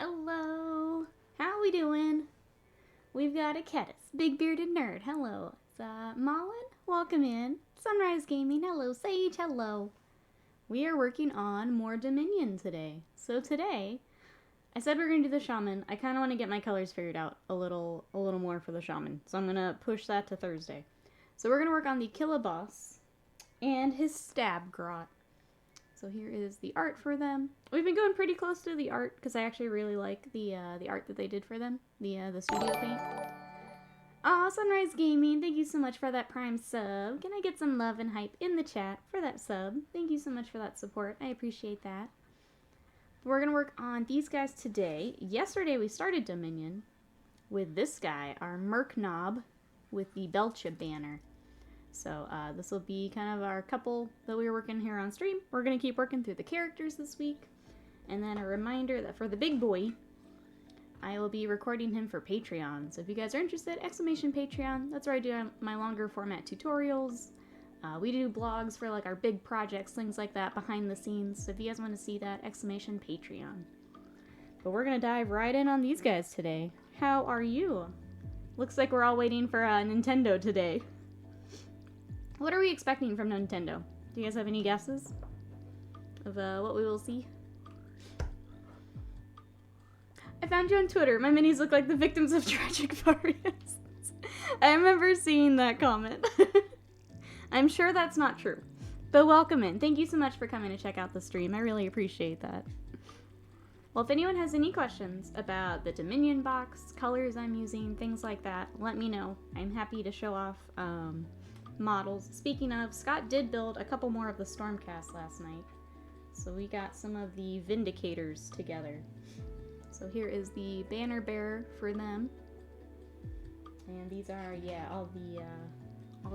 Hello. How we doing? We've got a Kedis, big bearded nerd. Hello. It's Malin. Welcome in. Sunrise Gaming. Hello. Sage. Hello. We are working on more Dominion today. So today, I said we are gonna do the Shaman. I kind of want to get my colors figured out a little more for the Shaman. So I'm gonna push that to Thursday. So we're gonna work on the Killaboss and his Stab-Grot. So here is the art for them. We've been going pretty close to the art because I actually really like the art that they did for them, the studio paint. Aw, Sunrise Gaming, thank you so much for that Prime sub. Can I get some love and hype in the chat for that sub? Thank you so much for that support. I appreciate that. We're gonna work on these guys today. Yesterday we started Dominion with this guy, our Merc Knob, with the Belcha banner. So this will be kind of our couple that we were working here on stream. We're going to keep working through the characters this week. And then a reminder that for the big boy, I will be recording him for Patreon. So if you guys are interested, exclamation Patreon. That's where I do my longer format tutorials. We do blogs for like our big projects, things like that behind the scenes. So if you guys want to see that, exclamation Patreon. But we're going to dive right in on these guys today. How are you? Looks like we're all waiting for Nintendo today. What are we expecting from Nintendo? Do you guys have any guesses of what we will see? I found you on Twitter. My minis look like the victims of tragic variants. I remember seeing that comment. I'm sure that's not true. But welcome in. Thank you so much for coming to check out the stream. I really appreciate that. Well, if anyone has any questions about the Dominion box, colors I'm using, things like that, let me know. I'm happy to show off models. Speaking of, Scott did build a couple more of the Stormcast last night. So we got some of the Vindicators together. So here is the banner bearer for them. And these are, yeah, all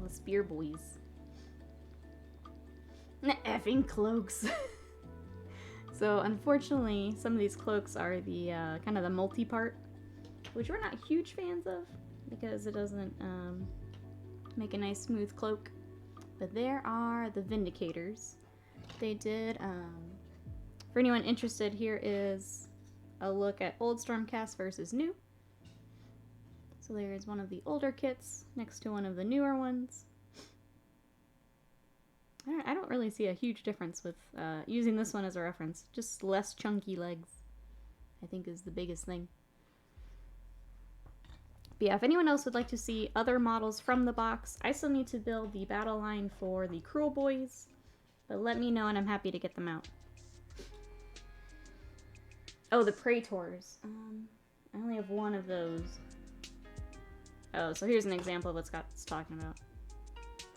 the spear boys. Effing cloaks. So unfortunately, some of these cloaks are the kind of the multi-part, which we're not huge fans of because it doesn't make a nice smooth cloak. But there are the Vindicators. They did, for anyone interested, here is a look at old Stormcast versus new. So there is one of the older kits next to one of the newer ones. I don't really see a huge difference with using this one as a reference. Just less chunky legs, I think, is the biggest thing. But yeah, if anyone else would like to see other models from the box, I still need to build the battle line for the Kruleboyz, but let me know and I'm happy to get them out. Oh, the Praetors. I only have one of those. Oh, so here's an example of what Scott's talking about.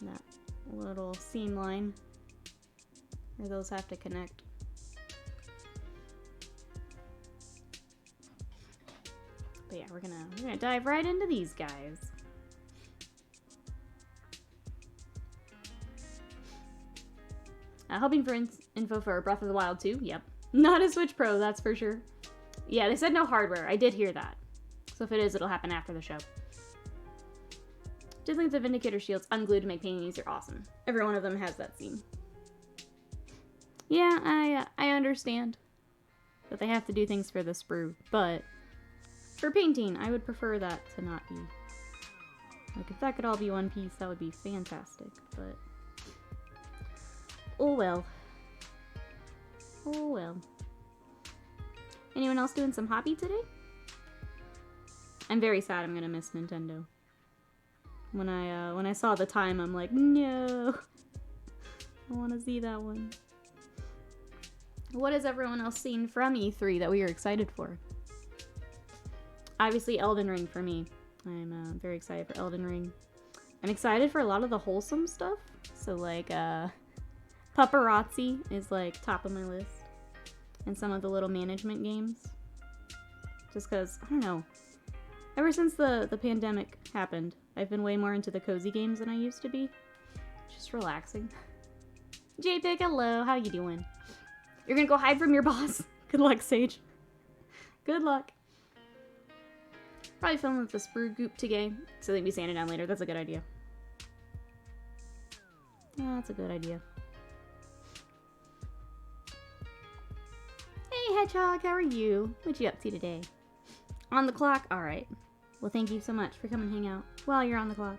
That little seam line where those have to connect. But yeah, we're gonna dive right into these guys. Hoping for info for Breath of the Wild 2. Yep. Not a Switch Pro, that's for sure. Yeah, they said no hardware. I did hear that. So if it is, it'll happen after the show. Did think the Vindicator shields unglued to make painting easier. Awesome. Every one of them has that seam. Yeah, I understand that they have to do things for the sprue, but for painting, I would prefer that to not be. Like, if that could all be one piece, that would be fantastic, but oh well. Oh well. Anyone else doing some hobby today? I'm very sad I'm gonna miss Nintendo. When I saw the time, I'm like, no. I want to see that one. What has everyone else seen from E3 that we are excited for? Obviously, Elden Ring for me. I'm very excited for Elden Ring. I'm excited for a lot of the wholesome stuff. So like, Paparazzi is like top of my list. And some of the little management games. Just because, I don't know. Ever since the pandemic happened, I've been way more into the cozy games than I used to be. Just relaxing. JPEG, hello, how you doing? You're gonna go hide from your boss? Good luck, Sage. Good luck. Probably film with the sprue goop today, so they can be sanded down later. That's a good idea. Yeah, that's a good idea. Hey, Hedgehog, how are you? What you up to today? On the clock? Alright. Well, thank you so much for coming and hang out while you're on the clock.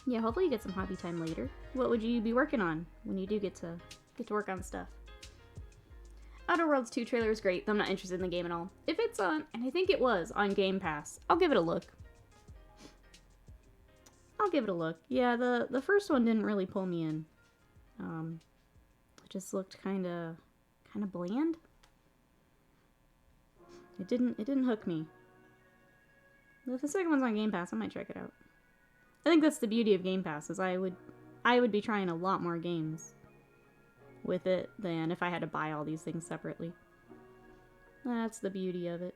Yeah, hopefully you get some hobby time later. What would you be working on when you do get to work on stuff? Outer Worlds 2 trailer is great, though I'm not interested in the game at all. If it's on, and I think it was, on Game Pass, I'll give it a look. I'll give it a look. Yeah, the first one didn't really pull me in. It just looked kind of bland. It didn't hook me. If the second one's on Game Pass, I might check it out. I think that's the beauty of Game Pass, is I would be trying a lot more games with it than if I had to buy all these things separately. That's the beauty of it.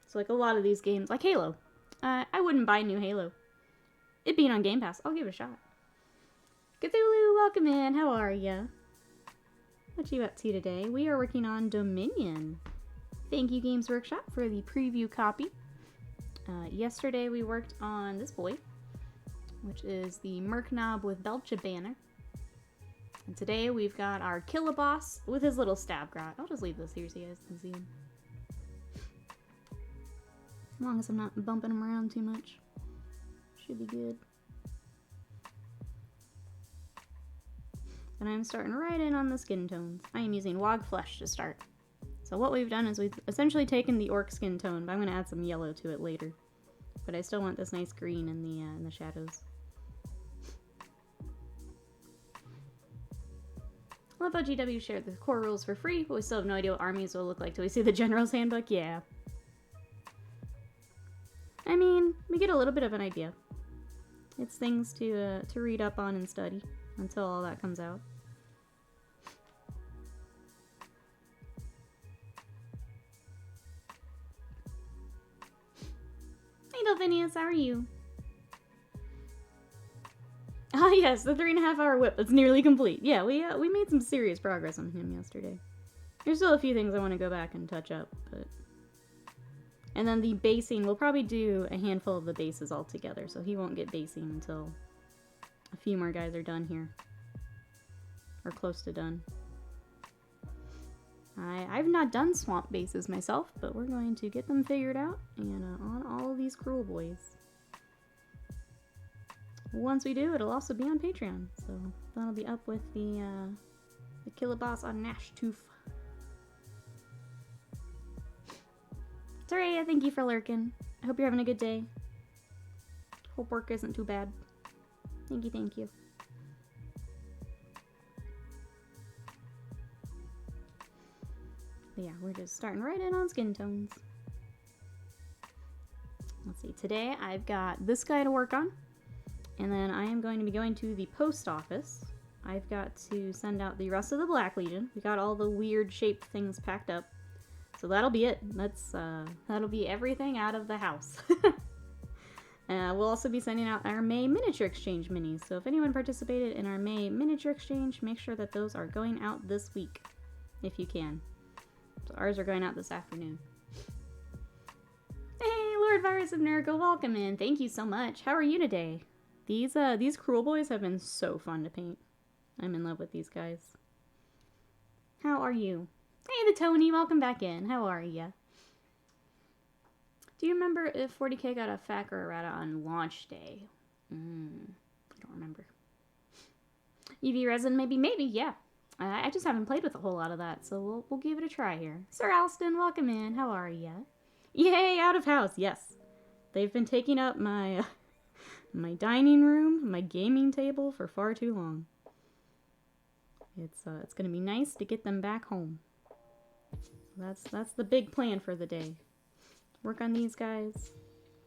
So like a lot of these games, like Halo. I wouldn't buy new Halo. It being on Game Pass, I'll give it a shot. Cthulhu, welcome in. How are ya? What you up to today? We are working on Dominion. Thank you, Games Workshop, for the preview copy. Yesterday we worked on this boy, which is the Merc Knob with Belcha banner. And today we've got our Killaboss with his little Stab-Grot. I'll just leave this here so you guys can see him. As long as I'm not bumping him around too much. Should be good. And I'm starting right in on the skin tones. I am using Wog Flesh to start. So what we've done is we've essentially taken the orc skin tone, but I'm going to add some yellow to it later. But I still want this nice green in the shadows. I love how GW shared the core rules for free, but we still have no idea what armies will look like till we see the General's Handbook. Yeah. I mean, we get a little bit of an idea. It's things to read up on and study until all that comes out. Hey Delphinius, how are you? Ah yes, the 3.5 hour whip that's nearly complete. Yeah, we made some serious progress on him yesterday. There's still a few things I want to go back and touch up, but... And then the basing, we'll probably do a handful of the bases all together, so he won't get basing until a few more guys are done here. Or close to done. I've not done swamp bases myself, but we're going to get them figured out and on all of these Kruleboyz. Once we do, it'll also be on Patreon, so that'll be up with the Killaboss on Nash Tooth. Soraya, thank you for lurking. I hope you're having a good day. Hope work isn't too bad. Thank you, thank you. But yeah, we're just starting right in on skin tones. Let's see, today I've got this guy to work on. And then I am going to be going to the post office. I've got to send out the rest of the Black Legion. We got all the weird shaped things packed up. So that'll be it. That'll be everything out of the house. We'll also be sending out our May Miniature Exchange minis. So if anyone participated in our May Miniature Exchange, make sure that those are going out this week, if you can. So ours are going out this afternoon. Hey, Lord Virus of Nurgle, welcome in. Thank you so much. How are you today? These Kruleboyz have been so fun to paint. I'm in love with these guys. How are you? Hey, the Tony, welcome back in. How are ya? Do you remember if 40k got a FAQ or errata on launch day? I don't remember. EV Resin, maybe, yeah. I just haven't played with a whole lot of that, so we'll give it a try here. Sir Alston, welcome in. How are ya? Yay, out of house, yes. They've been taking up my my dining room, my gaming table for far too long. It's gonna be nice to get them back home. That's the big plan for the day. Work on these guys,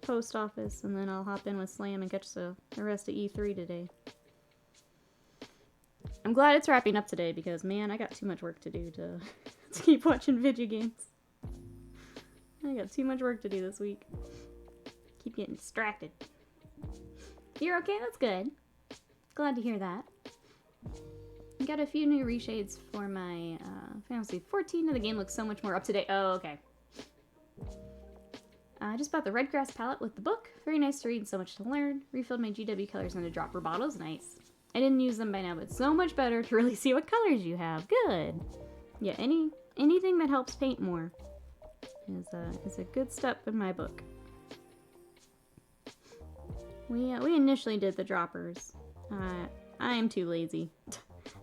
post office, and then I'll hop in with Slam and catch the rest of E3 today. I'm glad it's wrapping up today because, man, I got too much work to do to keep watching video games. I got too much work to do this week. Keep getting distracted. You're okay? That's good. Glad to hear that. I got a few new reshades for my Fantasy 14, and the game looks so much more up to date. Oh, okay. I just bought the Redgrass palette with the book. Very nice to read and so much to learn. Refilled my GW colors into dropper bottles. Nice. I didn't use them by now, but it's so much better to really see what colors you have. Good. Yeah, anything that helps paint more is a good step in my book. We initially did the droppers. I am too lazy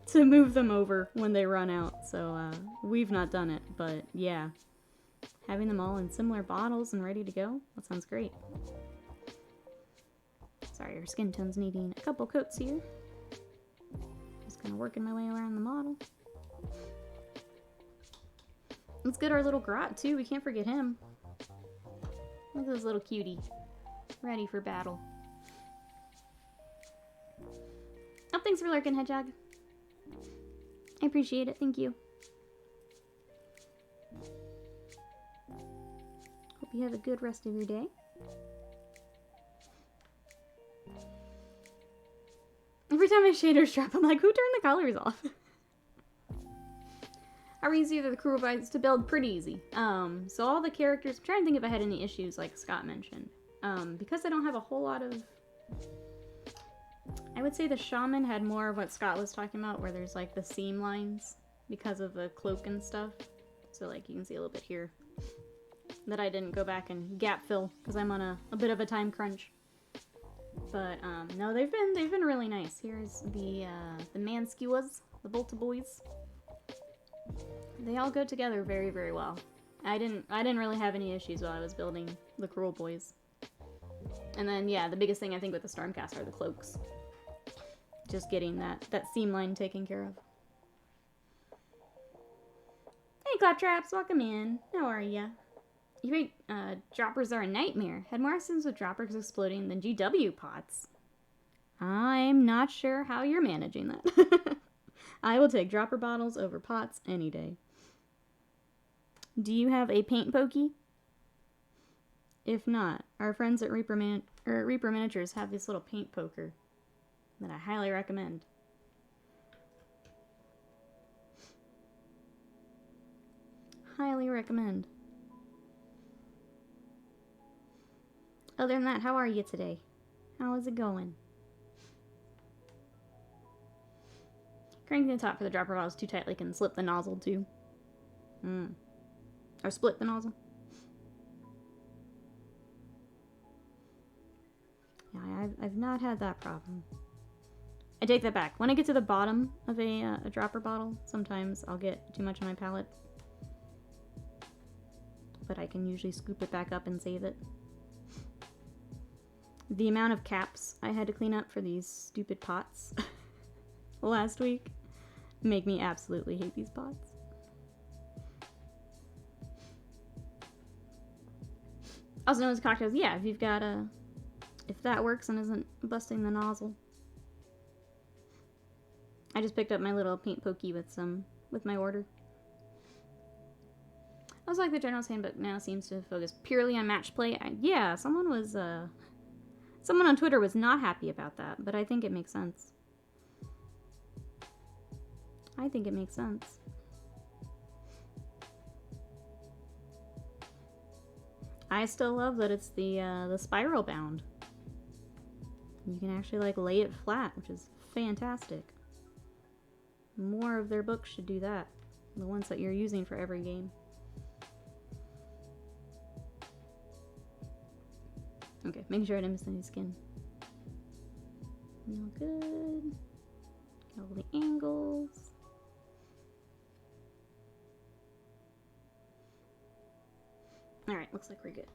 to move them over when they run out, so we've not done it. But yeah, having them all in similar bottles and ready to go, that sounds great. Sorry, our skin tone's needing a couple coats here. Just kind of working my way around the model. Let's get our little Grot too, we can't forget him. Look at this little cutie, ready for battle. Oh, thanks for lurking, Hedgehog. I appreciate it, thank you. Hope you have a good rest of your day. Every time my shaders drop, I'm like, who turned the colors off? Are easy the Kruleboyz to build? Pretty easy. So all the characters, I'm trying to think if I had any issues like Scott mentioned. Because I don't have a whole lot of... I would say the shaman had more of what Scott was talking about, where there's like the seam lines because of the cloak and stuff. So like you can see a little bit here that I didn't go back and gap fill because I'm on a bit of a time crunch. But no, they've been really nice. Here's the Manskewas, the Bolta boys. They all go together very, very well. I didn't really have any issues while I was building the Kruleboyz. And then yeah, the biggest thing I think with the Stormcast are the cloaks. Just getting that seam line taken care of. Hey Claptraps, welcome in. How are ya? You rate droppers are a nightmare. Had more accidents with droppers exploding than GW pots. I'm not sure how you're managing that. I will take dropper bottles over pots any day. Do you have a paint pokey? If not, our friends at Reaper Miniatures have this little paint poker that I highly recommend. Highly recommend. Other than that, how are you today? How is it going? Cranking the top for the dropper bottles too tightly can slip the nozzle too. Or split the nozzle. Yeah, I've not had that problem. I take that back. When I get to the bottom of a dropper bottle, sometimes I'll get too much on my palette. But I can usually scoop it back up and save it. The amount of caps I had to clean up for these stupid pots last week make me absolutely hate these pots. Also known as cocktails, yeah, if you've got a... If that works and isn't busting the nozzle. I just picked up my little paint pokey with my order. I also like the General's Handbook now seems to focus purely on match play. Yeah, someone on Twitter was not happy about that, but I think it makes sense. I think it makes sense. I still love that it's the spiral bound. You can actually like lay it flat, which is fantastic. More of their books should do that. The ones that you're using for every game. Okay, making sure I didn't miss any skin. All good. Got all the angles. Alright, looks like we're good.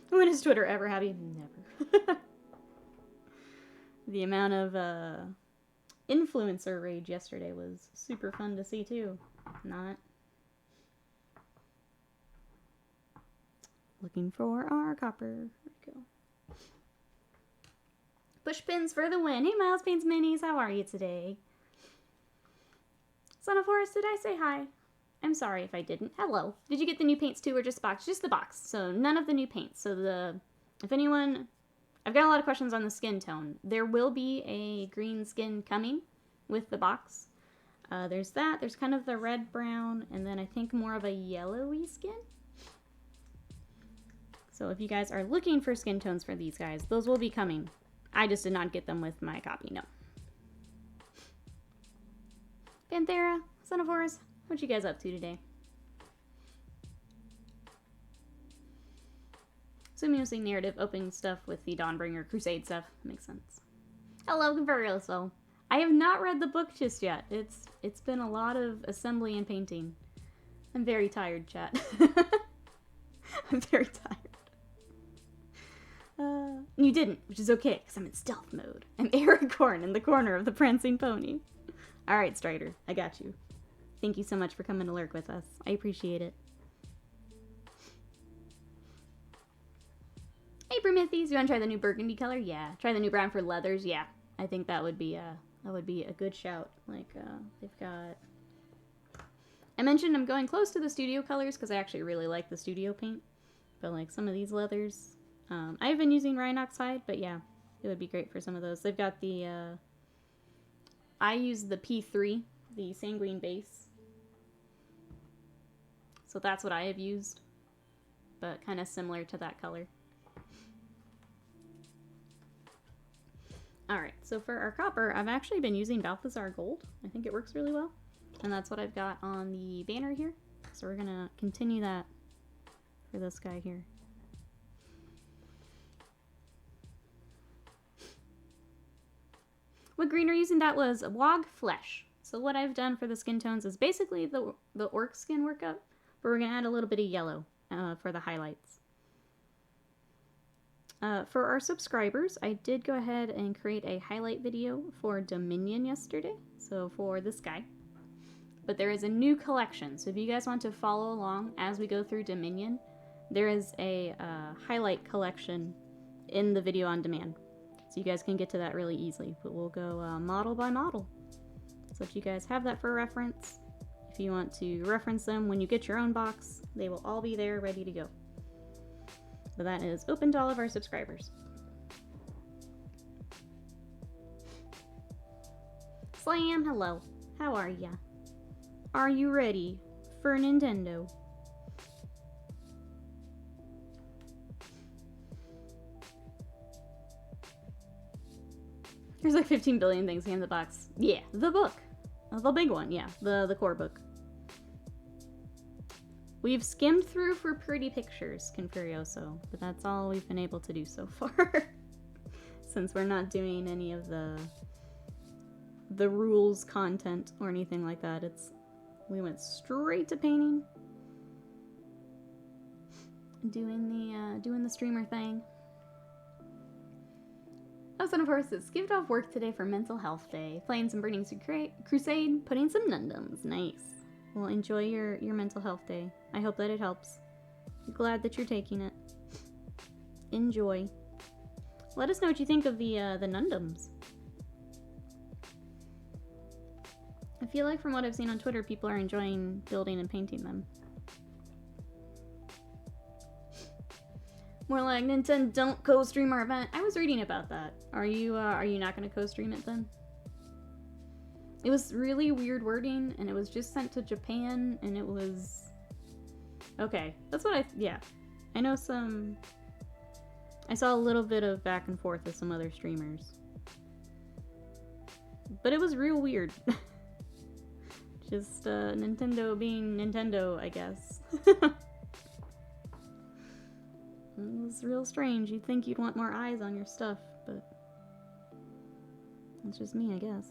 When is Twitter ever happy? Never. The amount of influencer rage yesterday was super fun to see too. Not. Looking for our copper. There we go. Push pins for the win. Hey Miles Paints Minis, how are you today? Son of Horus, did I say hi? I'm sorry if I didn't. Hello. Did you get the new paints too or just box? Just the box. So none of the new paints. So if anyone, I've got a lot of questions on the skin tone. There will be a green skin coming with the box. There's that. There's kind of the red brown and then I think more of a yellowy skin. So if you guys are looking for skin tones for these guys, those will be coming. I just did not get them with my copy, no. Panthera, Son of Horus, what you guys up to today? Assuming using narrative opening stuff with the Dawnbringer Crusade stuff. Makes sense. Hello, Converioso. I have not read the book just yet. It's been a lot of assembly and painting. I'm very tired, chat. I'm very tired. You didn't, which is okay, because I'm in stealth mode. I'm Aragorn in the corner of the prancing pony. Alright, Strider, I got you. Thank you so much for coming to lurk with us. I appreciate it. Hey, Prometheus, you want to try the new burgundy color? Yeah. Try the new brown for leathers? Yeah. I think that would be a good shout. Like, they've got... I mentioned I'm going close to the studio colors because I actually really like the studio paint. But, like, some of these leathers... I've been using Rhinox hide, but yeah, it would be great for some of those. They've got the, I use the P3, the Sanguine base. So that's what I have used, but kind of similar to that color. Alright, so for our copper, I've actually been using Balthazar Gold. I think it works really well. And that's what I've got on the banner here. So we're going to continue that for this guy here. What green are you using? That was Wog Flesh. So what I've done for the skin tones is basically the orc skin workup, but we're going to add a little bit of yellow for the highlights. For our subscribers, I did go ahead and create a highlight video for Dominion yesterday, so for this guy. But there is a new collection, so if you guys want to follow along as we go through Dominion, there is a highlight collection in the video on demand. So you guys can get to that really easily, but we'll go model by model. So that you guys have that for reference. If you want to reference them when you get your own box, they will all be there ready to go. But that is open to all of our subscribers. Slam, hello. How are ya? Are you ready for Nintendo? There's like 15 billion things in the box. Yeah, the book. The big one, yeah. The core book. We've skimmed through for pretty pictures, Confurioso, but that's all we've been able to do so far. Since we're not doing any of the rules content or anything like that. We went straight to painting. Doing the streamer thing. Oh, Son of Horses, skipped off work today for Mental Health Day. Playing some Burning Crusade, putting some Nundums. Nice. Well, enjoy your Mental Health Day. I hope that it helps. I'm glad that you're taking it. Enjoy. Let us know what you think of the Nundums. I feel like from what I've seen on Twitter, people are enjoying building and painting them. More like, Nintendo, don't co-stream our event. I was reading about that. Are you not going to co-stream it then? It was really weird wording, and it was just sent to Japan, and it was... Okay, that's what yeah. I know I saw a little bit of back and forth with some other streamers. But it was real weird. Just, Nintendo being Nintendo, I guess. It was real strange. You'd think you'd want more eyes on your stuff, but that's just me, I guess.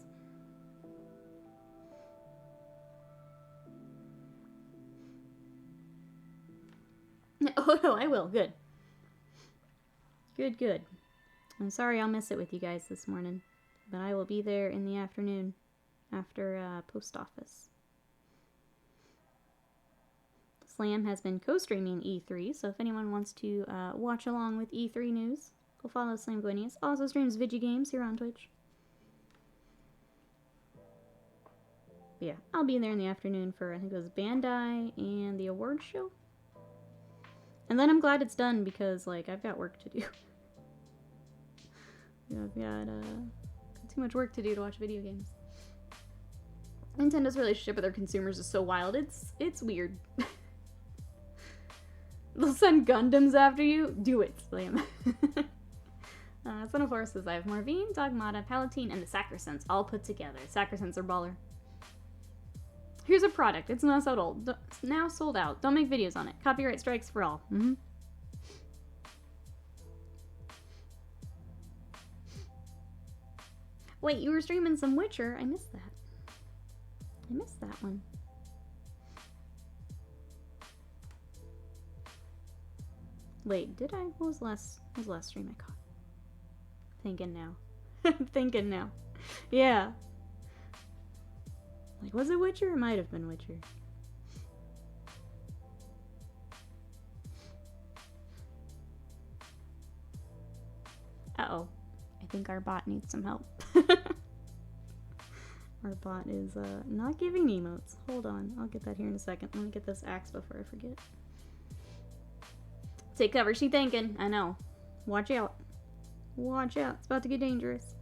Oh no, I will. Good. Good. I'm sorry I'll miss it with you guys this morning, but I will be there in the afternoon after post office. Slam has been co-streaming E3, so if anyone wants to watch along with E3 news, go follow Slam Gwinius. Also streams Vigi Games here on Twitch. But yeah, I'll be there in the afternoon for, I think it was Bandai and the awards show. And then I'm glad it's done because, like, I've got work to do. I've got too much work to do to watch video games. Nintendo's relationship with their consumers is so wild. It's weird. They'll send Gundams after you. Do it, Slam. Son of Horses, I have Marvine, Dogmata, Palatine, and the Sacrosands all put together. Sacrosands are baller. Here's a product. It's now sold out. Don't make videos on it. Copyright strikes for all. Wait, you were streaming some Witcher? I missed that. I missed that one. Wait, did I? What was the last stream I caught? Thinking now. Thinking now. Yeah. Like, was it Witcher? It might have been Witcher. Uh-oh. I think our bot needs some help. Our bot is not giving emotes. Hold on. I'll get that here in a second. Let me get this axe before I forget. Take cover. She thinking. I know. Watch out. Watch out. It's about to get dangerous.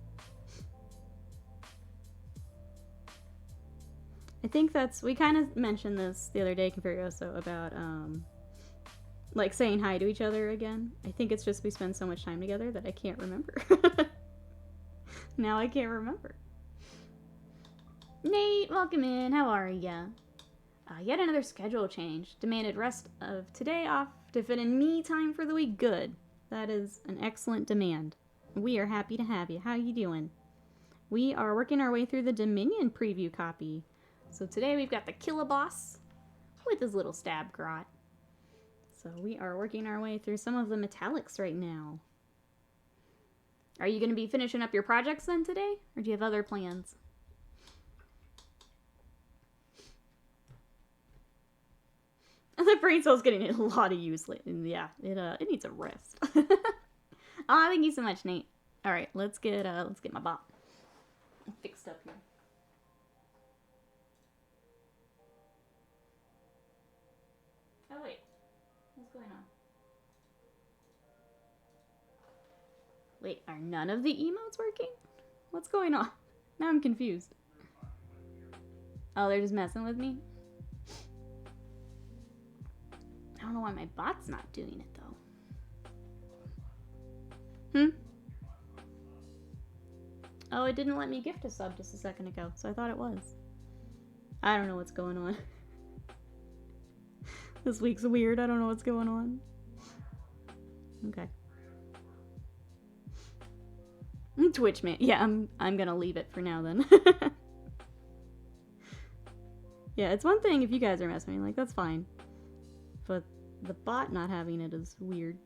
I think that's... We kind of mentioned this the other day, Confurioso, about, like, saying hi to each other again. I think it's just we spend so much time together that I can't remember. Now I can't remember. Nate, welcome in. How are ya? Yet another schedule change. Demanded rest of today off to fit in me time for the week. Good. That is an excellent demand. We are happy to have you. How you doing? We are working our way through the Dominion preview copy. So today we've got the Killaboss with his little Stab-Grot. So we are working our way through some of the metallics right now. Are you going to be finishing up your projects then today? Or do you have other plans? The brain cell's getting a lot of use lately. Yeah, it needs a rest. Aw, thank you so much, Nate. All right, let's get my bot fixed up here. Oh wait, what's going on? Wait, are none of the emotes working? What's going on? Now I'm confused. Oh, they're just messing with me? I don't know why my bot's not doing it, though. Oh, it didn't let me gift a sub just a second ago, so I thought it was. I don't know what's going on. This week's weird. I don't know what's going on. Okay. Twitch, man. Yeah, I'm gonna leave it for now, then. Yeah, it's one thing if you guys are messing with me, like, that's fine. But the bot not having it is weird.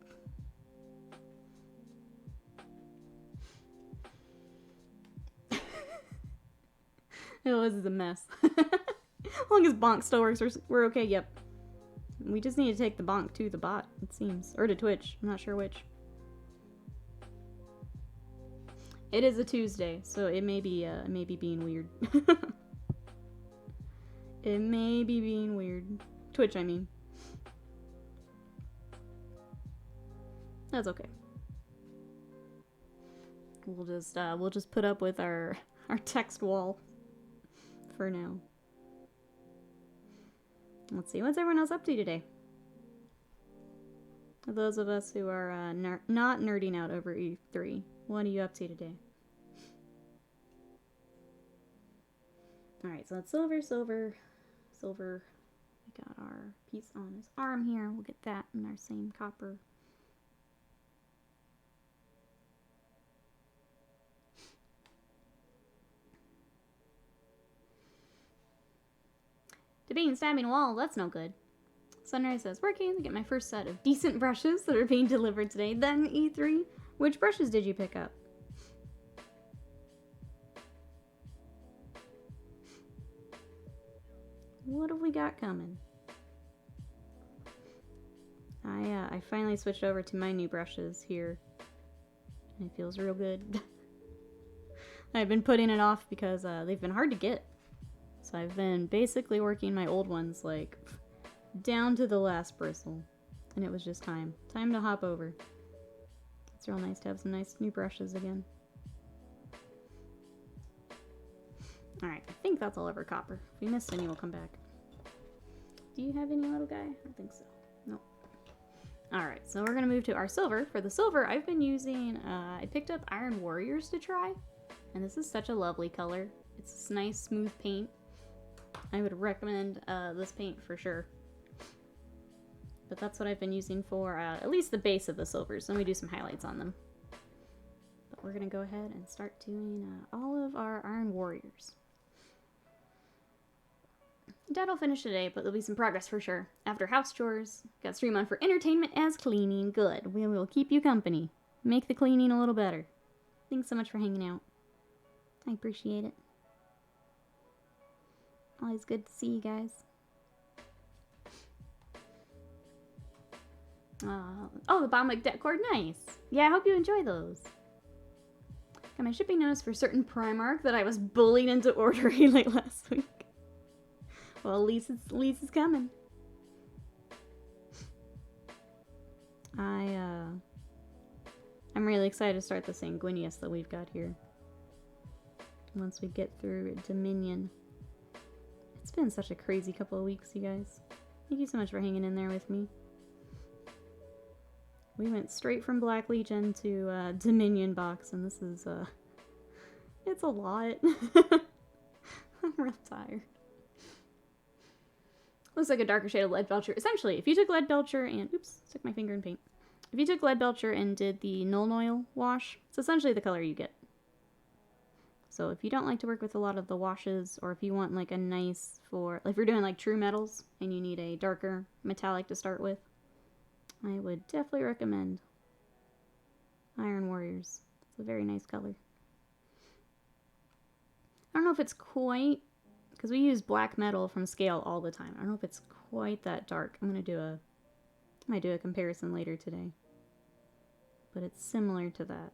Oh, this is a mess. As long as bonk still works, we're okay. Yep. We just need to take the bonk to the bot, it seems. Or to Twitch. I'm not sure which. It is a Tuesday, so it may be being weird. It may be being weird. Twitch, I mean. That's okay. We'll just put up with our text wall for now. Let's see, what's everyone else up to today? Those of us who are not nerding out over E3, what are you up to today? Alright, so that's silver. We got our piece on his arm here. We'll get that in our same copper. Debating stabbing a wall, that's no good. Sunrise says, working to get my first set of decent brushes that are being delivered today. Then E3. Which brushes did you pick up? What have we got coming? I finally switched over to my new brushes here. And it feels real good. I've been putting it off because they've been hard to get. So I've been basically working my old ones, like, down to the last bristle. And it was just time. Time to hop over. It's real nice to have some nice new brushes again. Alright, I think that's all of our copper. If we missed any, we'll come back. Do you have any, little guy? I don't think so. Nope. Alright, so we're gonna move to our silver. For the silver, I've been using, I picked up Iron Warriors to try. And this is such a lovely color. It's this nice, smooth paint. I would recommend this paint for sure. But that's what I've been using for at least the base of the silvers. Let me do some highlights on them. But we're gonna go ahead and start doing all of our Iron Warriors. That'll finish today, but there'll be some progress for sure. After house chores, got stream on for entertainment as cleaning. Good. We will keep you company. Make the cleaning a little better. Thanks so much for hanging out. I appreciate it. Always good to see you guys. Oh, the Bomb deck cord. Nice. Yeah, I hope you enjoy those. Got my shipping notice for certain Primark that I was bullied into ordering late last week. Well, at least it's coming. I'm really excited to start the Sanguinius that we've got here. Once we get through Dominion. It's been such a crazy couple of weeks, you guys. Thank you so much for hanging in there with me. We went straight from Black Legion to Dominion box, and this is, it's a lot. I'm real tired. Looks like a darker shade of Leadbelcher. Essentially, if you took Leadbelcher and... Oops, stuck my finger in paint. If you took Leadbelcher and did the Null Oil wash, it's essentially the color you get. So if you don't like to work with a lot of the washes, or if you want like a nice for... Like if you're doing like true metals and you need a darker metallic to start with, I would definitely recommend Iron Warriors. It's a very nice color. I don't know if it's quite... Because we use black metal from scale all the time. I don't know if it's quite that dark. I might do a comparison later today. But it's similar to that.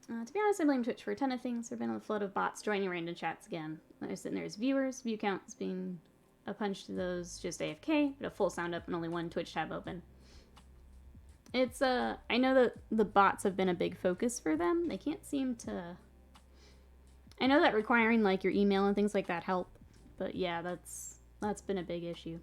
To be honest, I blame Twitch for a ton of things. There have been a flood of bots joining random chats again. They're sitting there as viewers. View counts being a punch to those just AFK, but a full sound up and only one Twitch tab open. It's, I know that the bots have been a big focus for them. They can't seem to... I know that requiring, like, your email and things like that help. But yeah, that's been a big issue.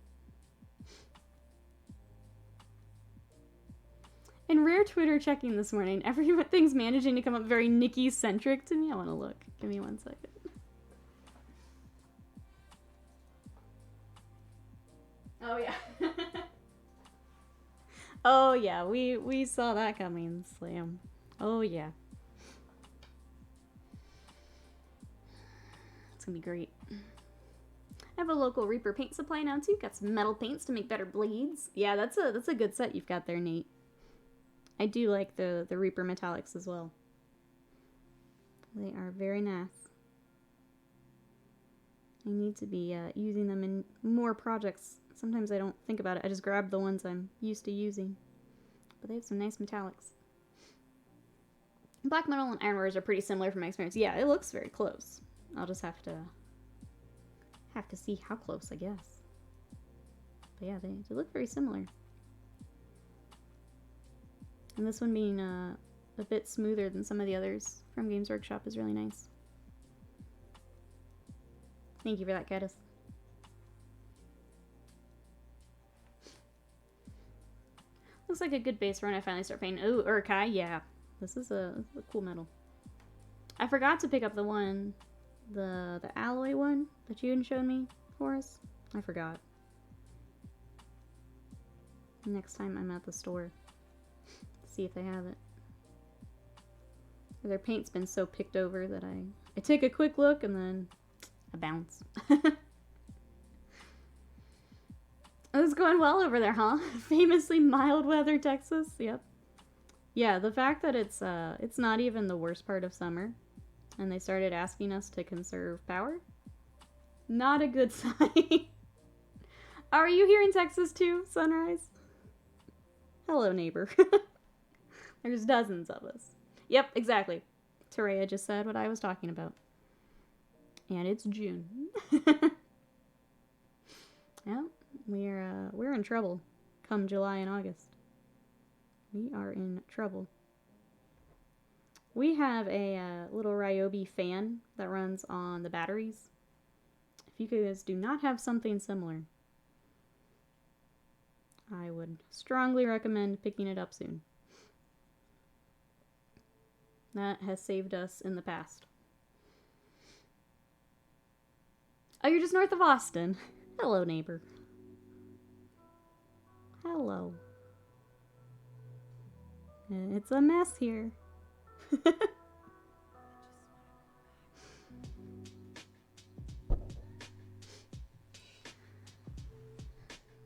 In rare Twitter checking this morning, everything's managing to come up very Nikki-centric to me. I want to look. Give me 1 second. Oh, yeah. Oh, yeah. We saw that coming, Slam. Oh, yeah. It's gonna be great. I have a local Reaper paint supply now, too. Got some metal paints to make better blades. Yeah, that's a good set you've got there, Nate. I do like the Reaper metallics as well. They are very nice. I need to be using them in more projects. Sometimes I don't think about it. I just grab the ones I'm used to using. But they have some nice metallics. Black metal and Iron Warriors are pretty similar from my experience. Yeah, it looks very close. I'll just have to see how close, I guess. But yeah, they look very similar. And this one being a bit smoother than some of the others from Games Workshop is really nice. Thank you for that, Caddis. Looks like a good base for when I finally start painting. Ooh, Urkai, yeah. This is a cool metal. I forgot to pick up the one, the alloy one that you had shown me for us. I forgot. Next time I'm at the store. See if they have it. Their paint's been so picked over that I take a quick look and then I bounce. It's going well over there, huh? Famously mild weather Texas. Yep. Yeah, the fact that it's not even the worst part of summer and they started asking us to conserve power. Not a good sign. Are you here in Texas too, Sunrise? Hello, neighbor. There's dozens of us. Yep, exactly. Terea just said what I was talking about. And it's June. Yeah, we're in trouble come July and August. We are in trouble. We have a little Ryobi fan that runs on the batteries. If you guys do not have something similar, I would strongly recommend picking it up soon. That has saved us in the past. Oh, you're just north of Austin. Hello, neighbor. Hello. It's a mess here.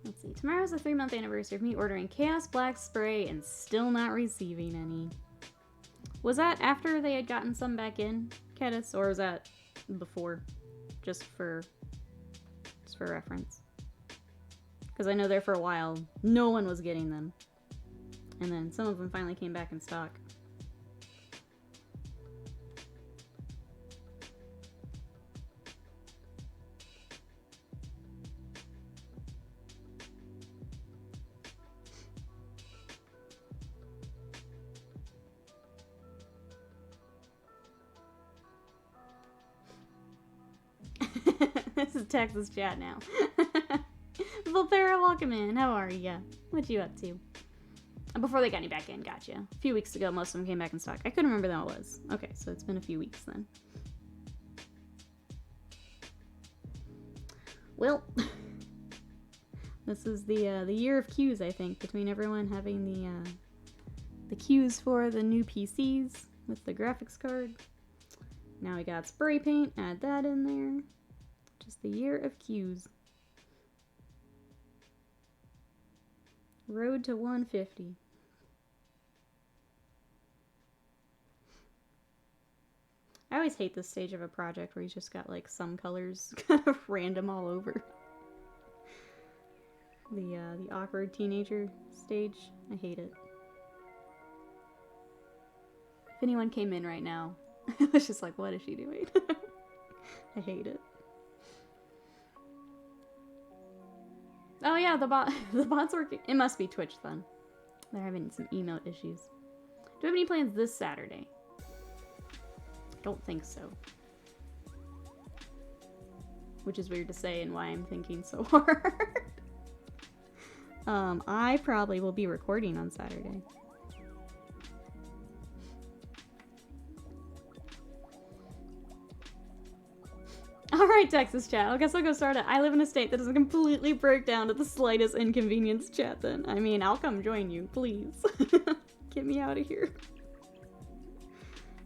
Let's see. Tomorrow's the 3-month anniversary of me ordering Chaos Black Spray and still not receiving any. Was that after they had gotten some back in, Kedis, or was that before? Just for reference. Because I know there for a while, no one was getting them. And then some of them finally came back in stock. This is Texas chat now. Volpera, welcome in. How are ya? What you up to? Before they got any back in, gotcha. A few weeks ago, most of them came back in stock. I couldn't remember that was. Okay, so it's been a few weeks then. Well, this is the year of queues, I think, between everyone having the queues for the new PCs with the graphics card. Now we got spray paint, add that in there. Just the year of queues. Road to 150. I always hate this stage of a project where you just got like some colors kind of random all over. The awkward teenager stage. I hate it. If anyone came in right now, I was just like, what is she doing? I hate it. Oh yeah, the bot's working. It must be Twitch then. They're having some email issues. Do we have any plans this Saturday? Don't think so. Which is weird to say and why I'm thinking so hard. I probably will be recording on Saturday. Alright, Texas chat. I guess I'll go start it. I live in a state that doesn't completely break down at the slightest inconvenience, chat, then. I mean, I'll come join you, please. Get me out of here.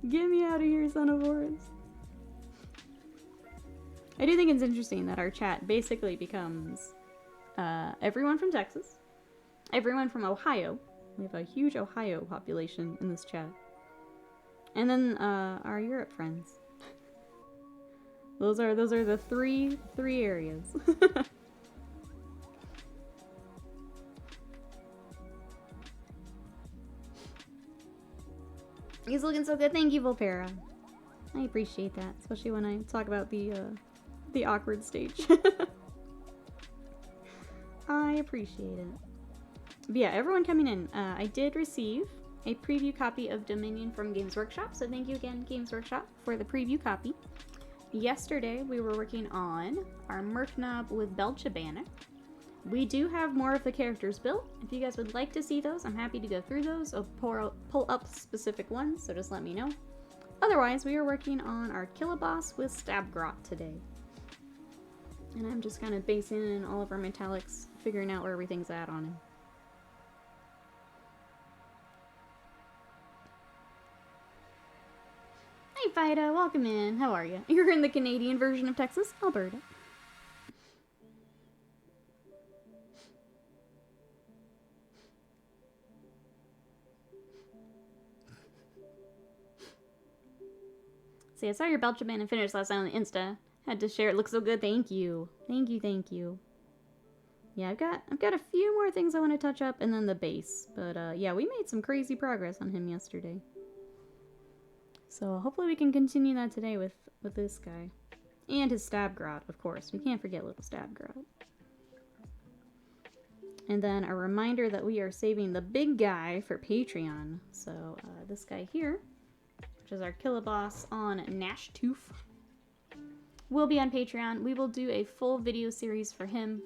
Get me out of here, son of Horus. I do think it's interesting that our chat basically becomes everyone from Texas, everyone from Ohio. We have a huge Ohio population in this chat. And then our Europe friends. Those are the three areas. He's looking so good. Thank you, Volpera. I appreciate that, especially when I talk about the awkward stage. I appreciate it. But yeah, everyone coming in. I did receive a preview copy of Dominion from Games Workshop, so thank you again, Games Workshop, for the preview copy. Yesterday, we were working on our Merc Knob with Belchabana. We do have more of the characters built. If you guys would like to see those, I'm happy to go through those or pull up specific ones, so just let me know. Otherwise, we are working on our Killaboss with Stab-Grot today. And I'm just kind of basing in all of our metallics, figuring out where everything's at on him. Hey Fido, welcome in. How are you? You're in the Canadian version of Texas, Alberta. See, I saw your Belchabana finish last night on the Insta. Had to share it. Looks so good. Thank you. Thank you, thank you. Yeah, I've got a few more things I want to touch up and then the base. But yeah, we made some crazy progress on him yesterday. So hopefully we can continue that today with this guy. And his Stab-Grot, of course. We can't forget little Stab-Grot. And then a reminder that we are saving the big guy for Patreon. So this guy here, which is our Killaboss on Gnash Tooth. will be on Patreon. We will do a full video series for him,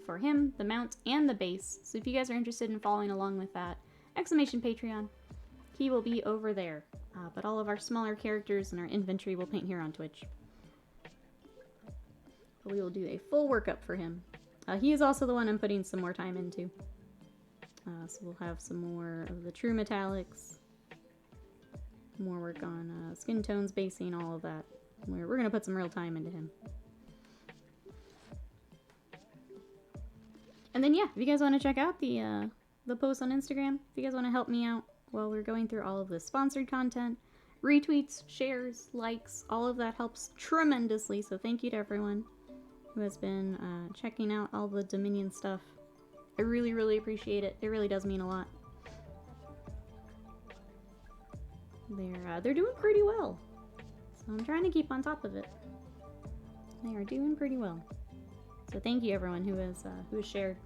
the mount, and the base. So if you guys are interested in following along with that, exclamation Patreon, he will be over there. But all of our smaller characters and our infantry will paint here on Twitch. But we will do a full workup for him. He is also the one I'm putting some more time into. So we'll have some more of the true metallics. More work on skin tones, basing, all of that. We're going to put some real time into him. And then, yeah, if you guys want to check out the post on Instagram, if you guys want to help me out while we're going through all of the sponsored content, retweets, shares, likes, all of that helps tremendously. So thank you to everyone who has been checking out all the Dominion stuff. I really, really appreciate it. It really does mean a lot. They're doing pretty well. So I'm trying to keep on top of it. They are doing pretty well. So thank you everyone who has shared.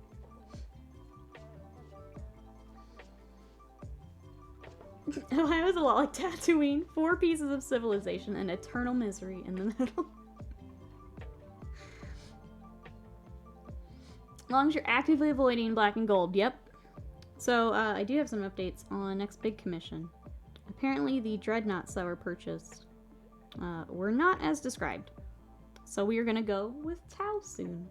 Ohio is a lot like Tatooine. 4 pieces of civilization and eternal misery in the middle. As long as you're actively avoiding black and gold, yep. So I do have some updates on next big commission. Apparently the dreadnoughts that were purchased were not as described. So we are going to go with Tau soon.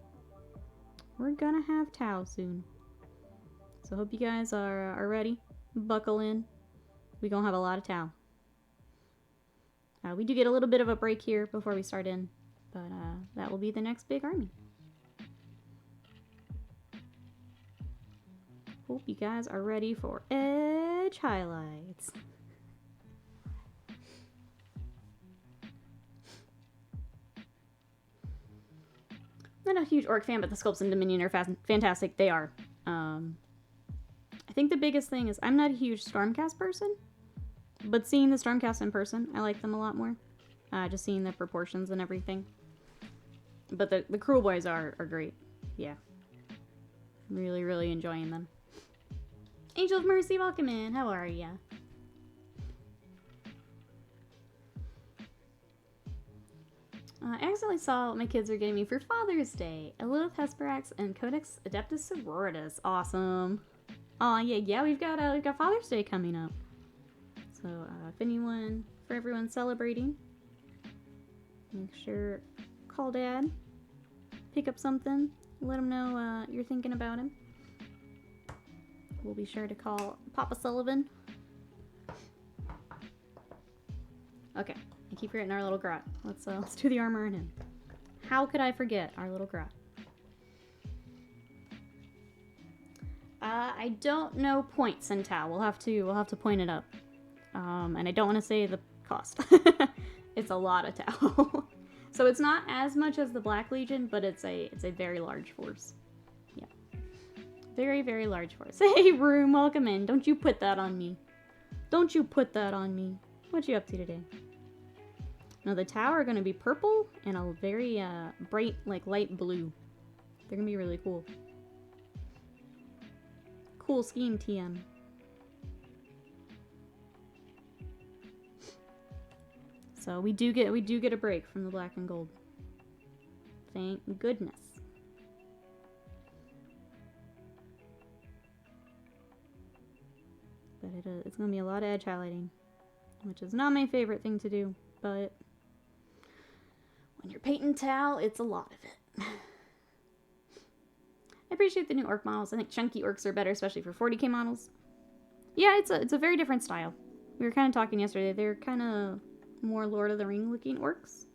We're going to have Tau soon. So hope you guys are ready. Buckle in. We're going to have a lot of Tau. We do get a little bit of a break here before we start in. But that will be the next big army. Hope you guys are ready for Edge highlights. Not a huge orc fan, but the sculpts in Dominion are fantastic. They are. I think the biggest thing is I'm not a huge Stormcast person, but seeing the Stormcast in person, I like them a lot more. Just seeing the proportions and everything. But the Kruleboyz are great. Yeah. Really, really enjoying them. Angel of Mercy, welcome in. How are ya? I accidentally saw what my kids are getting me for Father's Day. A Lilith Hesperax and Codex Adeptus Sororitas. Awesome. Aw, yeah, we've got Father's Day coming up. So, for everyone celebrating, make sure, call Dad, pick up something, let him know you're thinking about him. We'll be sure to call Papa Sullivan. Okay. I keep forgetting our little Grot. Let's do the armor on him. How could I forget our little Grot? I don't know points in Tau. We'll have to point it up. And I don't want to say the cost. It's a lot of Tau. So it's not as much as the Black Legion, but it's a very large force. Yeah. Very, very large force. Hey, Room, welcome in. Don't you put that on me. Don't you put that on me. What you up to today? Now the Tau are going to be purple and a very bright, like light blue. They're going to be really cool. Cool scheme, TM. So we do get a break from the black and gold. Thank goodness. But it's going to be a lot of edge highlighting, which is not my favorite thing to do, but when you're painting Tau, it's a lot of it. I appreciate the new orc models. I think chunky orcs are better, especially for 40k models. Yeah, it's a very different style. We were kind of talking yesterday. They're kind of more Lord of the Ring looking orcs,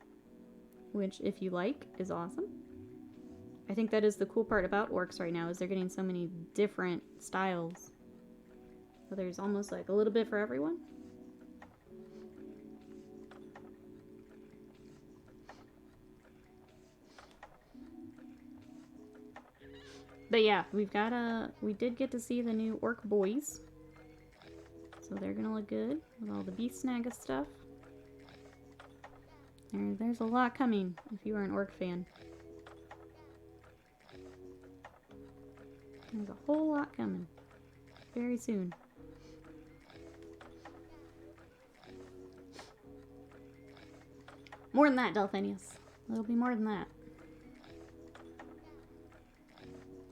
which, if you like, is awesome. I think that is the cool part about orcs right now, is they're getting so many different styles. So there's almost like a little bit for everyone. But yeah, we did get to see the new orc boys. So they're gonna look good with all the beast snagga stuff. There's a lot coming if you are an orc fan. There's a whole lot coming very soon. More than that, Delphinius. It'll be more than that.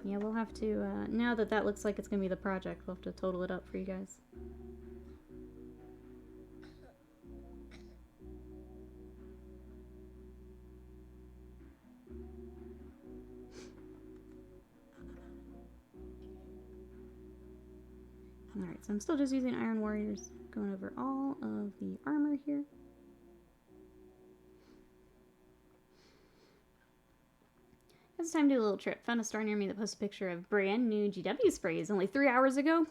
Yeah, we'll have to, now that that looks like it's gonna be the project, we'll have to total it up for you guys. Alright, so I'm still just using Iron Warriors, going over all of the armor here. It's time to do a little trip. Found a store near me that posted a picture of brand new GW sprays only 3 hours ago.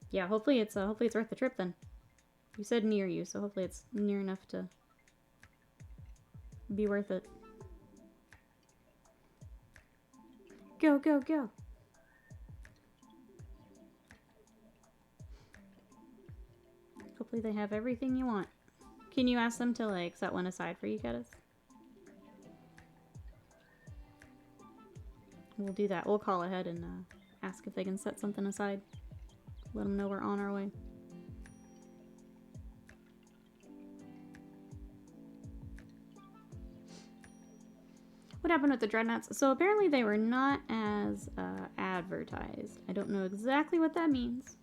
Yeah, hopefully it's worth the trip then. You said near you, so hopefully it's near enough to be worth it. Go, go, go. Hopefully they have everything you want. Can you ask them to, like, set one aside for you, Kedis? We'll do that. We'll call ahead and ask if they can set something aside. Let them know we're on our way. What happened with the dreadnoughts? So apparently they were not as advertised. I don't know exactly what that means.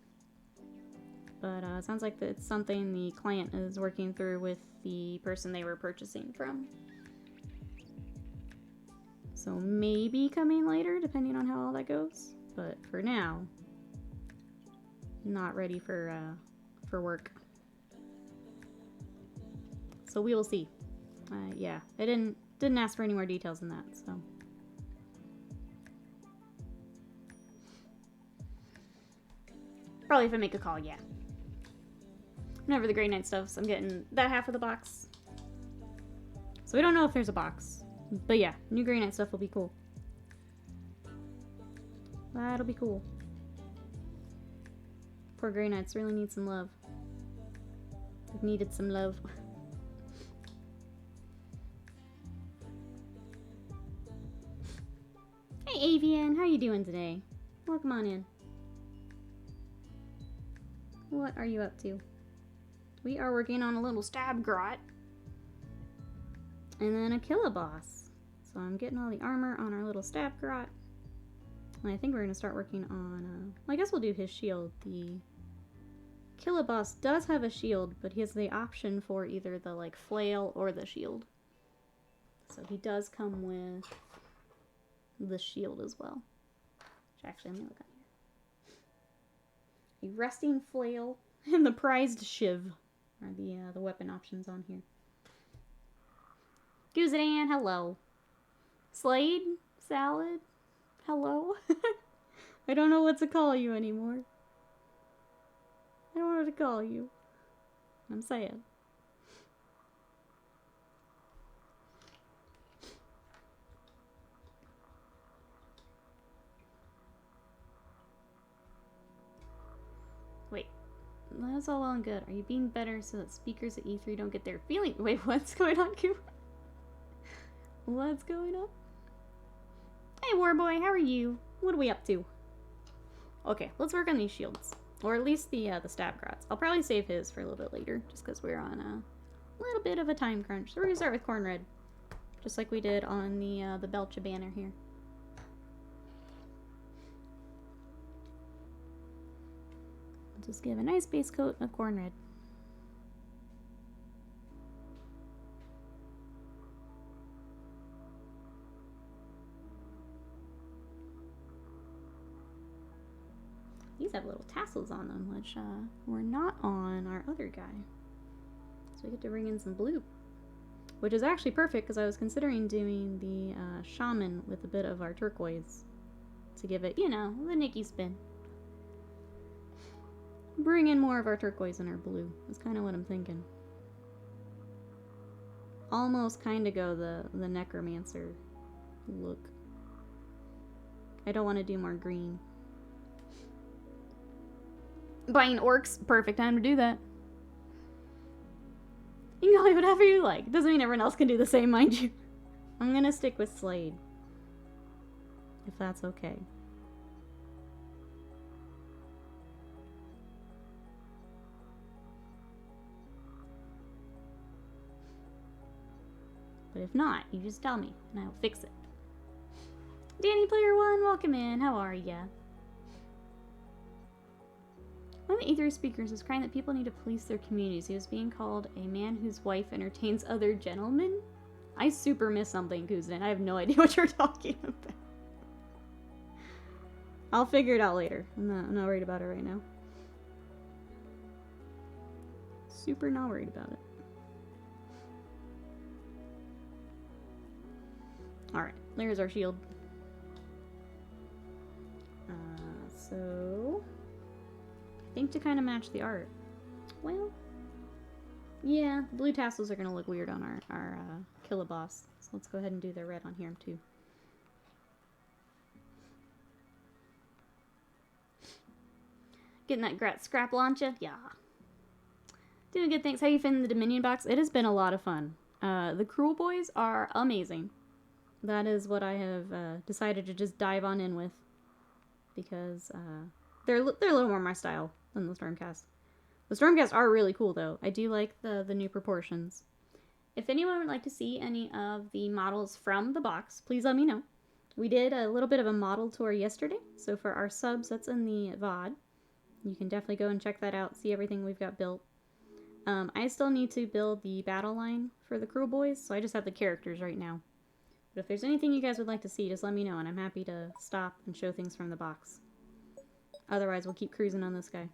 But it sounds like it's something the client is working through with the person they were purchasing from. So maybe coming later, depending on how all that goes. But for now, not ready for work. So we will see. Yeah, I didn't ask for any more details than that. So probably if I make a call, yeah. Whenever the Grey Knight stuffs, I'm getting that half of the box. So we don't know if there's a box. But yeah, new Grey Knight stuff will be cool. That'll be cool. Poor Grey Knights really need some love. They've needed some love. Hey Avian, how you doing today? Welcome on in. What are you up to? We are working on a little Stab-Grot. And then a Killaboss. So I'm getting all the armor on our little Stab-Grot. And I think we're going to start working on, well, I guess we'll do his shield. The Killaboss does have a shield, but he has the option for either the, like, flail or the shield. So he does come with the shield as well. Which actually, let me look on here. A resting flail and the prized shiv are the weapon options on here. Goozadan, hello. Slade, Salad, hello. I don't know what to call you anymore. I don't know what to call you. I'm saying. Wait, that's all well and good. Are you being better so that speakers at E3 don't get their feeling? Wait, what's going on, Q? What's going on? Hey, Warboy, how are you? What are we up to? Okay, let's work on these shields. Or at least the Stab-Grots. I'll probably save his for a little bit later, just because we're on a little bit of a time crunch. So we're going to start with Corn Red. Just like we did on the Belcha banner here. Just give a nice base coat of Corn Red. These have little tassels on them, which were not on our other guy. So we get to bring in some blue. Which is actually perfect, because I was considering doing the shaman with a bit of our turquoise. To give it, you know, the Nikki spin. Bring in more of our turquoise and our blue. That's kind of what I'm thinking. Almost kind of go the necromancer look. I don't want to do more green. Buying orcs, perfect time to do that. You can call me whatever you like. Doesn't mean everyone else can do the same, mind you. I'm gonna stick with Slade. If that's okay. if not, you just tell me, and I'll fix it. Danny Player One, welcome in. How are ya? One of the E3 speakers was crying that people need to police their communities. He was being called a man whose wife entertains other gentlemen. I super miss something, Kuzin. I have no idea what you're talking about. I'll figure it out later. I'm not worried about it right now. Super not worried about it. Alright, there's our shield. So... I think to kind of match the art. Well... Yeah, the blue tassels are going to look weird on our Killaboss. So let's go ahead and do the red on here too. Getting that scrap launcher? Yeah. Doing good, thanks. How you feeling in the Dominion box? It has been a lot of fun. The Kruleboyz are amazing. That is what I have decided to just dive on in with. Because they're a little more my style than the Stormcast. The Stormcast are really cool, though. I do like the new proportions. If anyone would like to see any of the models from the box, please let me know. We did a little bit of a model tour yesterday. So for our subs, that's in the VOD. You can definitely go and check that out, see everything we've got built. I still need to build the battle line for the Kruleboyz, so I just have the characters right now. But if there's anything you guys would like to see, just let me know, and I'm happy to stop and show things from the box. Otherwise, we'll keep cruising on this guy.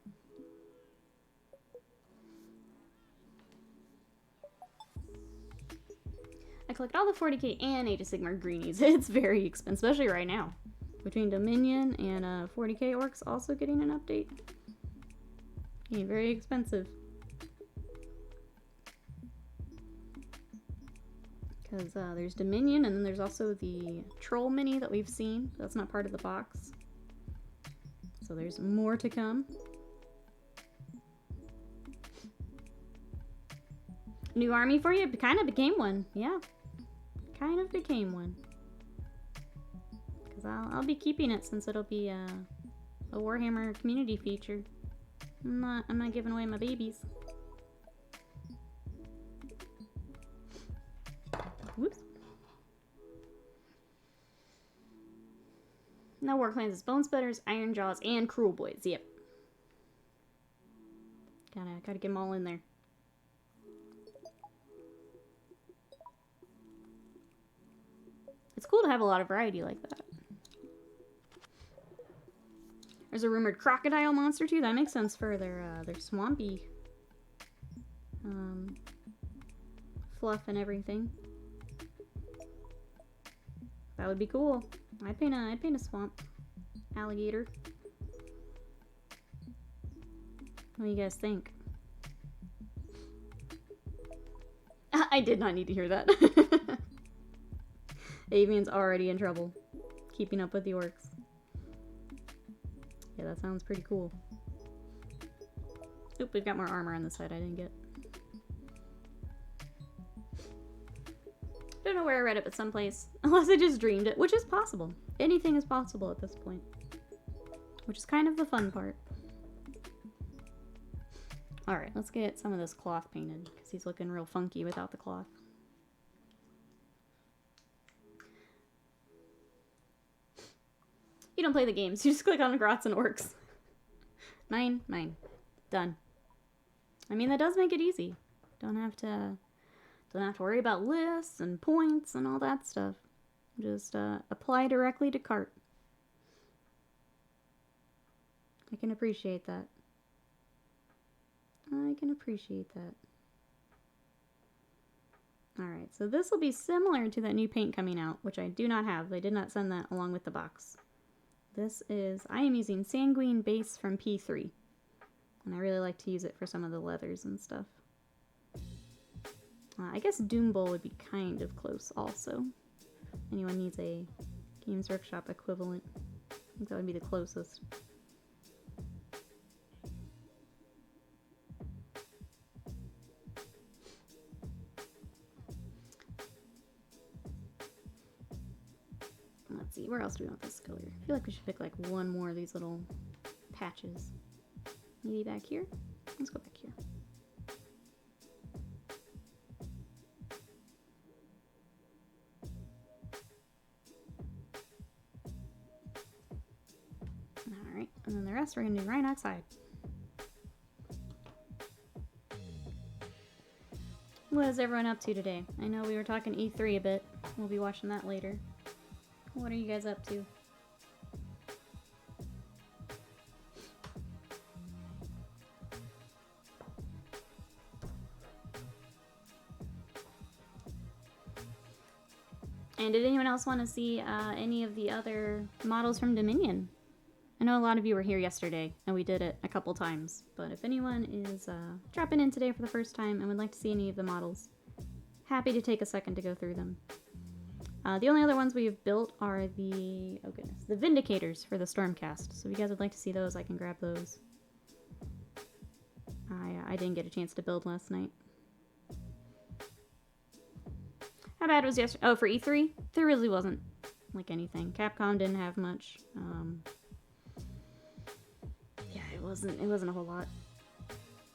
I collect all the 40k and Age of Sigmar greenies. It's very expensive, especially right now. Between Dominion and 40k orcs also getting an update. Getting very expensive. Because there's Dominion, and then there's also the Troll Mini that we've seen. That's not part of the box. So there's more to come. New army for you? It kind of became one. Yeah. Kind of became one. Because I'll be keeping it since it'll be a Warhammer community feature. I'm not giving away my babies. Whoops. No war clans is Bone Splitters, Iron Jaws, and Kruleboyz. Yep. Gotta get them all in there. It's cool to have a lot of variety like that. There's a rumored crocodile monster too. That makes sense for their swampy fluff and everything. That would be cool. I'd paint a swamp alligator. What do you guys think? I did not need to hear that. Avian's already in trouble. Keeping up with the orcs. Yeah, that sounds pretty cool. Oop, we've got more armor on this side I didn't get. Don't know where I read it, but someplace. Unless I just dreamed it, which is possible. Anything is possible at this point. Which is kind of the fun part. Alright, let's get some of this cloth painted, because he's looking real funky without the cloth. You don't play the games, you just click on Grots and Orcs. Mine. Done. I mean, that does make it easy. Don't have to worry about lists and points and all that stuff. Just apply directly to cart. I can appreciate that. I can appreciate that. Alright, so this will be similar to that new paint coming out, which I do not have. They did not send that along with the box. This is, I am using Sanguine Base from P3. And I really like to use it for some of the leathers and stuff. I guess Doom Bowl would be kind of close also. Anyone needs a Games Workshop equivalent. I think that would be the closest. Let's see, where else do we want this color? I feel like we should pick like one more of these little patches. Maybe back here? Let's go back here. Alright, and then the rest we're gonna do right outside. What is everyone up to today? I know we were talking E3 a bit. We'll be watching that later. What are you guys up to? And did anyone else want to see any of the other models from Dominion? I know a lot of you were here yesterday, and we did it a couple times. But if anyone is dropping in today for the first time and would like to see any of the models, happy to take a second to go through them. The only other ones we have built are the, oh goodness, the Vindicators for the Stormcast. So if you guys would like to see those, I can grab those. I didn't get a chance to build last night. How bad was yesterday? Oh, for E3? There really wasn't, like, anything. Capcom didn't have much. Yeah, it wasn't a whole lot.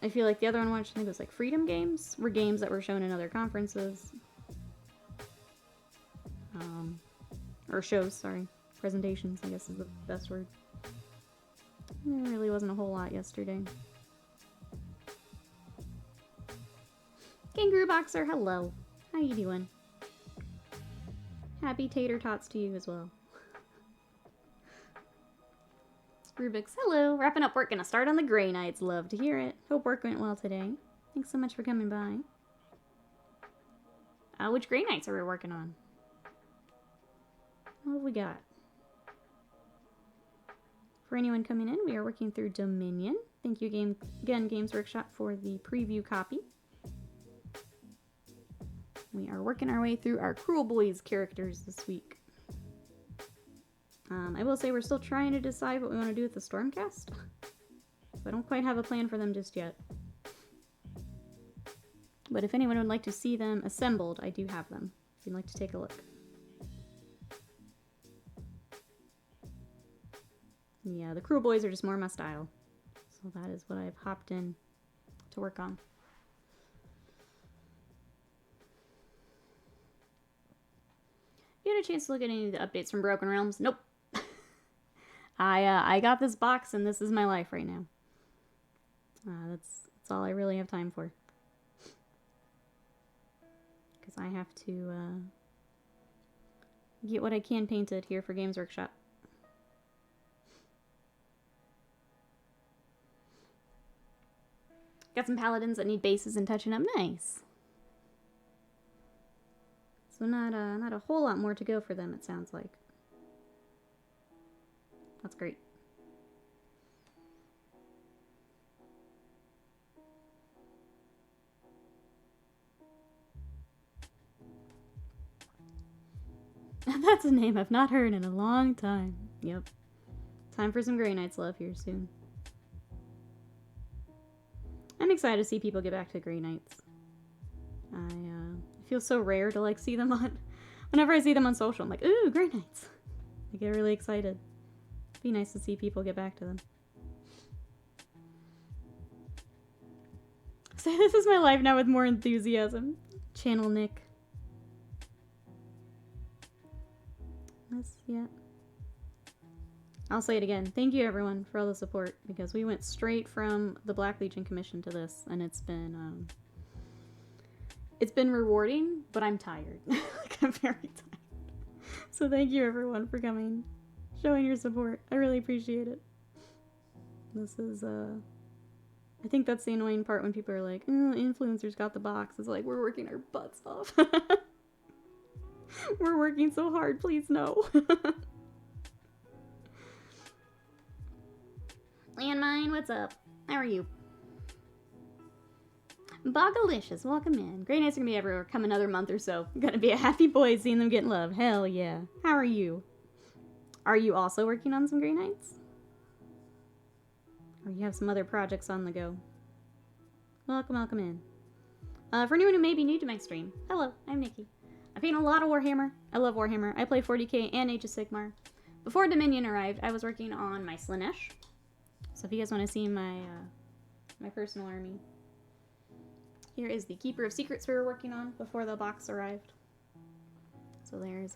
I feel like the other one, which I think was, like, Freedom Games, were games that were shown in other conferences. Or shows, sorry. Presentations, I guess is the best word. There really wasn't a whole lot yesterday. Kangaroo Boxer, hello. How you doing? Happy tater tots to you as well. Rubik's, hello. Wrapping up work, gonna start on the Grey Knights. Love to hear it. Hope work went well today. Thanks so much for coming by. Which Grey Knights are we working on? What have we got? For anyone coming in, we are working through Dominion. Thank you again, Games Workshop, for the preview copy. We are working our way through our Kruleboyz characters this week. I will say we're still trying to decide what we want to do with the Stormcast. So I don't quite have a plan for them just yet. But if anyone would like to see them assembled, I do have them. If you'd like to take a look. Yeah, the Kruleboyz are just more my style. So that is what I've hopped in to work on. You had a chance to look at any of the updates from Broken Realms? Nope. I got this box and this is my life right now. That's all I really have time for. Because I have to get what I can painted here for Games Workshop. Got some paladins that need bases and touching up. Nice. So not a whole lot more to go for them, it sounds like. That's great. That's a name I've not heard in a long time. Yep. Time for some Grey Knights love here soon. I'm excited to see people get back to Grey Knights. It feels so rare to like see them on. Whenever I see them on social, I'm like, ooh, Grey Knights. I get really excited. It'd be nice to see people get back to them. So this is my life now with more enthusiasm. Channel Nick. Yeah. I'll say it again. Thank you everyone for all the support, because we went straight from the Black Legion Commission to this, and it's been rewarding, but I'm tired. Like, I'm very tired. So thank you everyone for coming, showing your support. I really appreciate it. This is I think that's the annoying part when people are like, oh, influencers got the box. It's like, we're working our butts off. We're working so hard, please no. Landmine, what's up? How are you? Bogalicious, welcome in. Grey Knights are gonna be everywhere come another month or so. Gonna be a happy boy seeing them getting love. Hell yeah. How are you? Are you also working on some Grey Knights? Or you have some other projects on the go? Welcome, welcome in. For anyone who may be new to my stream, hello, I'm Nikki. I paint a lot of Warhammer. I love Warhammer. I play 40k and Age of Sigmar. Before Dominion arrived, I was working on my Slaanesh. So if you guys want to see my my personal army, here is the Keeper of Secrets we were working on before the box arrived. So there's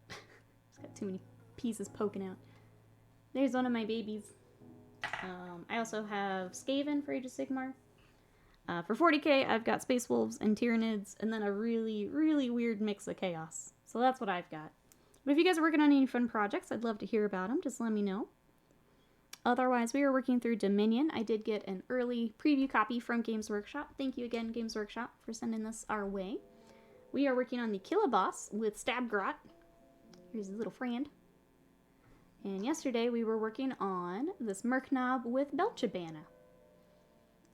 it's got too many pieces poking out. There's one of my babies. I also have Skaven for Age of Sigmar. For 40k, I've got Space Wolves and Tyranids, and then a really, really weird mix of Chaos. So that's what I've got. But if you guys are working on any fun projects, I'd love to hear about them. Just let me know. Otherwise, we are working through Dominion. I did get an early preview copy from Games Workshop. Thank you again, Games Workshop, for sending this our way. We are working on the Killaboss with Stab-Grot. Here's his little friend. And yesterday we were working on this Merknob with Belchabana.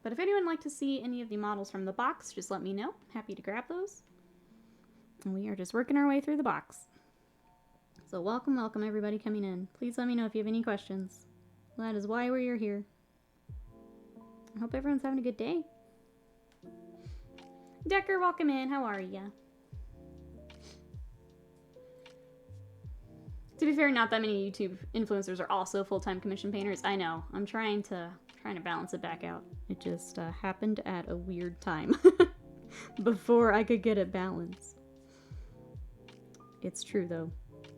But if anyone would like to see any of the models from the box, just let me know. Happy to grab those. And we are just working our way through the box. So welcome, welcome everybody coming in. Please let me know if you have any questions. That is why we're here. I hope everyone's having a good day. Decker, welcome in. How are ya? To be fair, not that many YouTube influencers are also full-time commission painters. I know. I'm trying to balance it back out. It just happened at a weird time before I could get it balanced. It's true though.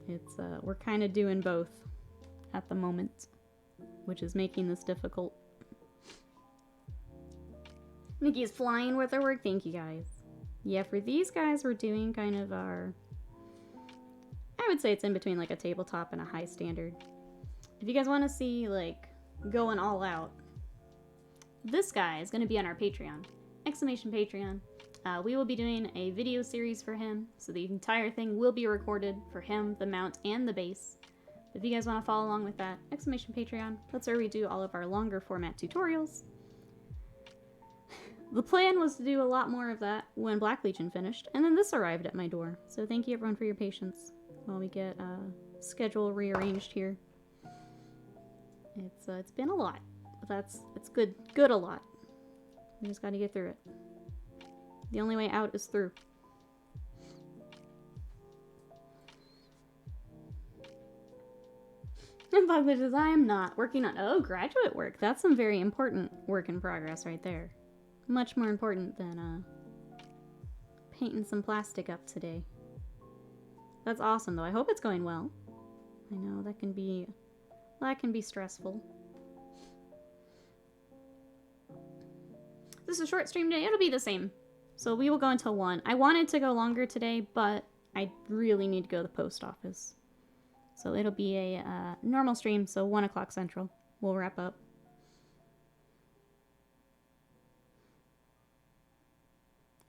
It's we're kind of doing both at the moment, which is making this difficult. Nikki is flying with her work. Thank you guys. Yeah, for these guys, we're doing kind of our, I would say it's in between like a tabletop and a high standard. If you guys want to see like going all out, this guy is going to be on our Patreon. Exclamation Patreon. We will be doing a video series for him, so the entire thing will be recorded for him, the mount, and the base. If you guys want to follow along with that, exclamation Patreon. That's where we do all of our longer format tutorials. The plan was to do a lot more of that when Black Legion finished, and then this arrived at my door. So thank you everyone for your patience while we get schedule rearranged here. It's been a lot, but it's good a lot. We just got to get through it. The only way out is through. And Bugler says, I am not working on, graduate work. That's some very important work in progress right there. Much more important than painting some plastic up today. That's awesome though. I hope it's going well. I know that can be stressful. This is a short stream today. It'll be the same. So we will go until 1. I wanted to go longer today, but I really need to go to the post office. So it'll be a normal stream, so 1 o'clock Central. We'll wrap up.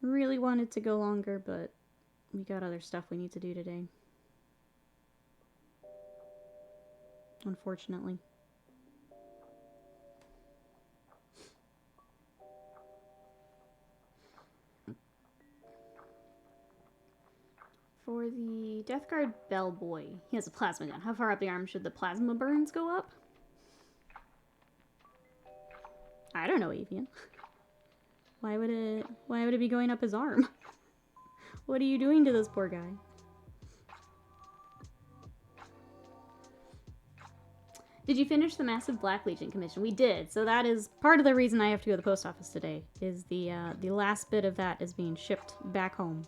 Really wanted to go longer, but we got other stuff we need to do today. Unfortunately. For the Death Guard Bellboy, he has a plasma gun. How far up the arm should the plasma burns go up? I don't know, Avian. Why would it be going up his arm? What are you doing to this poor guy? Did you finish the massive Black Legion commission? We did. So that is part of the reason I have to go to the post office today. Is the last bit of that is being shipped back home.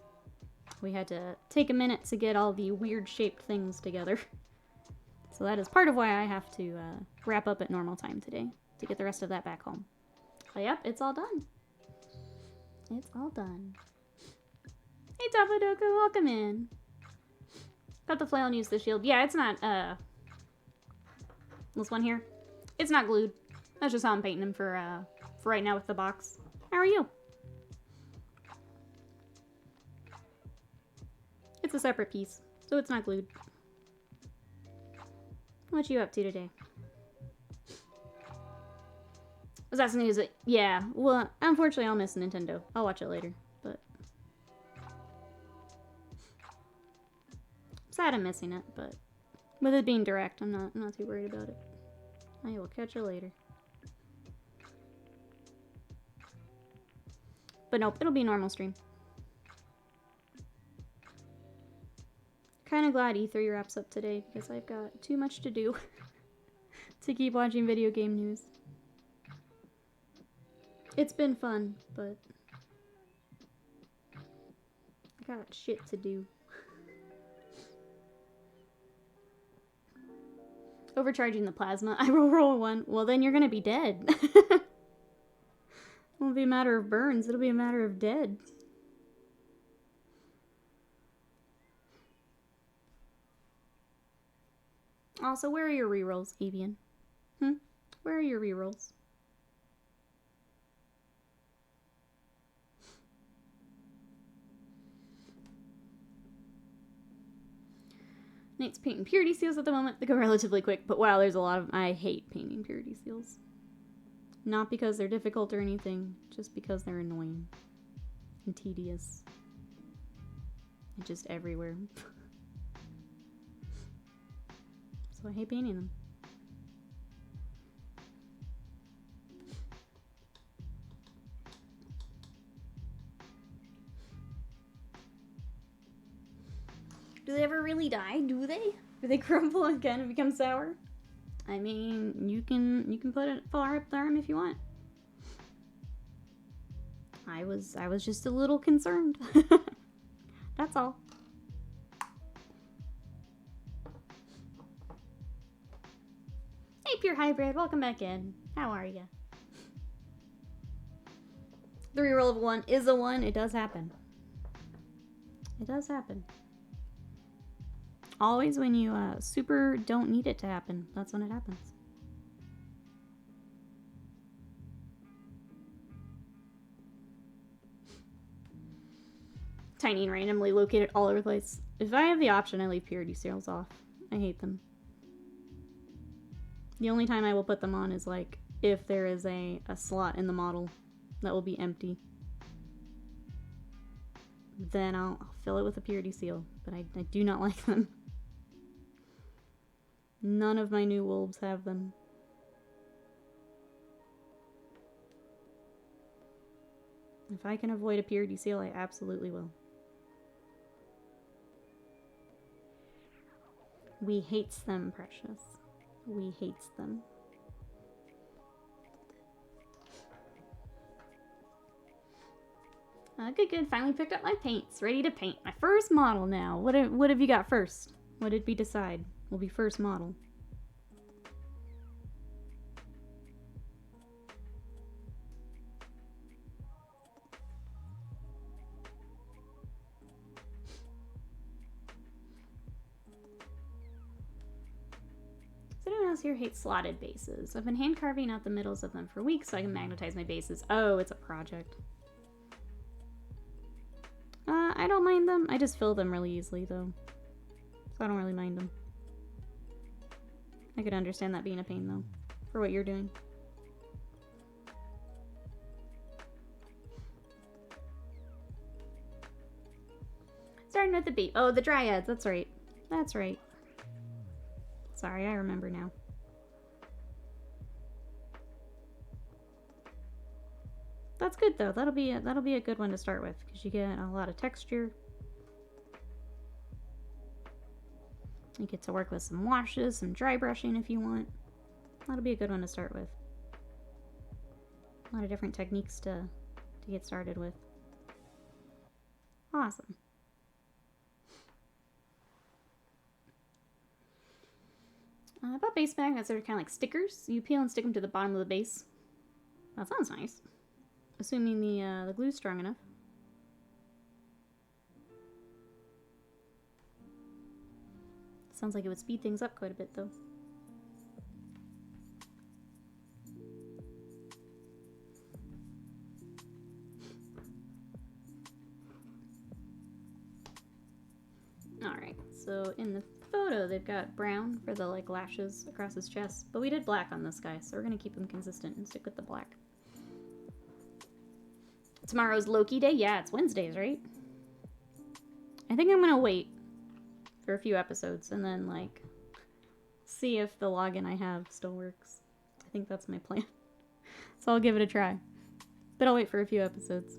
We had to take a minute to get all the weird shaped things together. So that is part of why I have to wrap up at normal time today to get the rest of that back home. But yep, it's all done. It's all done. Hey Tapadoka, welcome in. Got the flail and use the shield. Yeah, it's not, this one here. It's not glued. That's just how I'm painting him for right now with the box. How are you? It's a separate piece, so it's not glued. What you up to today? Assassin's News, yeah, well, unfortunately I'll miss Nintendo. I'll watch it later, but... sad I'm missing it, but... with it being direct, I'm not too worried about it. I will catch you later. But nope, it'll be a normal stream. Kind of glad E3 wraps up today because I've got too much to do to keep watching video game news. It's been fun, but I got shit to do. Overcharging the plasma. I will roll a 1. Well, then you're gonna be dead. It won't be a matter of burns. It'll be a matter of dead. Also, where are your rerolls, Avian? Where are your rerolls? Nate's painting purity seals at the moment. They go relatively quick, but wow, there's a lot of... I hate painting purity seals. Not because they're difficult or anything, just because they're annoying. And tedious. And just everywhere. So I hate painting them. Do they ever really die? Do they? Do they crumble again and become sour? I mean, you can put it far up the arm if you want. I was just a little concerned. That's all. Hey, Pure Hybrid, welcome back in. How are ya? The reroll of 1 is a 1. It does happen. It does happen. Always when you super don't need it to happen, that's when it happens. Tiny and randomly located all over the place. If I have the option, I leave purity seals off. I hate them. The only time I will put them on is like if there is a slot in the model that will be empty. Then I'll fill it with a purity seal, but I do not like them. None of my new wolves have them. If I can avoid a purity seal, I absolutely will. We hates them, precious. We hates them. Good. Finally picked up my paints. Ready to paint. My first model now. What have you got first? What did we decide will be first model? Does anyone else here hate slotted bases? I've been hand carving out the middles of them for weeks so I can magnetize my bases. Oh, it's a project. I don't mind them. I just fill them really easily, though. So I don't really mind them. I could understand that being a pain, though, for what you're doing. Starting with the beat. Oh, the dryads. That's right. That's right. Sorry, I remember now. That's good though. That'll be a good one to start with because you get a lot of texture. You get to work with some washes, some dry brushing if you want. That'll be a good one to start with. A lot of different techniques to get started with. Awesome. I bought base magnets that are kind of like stickers. You peel and stick them to the bottom of the base. That sounds nice. Assuming the glue's strong enough. Sounds like it would speed things up quite a bit, though. Alright, so in the photo, they've got brown for the like lashes across his chest, but we did black on this guy, so we're gonna keep him consistent and stick with the black. Tomorrow's Loki Day? Yeah, it's Wednesdays, right? I think I'm gonna wait for a few episodes and then, like, see if the login I have still works. I think that's my plan. So I'll give it a try. But I'll wait for a few episodes.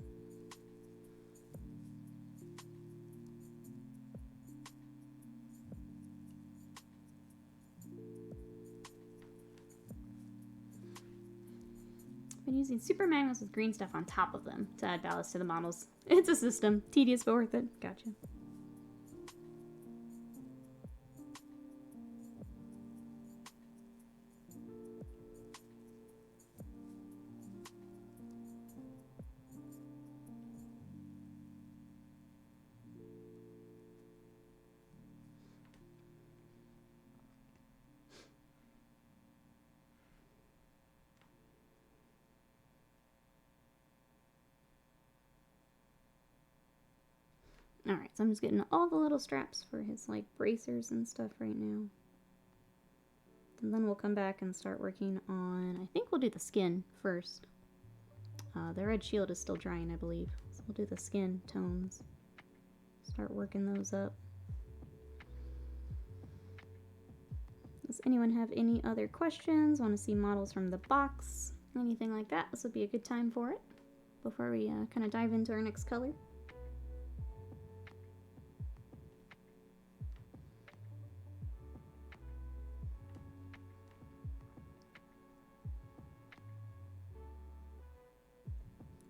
Been using super magnets with green stuff on top of them to add ballast to the models. It's a system. Tedious but worth it. Gotcha. Alright, so I'm just getting all the little straps for his, like, bracers and stuff right now. And then we'll come back and start working on... I think we'll do the skin first. The red shield is still drying, I believe. So we'll do the skin tones. Start working those up. Does anyone have any other questions? Want to see models from the box? Anything like that? This would be a good time for it. Before we kind of dive into our next color.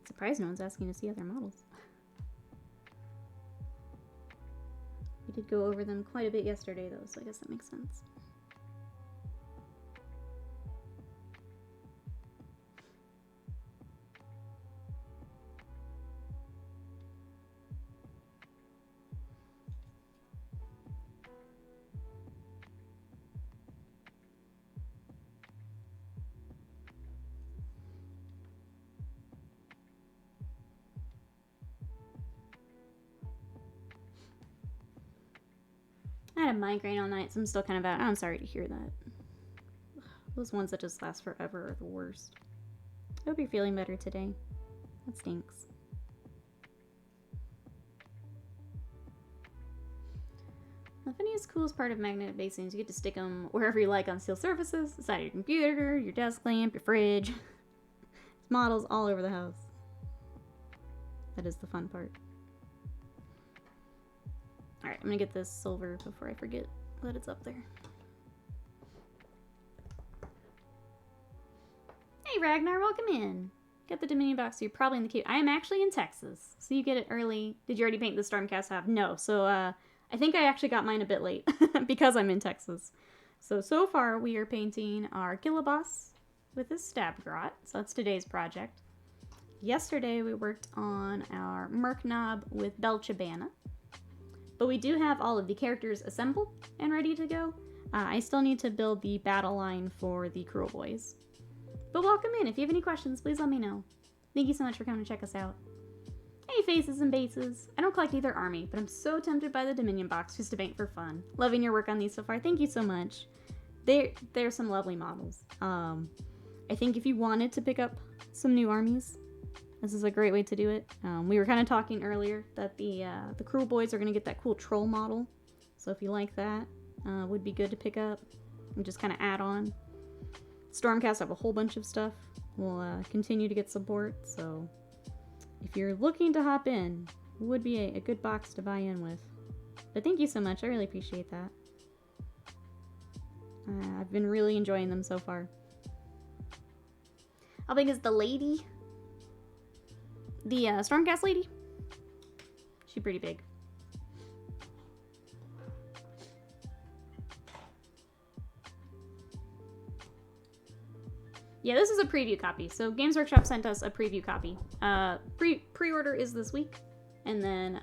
Surprised no one's asking to see other models. We did go over them quite a bit yesterday though, so I guess that makes sense. I had a migraine all night, so I'm still kind of out. I'm sorry to hear that. Those ones that just last forever are the worst. I hope you're feeling better today. That stinks. The funniest, coolest part of magnetic basing is you get to stick them wherever you like on steel surfaces, inside your computer, your desk lamp, your fridge. There's models all over the house. That is the fun part. Alright, I'm gonna get this silver before I forget that it's up there. Hey Ragnar, welcome in. Get the Dominion box, so you're probably in the queue. I am actually in Texas, so you get it early. Did you already paint the Stormcast half? No, so I think I actually got mine a bit late because I'm in Texas. So far we are painting our Killaboss with his Stab-Grot, so that's today's project. Yesterday we worked on our Merc Knob with Belchabana. But we do have all of the characters assembled and ready to go. I still need to build the battle line for the Kruleboyz. But welcome in. If you have any questions, please let me know. Thank you so much for coming to check us out. Hey, faces and bases. I don't collect either army, but I'm so tempted by the Dominion box just to paint for fun. Loving your work on these so far. Thank you so much. They're some lovely models. I think if you wanted to pick up some new armies, this is a great way to do it. We were kind of talking earlier that the Kruleboyz are going to get that cool troll model. So if you like that, would be good to pick up and just kind of add on. Stormcast have a whole bunch of stuff. We'll continue to get support. So if you're looking to hop in, it would be a good box to buy in with. But thank you so much. I really appreciate that. I've been really enjoying them so far. How big is the lady? The Stormcast lady? She's pretty big. Yeah, this is a preview copy. So Games Workshop sent us a preview copy. Pre-order is this week. And then,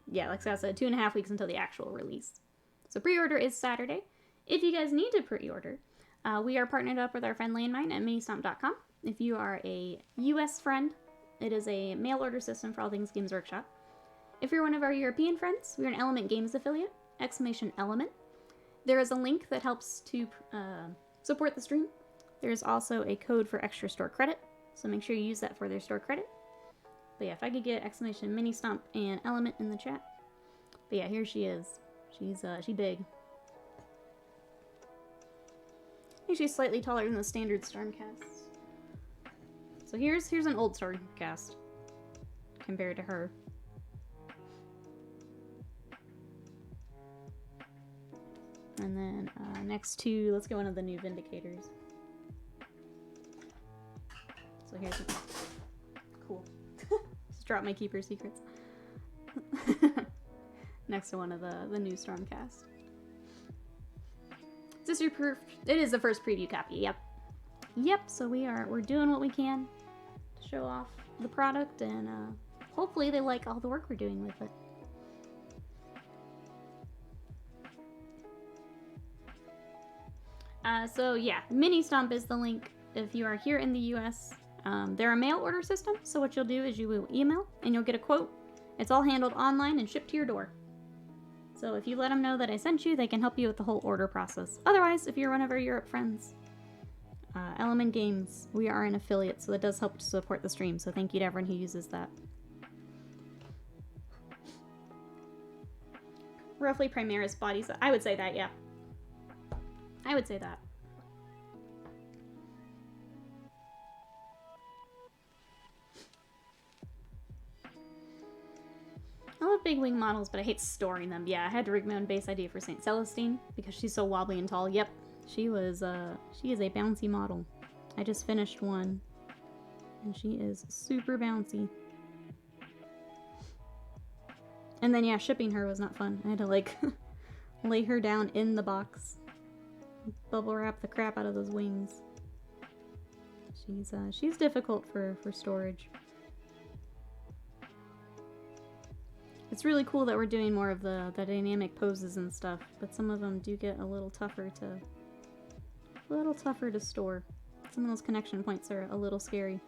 yeah, like I said, 2.5 weeks until the actual release. So pre-order is Saturday. If you guys need to pre-order, we are partnered up with our friend Landmine at ministomp.com. If you are a US friend, it is a mail order system for all things Games Workshop. If you're one of our European friends, we're an Element Games affiliate, !Element. There is a link that helps to support the stream. There's also a code for extra store credit, so make sure you use that for their store credit. But yeah, if I could get !Ministomp and Element in the chat. But yeah, here she is. She's big. I think she's slightly taller than the standard Stormcast. So here's an old Stormcast compared to her. And then next to, let's get one of the new Vindicators. So here's a, cool. Just drop my keeper secrets. Next to one of the new Stormcast. Is this your proof? It is the first preview copy. Yep. So we're doing what we can to show off the product, and hopefully they like all the work we're doing with it. So yeah, Ministomp is the link if you are here in the US. They're a mail order system, so what you'll do is you will email and you'll get a quote, It's all handled online and shipped to your door. So if you let them know that I sent you, they can help you with the whole order process. Otherwise, if you're one of our Europe friends, Element Games, we are an affiliate, so that does help to support the stream. So thank you to everyone who uses that. Roughly Primaris bodies. I would say that, yeah. I would say that. I love big wing models, but I hate storing them. Yeah, I had to rig my own base idea for St. Celestine because she's so wobbly and tall. Yep, she is a bouncy model. I just finished one, and she is super bouncy. And then, yeah, shipping her was not fun. I had to, like, lay her down in the box. Bubble wrap the crap out of those wings. She's difficult for storage. It's really cool that we're doing more of the dynamic poses and stuff, but some of them do get a little tougher to store. Some of those connection points are a little scary.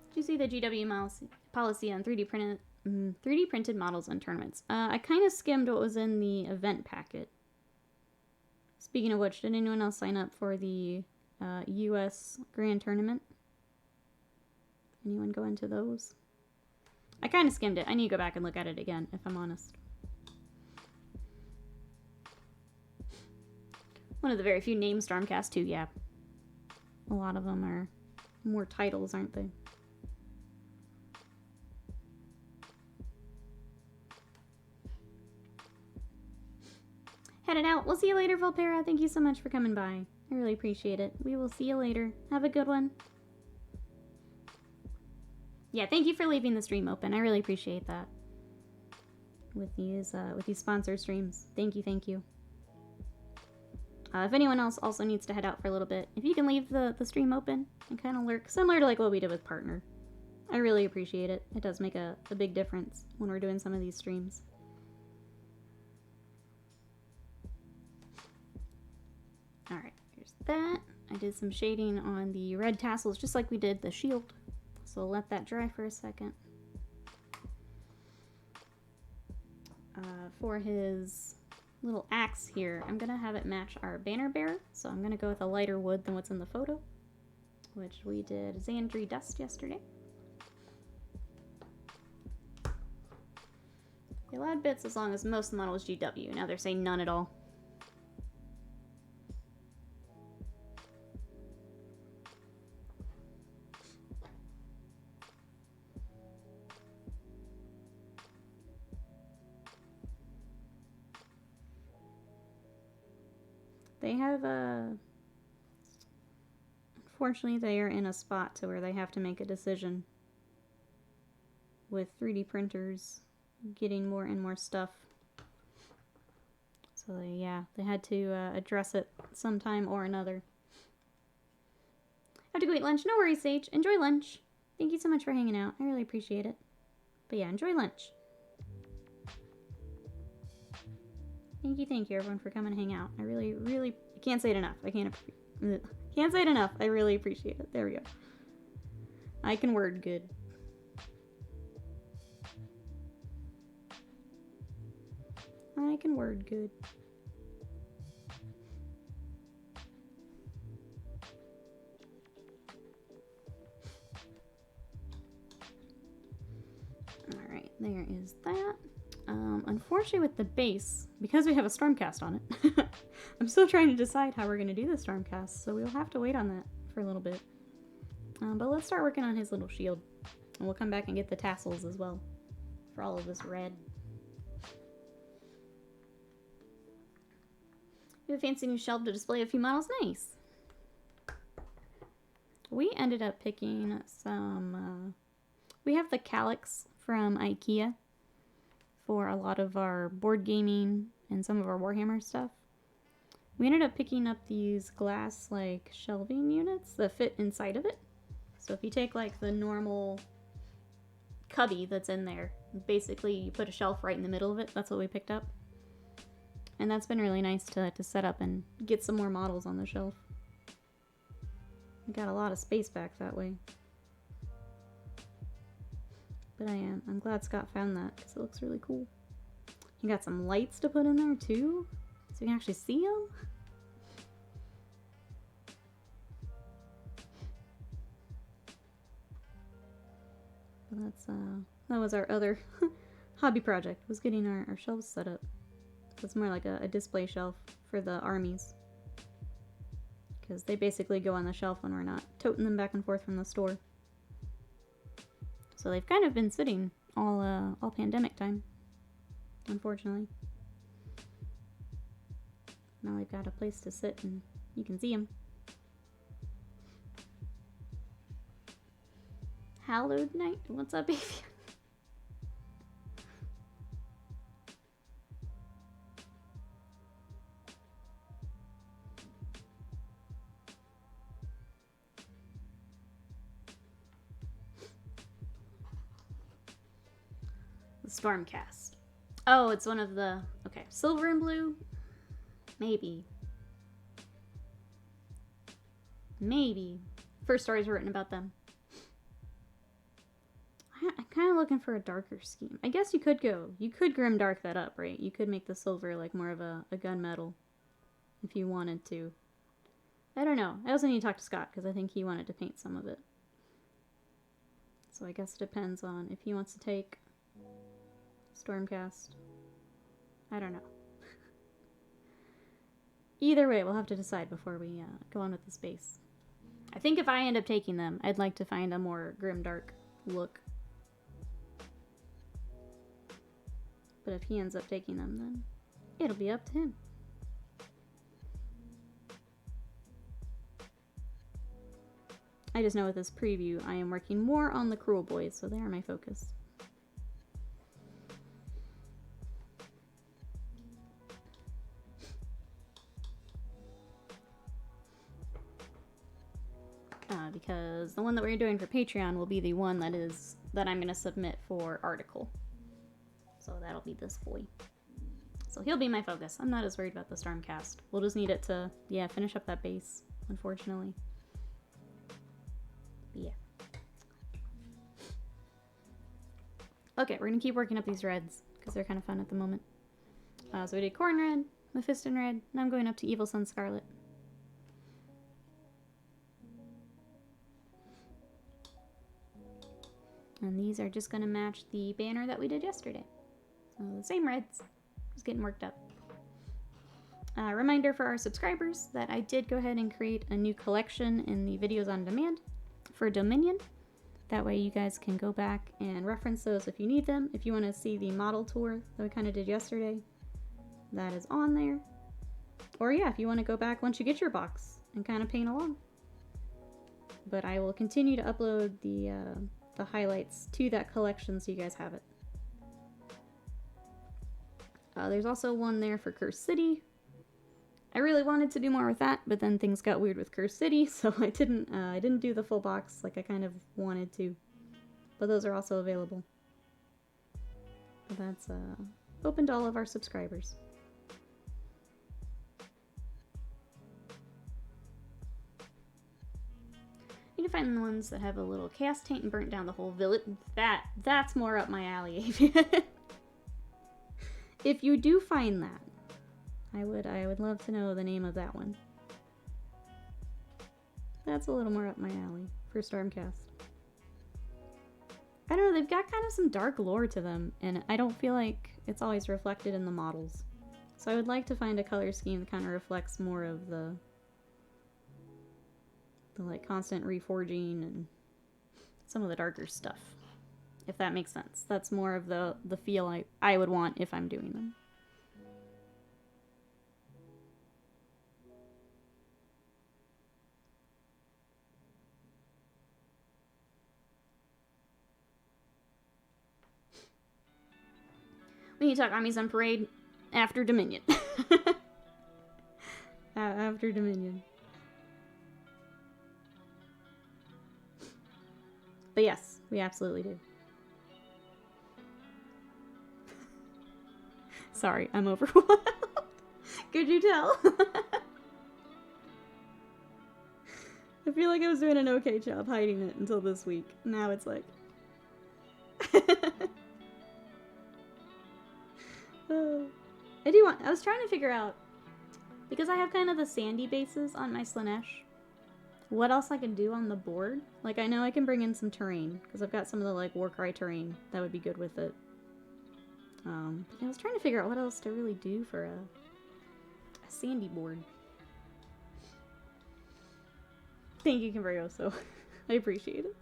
Did you see the GW policy on 3D printed models and tournaments? I kind of skimmed what was in the event packet. Speaking of which, did anyone else sign up for the US Grand Tournament? Anyone go into those? I kind of skimmed it. I need to go back and look at it again, if I'm honest. One of the very few named Stormcast too, yeah. A lot of them are more titles, aren't they? Headed out. We'll see you later, Volpera. Thank you so much for coming by. I really appreciate it. We will see you later. Have a good one. Yeah, thank you for leaving the stream open. I really appreciate that. With these sponsored streams. Thank you, thank you. If anyone else also needs to head out for a little bit, if you can leave the stream open and kind of lurk, similar to like what we did with Partner. I really appreciate it. It does make a big difference when we're doing some of these streams. Alright, here's that. I did some shading on the red tassels just like we did the shield. So let that dry for a second. For his little axe here, I'm going to have it match our banner bearer. So I'm going to go with a lighter wood than what's in the photo, which we did Xandri Dust yesterday. They allowed bits as long as most of the model was GW. Now they're saying none at all. They have unfortunately they are in a spot to where they have to make a decision with 3D printers getting more and more stuff. So they had to address it sometime or another. Have to go eat lunch. No worries, Sage. Enjoy lunch. Thank you so much for hanging out. I really appreciate it. But yeah, enjoy lunch. Thank you everyone for coming and hang out. I really can't say it enough. I can't say it enough. I really appreciate it. There we go. I can word good. I can word good. Alright, there is that. Unfortunately with the base, because we have a Stormcast on it, I'm still trying to decide how we're going to do the Stormcast, so we'll have to wait on that for a little bit. But let's start working on his little shield, and we'll come back and get the tassels as well, for all of this red. We have a fancy new shelf to display a few models. Nice! We ended up picking some, we have the Calyx from IKEA for a lot of our board gaming and some of our Warhammer stuff. We ended up picking up these glass like shelving units that fit inside of it. So if you take like the normal cubby that's in there, basically you put a shelf right in the middle of it. That's what we picked up. And that's been really nice to set up and get some more models on the shelf. I got a lot of space back that way. But I'm glad Scott found that because it looks really cool. You got some lights to put in there too, so you can actually see them. That's that was our other hobby project, was getting our shelves set up. So it's more like a display shelf for the armies, because they basically go on the shelf when we're not toting them back and forth from the store. So they've kind of been sitting all pandemic time, unfortunately. Now they've got a place to sit and you can see them. Hallowed Night? What's up, baby? The Stormcast. Oh, it's one of the... Okay, Silver and Blue? Maybe. Maybe. First stories were written about them. I'm kind of looking for a darker scheme. I guess you could grimdark that up, right? You could make the silver like more of a gunmetal if you wanted to. I don't know. I also need to talk to Scott because I think he wanted to paint some of it. So I guess it depends on if he wants to take Stormcast. I don't know. Either way, we'll have to decide before we go on with the space. I think if I end up taking them, I'd like to find a more grimdark look. But if he ends up taking them, then it'll be up to him. I just know with this preview, I am working more on the Kruleboyz, so they are my focus. Because the one that we're doing for Patreon will be the one that I'm going to submit for article. So that'll be this boy. So he'll be my focus. I'm not as worried about the Stormcast. We'll just need it to, yeah, finish up that base, unfortunately. But yeah. Okay, we're going to keep working up these reds, because they're kind of fun at the moment. So we did Corn Red, Mephiston Red, and I'm going up to Evil Sun Scarlet. And these are just going to match the banner that we did yesterday. So the same reds, just getting worked up. Reminder for our subscribers that I did go ahead and create a new collection in the videos on demand for Dominion. That way you guys can go back and reference those if you need them. If you want to see the model tour that we kind of did yesterday, that is on there. Or yeah, if you want to go back once you get your box and kind of paint along. But I will continue to upload the highlights to that collection so you guys have it. There's also one there for Curse City. I really wanted to do more with that, but then things got weird with Curse City, so I didn't do the full box like I kind of wanted to. But those are also available. But that's open to all of our subscribers. You can find the ones that have a little cast taint and burnt down the whole village. That's more up my alley. If you do find that, I would love to know the name of that one. That's a little more up my alley for Stormcast. I don't know, they've got kind of some dark lore to them, and I don't feel like it's always reflected in the models. So I would like to find a color scheme that kind of reflects more of the like constant reforging and some of the darker stuff, if that makes sense. That's more of the feel I would want if I'm doing them. We need to talk Armies on Parade after Dominion. After Dominion. But yes, we absolutely do. Sorry, I'm overwhelmed. Could you tell? I feel like I was doing an okay job hiding it until this week. Now it's like... I was trying to figure out, because I have kind of the sandy bases on my Slaanesh, what else I can do on the board. Like, I know I can bring in some terrain, because I've got some of the, like, Warcry terrain that would be good with it. But I was trying to figure out what else to really do for a sandy board. Thank you, Kimberioso. I appreciate it.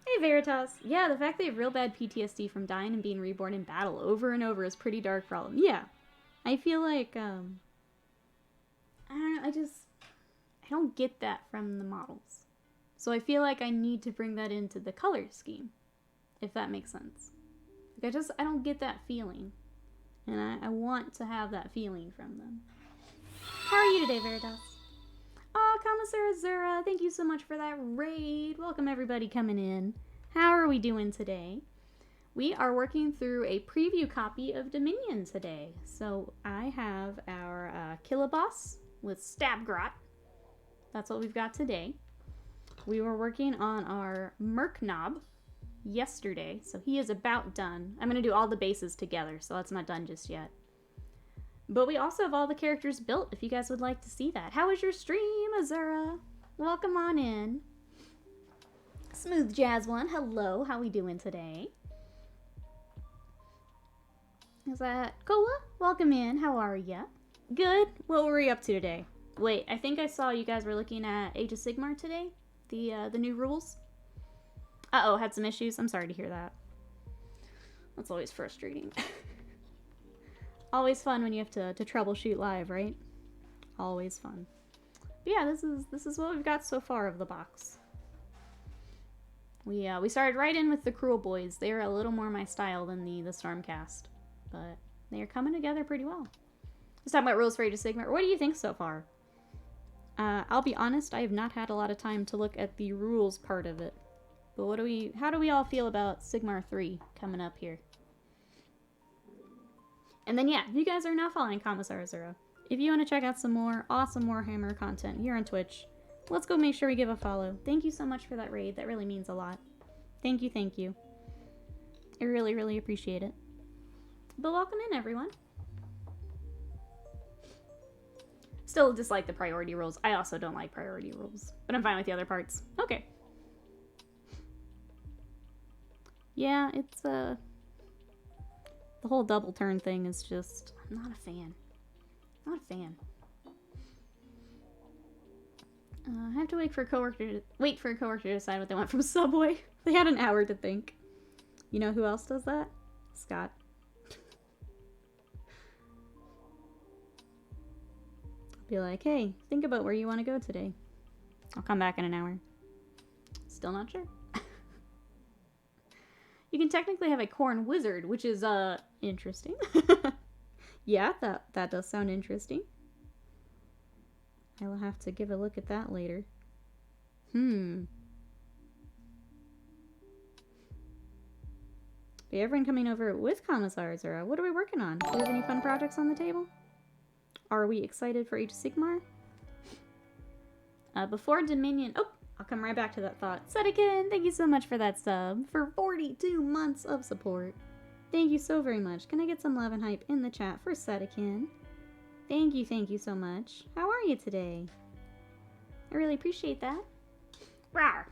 Hey, Veritas. Yeah, the fact they have real bad PTSD from dying and being reborn in battle over and over is a pretty dark problem. Yeah. I feel like, I don't know, I don't get that from the models. So I feel like I need to bring that into the color scheme, if that makes sense. Like, I don't get that feeling. And I want to have that feeling from them. How are you today, Veritas? Oh, Commissar Azura, thank you so much for that raid. Welcome everybody coming in. How are we doing today? We are working through a preview copy of Dominion today. So I have our Killaboss with Stab-Grot. That's what we've got today. We were working on our Merc Knob yesterday, so he is about done. I'm going to do all the bases together, so that's not done just yet. But we also have all the characters built if you guys would like to see that. How was your stream, Azura? Welcome on in. Smooth Jazz One, hello. How we doing today? Is that Koa? Welcome in. How are ya? Good. What were we up to today? Wait, I think I saw you guys were looking at Age of Sigmar today. The new rules. Uh-oh, had some issues. I'm sorry to hear that. That's always frustrating. Always fun when you have to troubleshoot live, right? Always fun. But yeah, this is what we've got so far of the box. We started right in with the Kruleboyz. They are a little more my style than the Stormcast, but they are coming together pretty well. Let's talk about rules for Age of Sigmar. What do you think so far? I'll be honest, I have not had a lot of time to look at the rules part of it. But how do we all feel about Sigmar 3 coming up here? And then, yeah, if you guys are not following Commissar Azura, if you want to check out some more awesome Warhammer content here on Twitch, let's go make sure we give a follow. Thank you so much for that raid. That really means a lot. Thank you, thank you. I really, really appreciate it. But welcome in, everyone. Still dislike the priority rules. I also don't like priority rules, but I'm fine with the other parts. Okay. Yeah, it's, the whole double turn thing is just... I'm not a fan. Not a fan. I have to wait for a coworker to decide what they want from Subway. They had an hour to think. You know who else does that? Scott. Be like, hey, think about where you want to go today. I'll come back in an hour. Still not sure. You can technically have a corn wizard, which is, interesting. Yeah, that does sound interesting. I will have to give a look at that later. But everyone coming over with Commissars, or what are we working on? Do we have any fun projects on the table? Are we excited for Age of Sigmar? Before Dominion... Oh! I'll come right back to that thought. Sedekin, thank you so much for that sub. For 42 months of support. Thank you so very much. Can I get some love and hype in the chat for Sedekin? Thank you so much. How are you today? I really appreciate that. Rawr!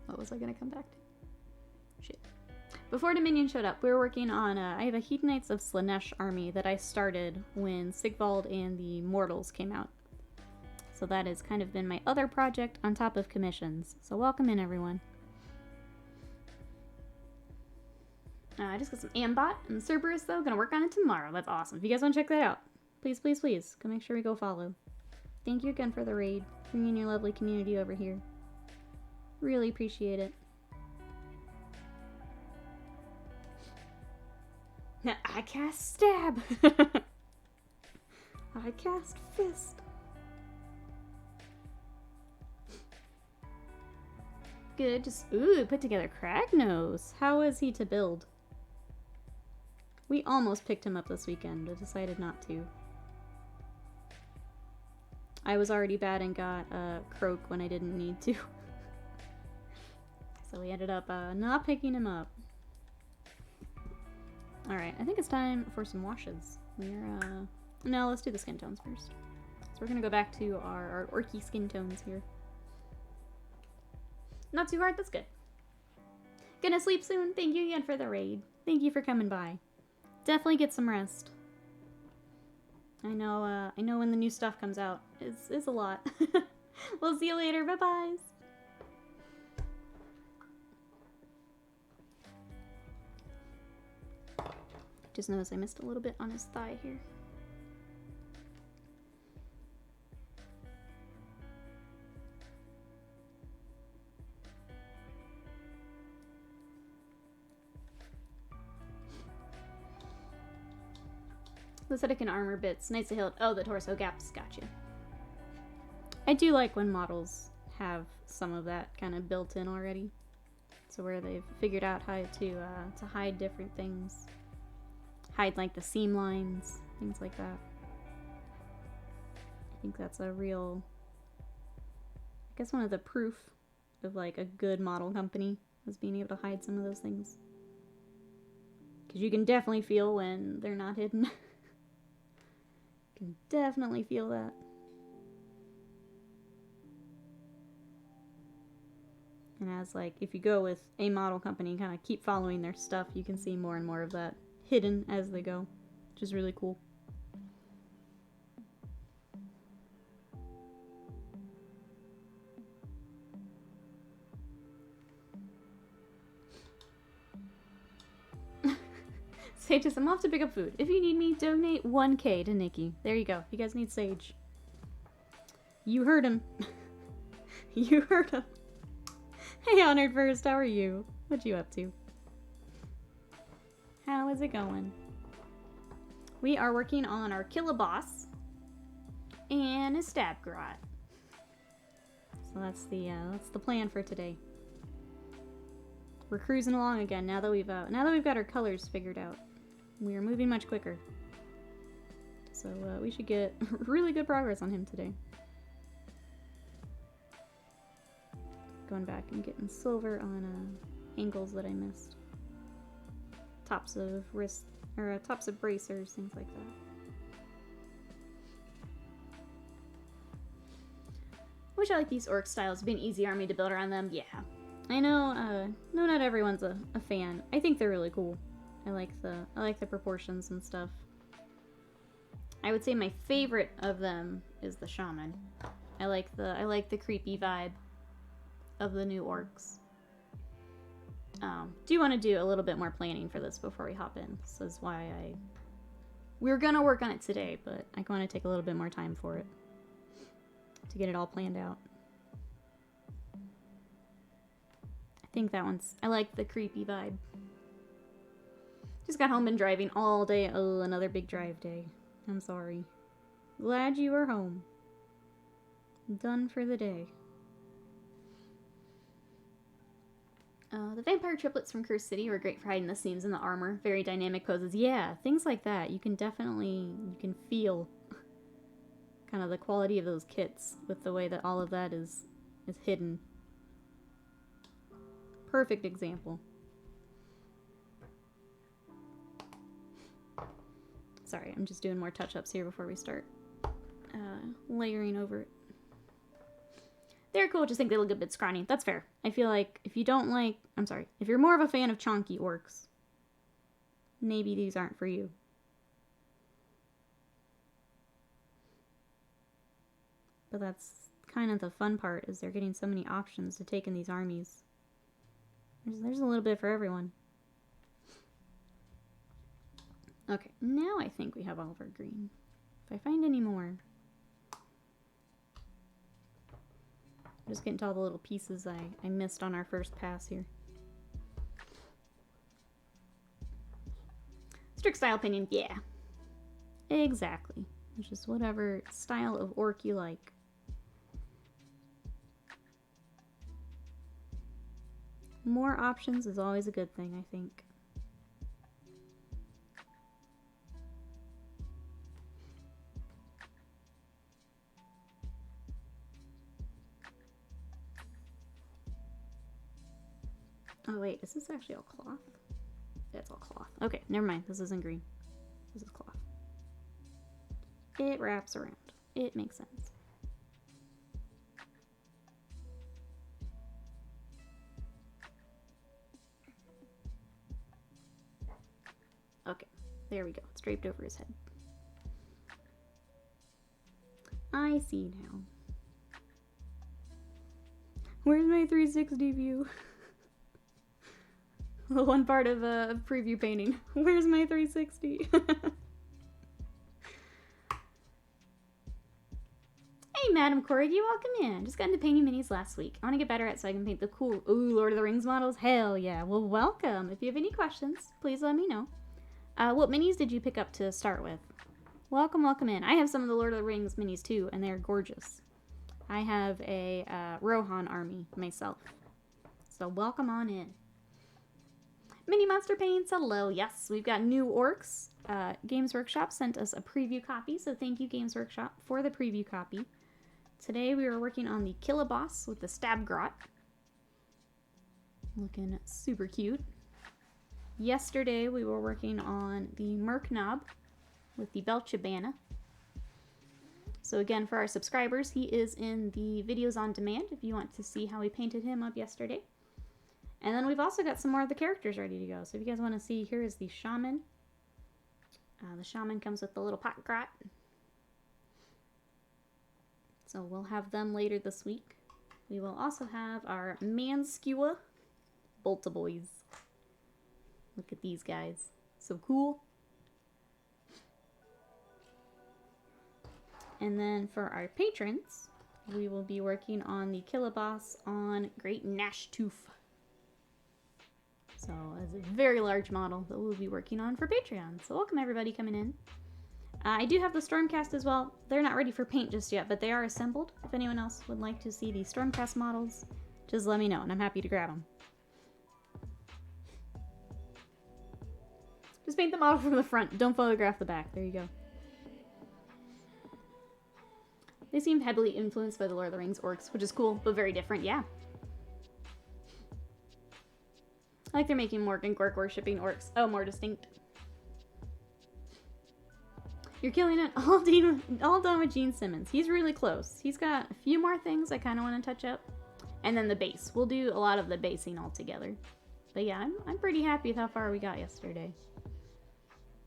What was I gonna come back to? Shit. Before Dominion showed up, we were working on, I have a Hedonites of Slaanesh army that I started when Sigvald and the Mortals came out. So that has kind of been my other project on top of commissions. So welcome in, everyone. I just got some Ambot and Cerberus, though. Gonna work on it tomorrow. That's awesome. If you guys want to check that out, please, please, please, go make sure we go follow. Thank you again for the raid. Bringing your lovely community over here. Really appreciate it. I cast Stab. I cast Fist. Good. Just, ooh, put together Kragnose. How is he to build? We almost picked him up this weekend, but decided not to. I was already bad and got Croak when I didn't need to. So we ended up not picking him up. Alright, I think it's time for some washes. No, let's do the skin tones first. So we're gonna go back to our orky skin tones here. Not too hard, that's good. Gonna sleep soon. Thank you again for the raid. Thank you for coming by. Definitely get some rest. I know when the new stuff comes out. It's a lot. We'll see you later. Bye-bye. Just noticed I missed a little bit on his thigh here. The aesthetic and armor bits. Nice to hilt. Oh, the torso gaps. Gotcha. I do like when models have some of that kind of built in already. So where they've figured out how to hide different things. Hide like the seam lines. Things like that. I think that's a real... I guess one of the proof of like a good model company is being able to hide some of those things. Because you can definitely feel when they're not hidden. Can definitely feel that. And as like, if you go with a model company and kind of keep following their stuff, you can see more and more of that hidden as they go, which is really cool. Sage says, I'm off to pick up food. If you need me, donate 1K to Nikki. There you go. You guys need Sage. You heard him. You heard him. Hey, Honored First, how are you? What you up to? How is it going? We are working on our Killaboss and a Stab-Grot. So that's the plan for today. We're cruising along again now that we've got our colors figured out. We are moving much quicker. So we should get really good progress on him today. Going back and getting silver on angles that I missed. Tops of wrist, or tops of bracers, things like that. Wish I like these orc styles. Be an easy army to build around them. Yeah. I know, no, not everyone's a fan. I think they're really cool. I like the proportions and stuff. I would say my favorite of them is the shaman. I like the creepy vibe of the new orcs. Do want to do a little bit more planning for this before we hop in. This is why we're gonna work on it today, but I want to take a little bit more time for it to get it all planned out. I think that one's... I like the creepy vibe. Just got home and driving all day. Oh, another big drive day. I'm sorry. Glad you were home. Done for the day. The vampire triplets from Curse City were great for hiding the seams in the armor. Very dynamic poses. Yeah, things like that. You can feel kind of the quality of those kits with the way that all of that is hidden. Perfect example. Sorry, I'm just doing more touch-ups here before we start layering over it. They're cool, just think they look a bit scrawny. That's fair. I feel like if you don't like... I'm sorry. If you're more of a fan of chonky orcs, maybe these aren't for you. But that's kind of the fun part, is they're getting so many options to take in these armies. There's a little bit for everyone. Okay, now I think we have all of our green. If I find any more... Just getting to all the little pieces I missed on our first pass here. Strict style opinion, yeah. Exactly. It's just whatever style of orc you like. More options is always a good thing, I think. Oh wait, is this actually all cloth? Yeah, it's all cloth. Okay, never mind. This isn't green. This is cloth. It wraps around. It makes sense. Okay, there we go. It's draped over his head. I see now. Where's my 360 view? The one part of a preview painting. Where's my 360? Hey, Madam Corgi, welcome in. Just got into painting minis last week. I want to get better at it so I can paint the cool, ooh, Lord of the Rings models. Hell yeah. Well, welcome. If you have any questions, please let me know. What minis did you pick up to start with? Welcome, welcome in. I have some of the Lord of the Rings minis too, and they're gorgeous. I have a Rohan army myself. So welcome on in. Mini Monster Paints, hello. Yes, we've got new orcs. Games Workshop sent us a preview copy, so thank you, Games Workshop, for the preview copy. Today we were working on the Killaboss with the Stab-Grot. Looking super cute. Yesterday we were working on the Merknob with the Belchabana. So again, for our subscribers, he is in the videos on demand if you want to see how we painted him up yesterday. And then we've also got some more of the characters ready to go. So if you guys want to see, here is the Shaman. The Shaman comes with the little pot grot. So we'll have them later this week. We will also have our Manskewer Bolta Boys. Look at these guys. So cool. And then for our patrons, we will be working on the Killaboss on Great Nashtooth. So it's a very large model that we'll be working on for Patreon. So welcome everybody coming in. I do have the Stormcast as well. They're not ready for paint just yet, but they are assembled. If anyone else would like to see the Stormcast models, just let me know and I'm happy to grab them. Just paint the model from the front. Don't photograph the back. There you go. They seem heavily influenced by the Lord of the Rings orcs, which is cool, but very different, yeah. I like they're making Morg and Gork worshipping orcs. Oh, more distinct. You're killing it. All done with Gene Simmons. He's really close. He's got a few more things I kind of want to touch up. And then the base. We'll do a lot of the basing all together. But yeah, I'm pretty happy with how far we got yesterday.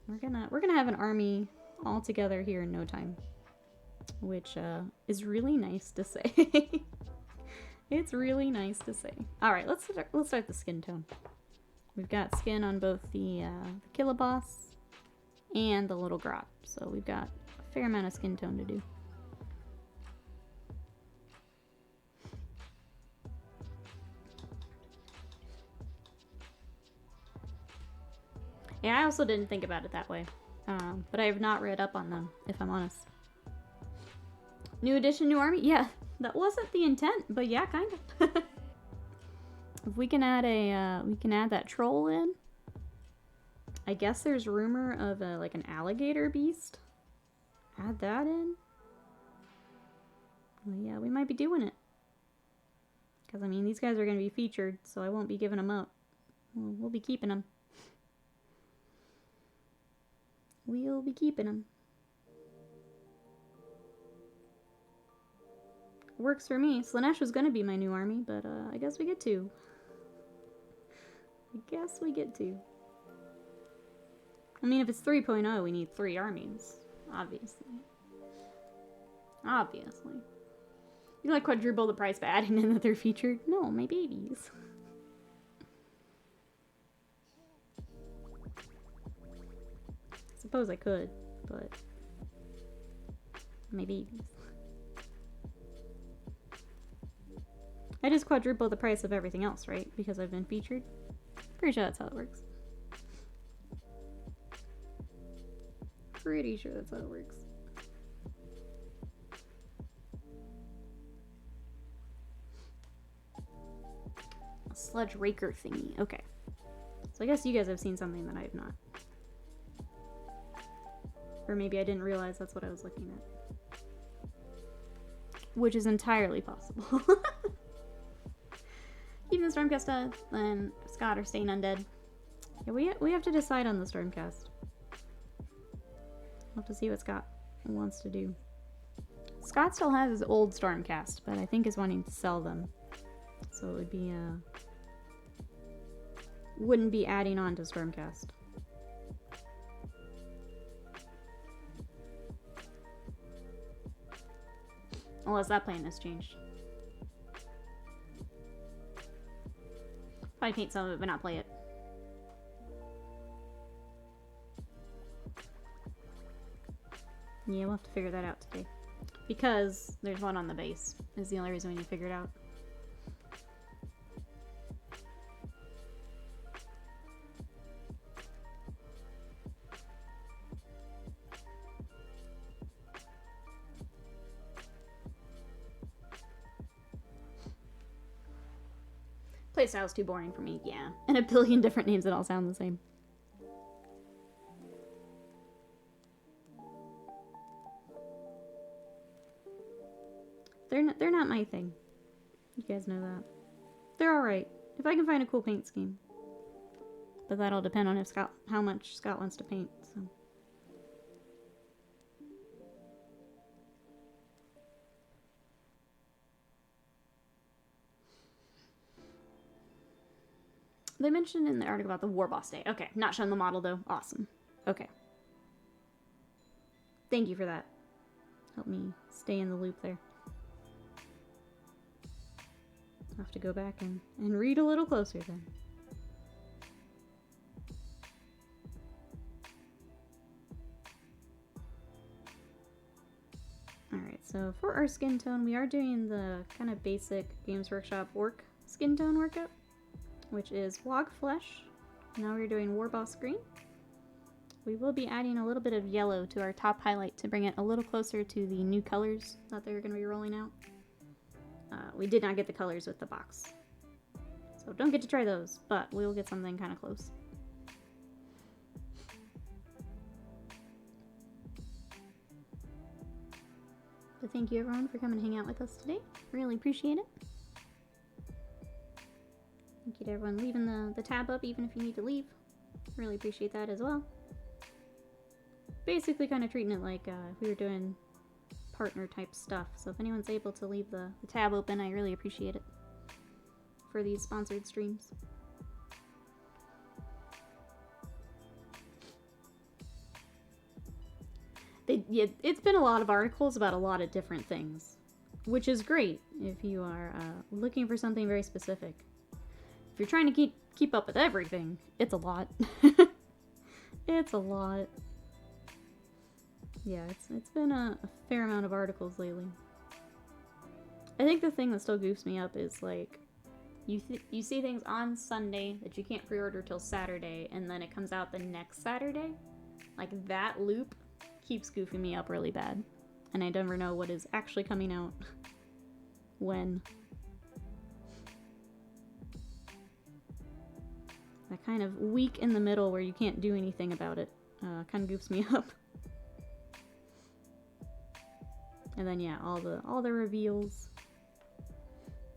We're gonna have an army all together here in no time. Which is really nice to say. It's really nice to say. Alright, let's start the skin tone. We've got skin on both the Killaboss and the little grot. So we've got a fair amount of skin tone to do. Yeah, I also didn't think about it that way. But I have not read up on them, if I'm honest. New edition, new army? Yeah, that wasn't the intent, but yeah, kind of. If we can add that troll in. I guess there's rumor of like an alligator beast. Add that in. Well, yeah, we might be doing it. Because, I mean, these guys are going to be featured, so I won't be giving them up. We'll be keeping them. We'll be keeping them. Works for me. Slanesh was going to be my new army, but I guess we get two. I mean, if it's 3.0, we need 3 armies. Obviously. Obviously. You like quadruple the price by adding in that they're featured? No, my babies. Suppose I could, but my babies. I just quadruple the price of everything else, right? Because I've been featured. Pretty sure that's how it works. Pretty sure that's how it works. A sludge raker thingy. Okay. So I guess you guys have seen something that I have not. Or maybe I didn't realize that's what I was looking at. Which is entirely possible. Keeping the Stormcast and Scott are staying undead. Yeah, we have to decide on the Stormcast. We'll have to see what Scott wants to do. Scott still has his old Stormcast, but I think is wanting to sell them. So it would be, wouldn't be adding on to Stormcast. Unless that plan has changed. Probably paint some of it, but not play it. Yeah, we'll have to figure that out today. Because there's one on the base, is the only reason we need to figure it out. Playstyle's too boring for me, yeah. And a billion different names that all sound the same. They're not my thing. You guys know that. They're alright. If I can find a cool paint scheme. But that'll depend on if how much Scott wants to paint, so. They mentioned in the article about the War Boss Day. Okay, not showing the model though. Awesome. Okay. Thank you for that. Help me stay in the loop there. I'll have to go back and read a little closer then. Alright, so for our skin tone, we are doing the kind of basic Games Workshop orc skin tone workout, which is Wog Flesh. Now we're doing War Boss Green. We will be adding a little bit of yellow to our top highlight to bring it a little closer to the new colors that they're going to be rolling out. We did not get the colors with the box, so don't get to try those, but we'll get something kind of close. But thank you everyone for coming to hang out with us today. Really appreciate it. Thank you to everyone leaving the tab up even if you need to leave. Really appreciate that as well. Basically kind of treating it like if we were doing partner type stuff. So if anyone's able to leave the tab open, I really appreciate it for these sponsored streams. It's been a lot of articles about a lot of different things, which is great if you are looking for something very specific. If you're trying to keep up with everything, it's a lot. It's a lot. Yeah, it's been a fair amount of articles lately. I think the thing that still goofs me up is like, you see things on Sunday that you can't pre-order till Saturday, and then it comes out the next Saturday. Like, that loop keeps goofing me up really bad. And I never know what is actually coming out when. That kind of week in the middle where you can't do anything about it kind of goofs me up. And then yeah, all the reveals,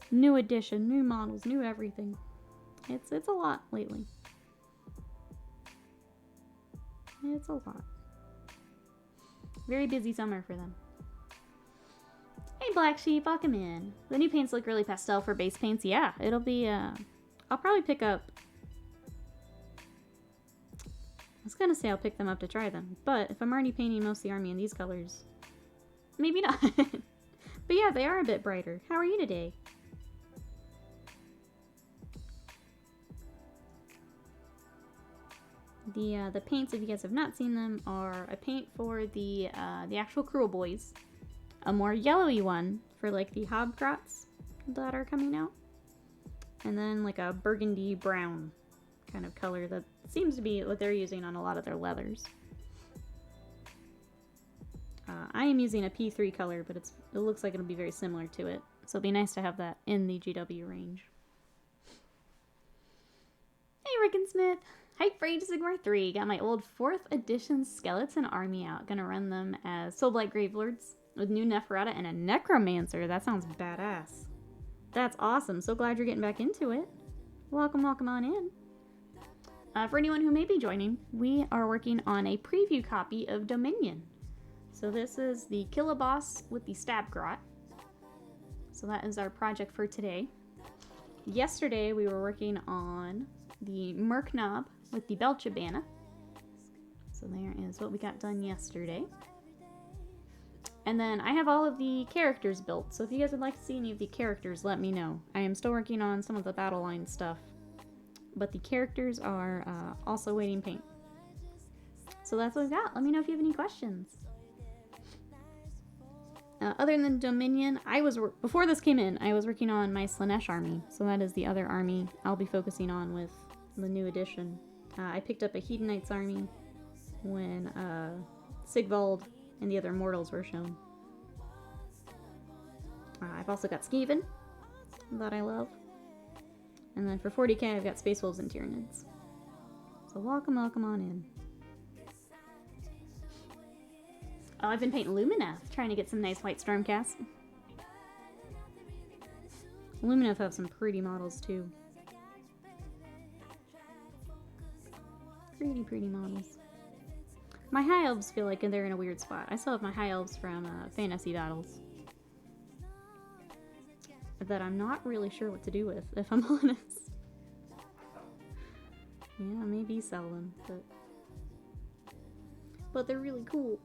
new edition, new models, new everything. It's a lot lately. It's a lot. Very busy summer for them. Hey Black Sheep, welcome in. The new paints look really pastel for base paints. Yeah, it'll be I'll probably pick up. I was gonna say I'll pick them up to try them, but if I'm already painting most of the army in these colors, maybe not. But yeah, they are a bit brighter. How are you today? The paints, if you guys have not seen them, are a paint for the actual Kruleboyz, a more yellowy one for like the Stab-Grots that are coming out, and then like a burgundy brown kind of color that seems to be what they're using on a lot of their leathers. I am using a P3 color, but it looks like it'll be very similar to it, so it'll be nice to have that in the GW range. Hey Rickon Smith! Hype for Age of Sigmar 3. Got my old 4th edition Skeleton army out. Gonna run them as Soulblight Gravelords with new Neferata and a Necromancer. That sounds badass. That's awesome. So glad you're getting back into it. Welcome, welcome on in. For anyone who may be joining, we are working on a preview copy of Dominion. So this is the Killaboss with the Stab-Grot. So that is our project for today. Yesterday we were working on the Merc Knob with the Belchabana. So there is what we got done yesterday. And then I have all of the characters built, so if you guys would like to see any of the characters, let me know. I am still working on some of the battle line stuff, but the characters are also waiting paint. So that's what we've got. Let me know if you have any questions. Other than Dominion, before this came in, I was working on my Slanesh army, so that is the other army I'll be focusing on with the new edition. I picked up a Hedonites army when Sigvald and the other mortals were shown. I've also got Skaven, that I love. And then for 40k, I've got Space Wolves and Tyranids. So welcome, welcome on in. Oh, I've been painting Lumineth, trying to get some nice white Stormcast. Lumineth have some pretty models too. Pretty, pretty models. My High Elves feel like they're in a weird spot. I still have my High Elves from Fantasy Battles that I'm not really sure what to do with, if I'm honest. Yeah, maybe sell them, but they're really cool.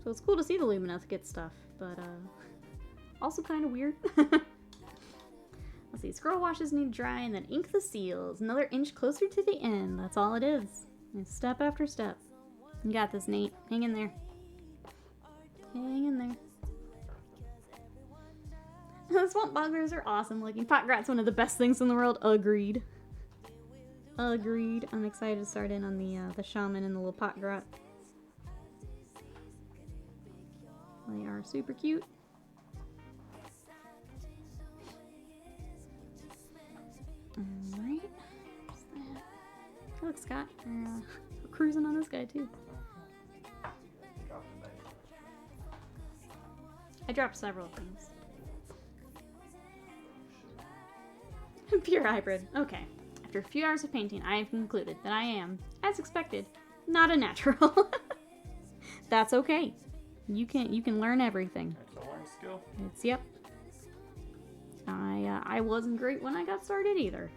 So it's cool to see the Lumineth get stuff, but also kind of weird. Let's see, scroll washes need to dry and then ink the seals. Another inch closer to the end. That's all it is. It's step after step. You got this, Nate. Hang in there. Hang in there. The Swamp Bogglers are awesome looking. Potgrot's one of the best things in the world. Agreed. Agreed. I'm excited to start in on the Shaman and the little Potgrot. They are super cute. Alright. Look, Scott. We're cruising on this guy, too. I dropped several things. Pure hybrid. Okay. After a few hours of painting, I have concluded that I am, as expected, not a natural. That's okay. You can learn everything. It's a learning skill. Yep. I wasn't great when I got started either.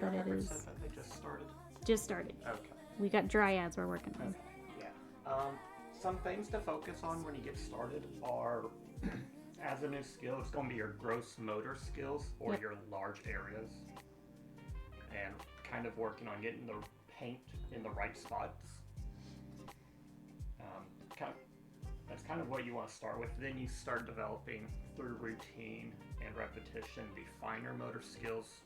But it is. Said that they just started. Just started. Okay. We got dryads we're working on. Yeah. Some things to focus on when you get started are, as a new skill, it's going to be your gross motor skills or your large areas, and kind of working on getting the paint in the right spots. That's kind of what you want to start with. Then you start developing through routine and repetition the finer motor skills,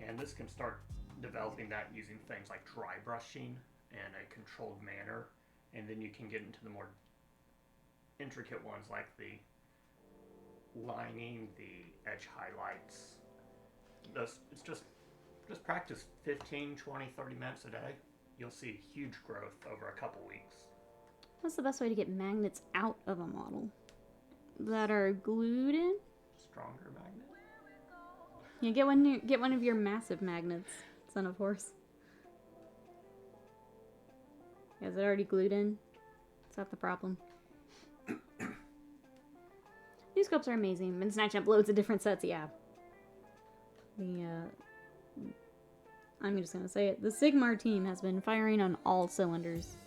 and this can start developing that using things like dry brushing in a controlled manner, and then you can get into the more intricate ones like the lining, the edge highlights. It's just practice 15, 20, 30 minutes a day. You'll see huge growth over a couple weeks. What's the best way to get magnets out of a model that are glued in? Stronger magnet. Yeah, get one of your massive magnets, son of horse. Yeah, is it already glued in? Is that the problem? New scopes are amazing. Been snatching up loads of different sets, yeah. I'm just gonna say it. The Sigmar team has been firing on all cylinders.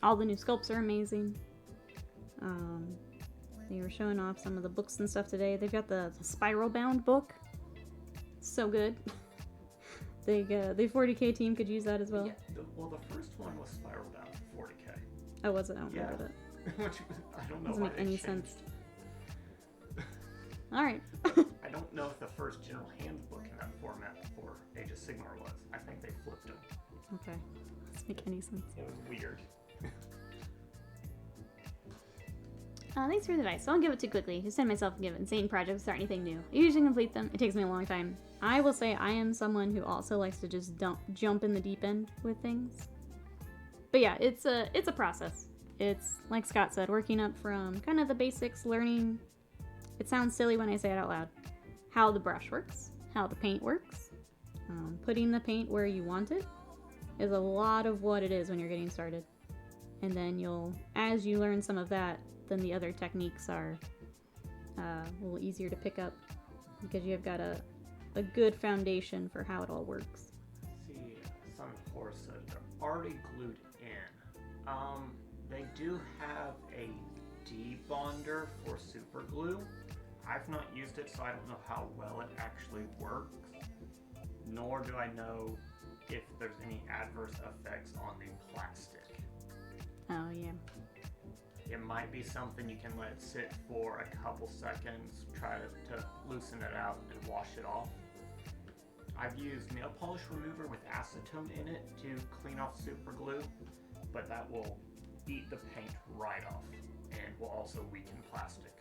All the new sculpts are amazing. They were showing off some of the books and stuff today. They've got the spiral bound book. So good. The 40k team could use that as well. Yeah, the first one was spiral bound 40k. Oh, was it? I don't remember that. Which I don't know. Doesn't make any sense. All right. I don't know if the first general handbook in that format for Age of Sigmar was. I think they flipped them. Okay. Doesn't make any sense. It was weird. Thanks for the advice. Don't give it too quickly. Just send myself give insane projects, start anything new. I usually complete them. It takes me a long time. I will say I am someone who also likes to just jump in the deep end with things. But yeah, it's a process. It's, like Scott said, working up from kind of the basics, learning it sounds silly when I say it out loud, how the brush works, how the paint works. Putting the paint where you want it is a lot of what it is when you're getting started. And then as you learn some of that, then the other techniques are a little easier to pick up because you've got a good foundation for how it all works. See, some horse said they're already glued in. They do have a debonder for super glue. I've not used it, so I don't know how well it actually works, nor do I know if there's any adverse effects on the plastic. Oh, yeah. It might be something you can let sit for a couple seconds, try to loosen it out and wash it off. I've used nail polish remover with acetone in it to clean off super glue, but that will eat the paint right off and will also weaken plastic.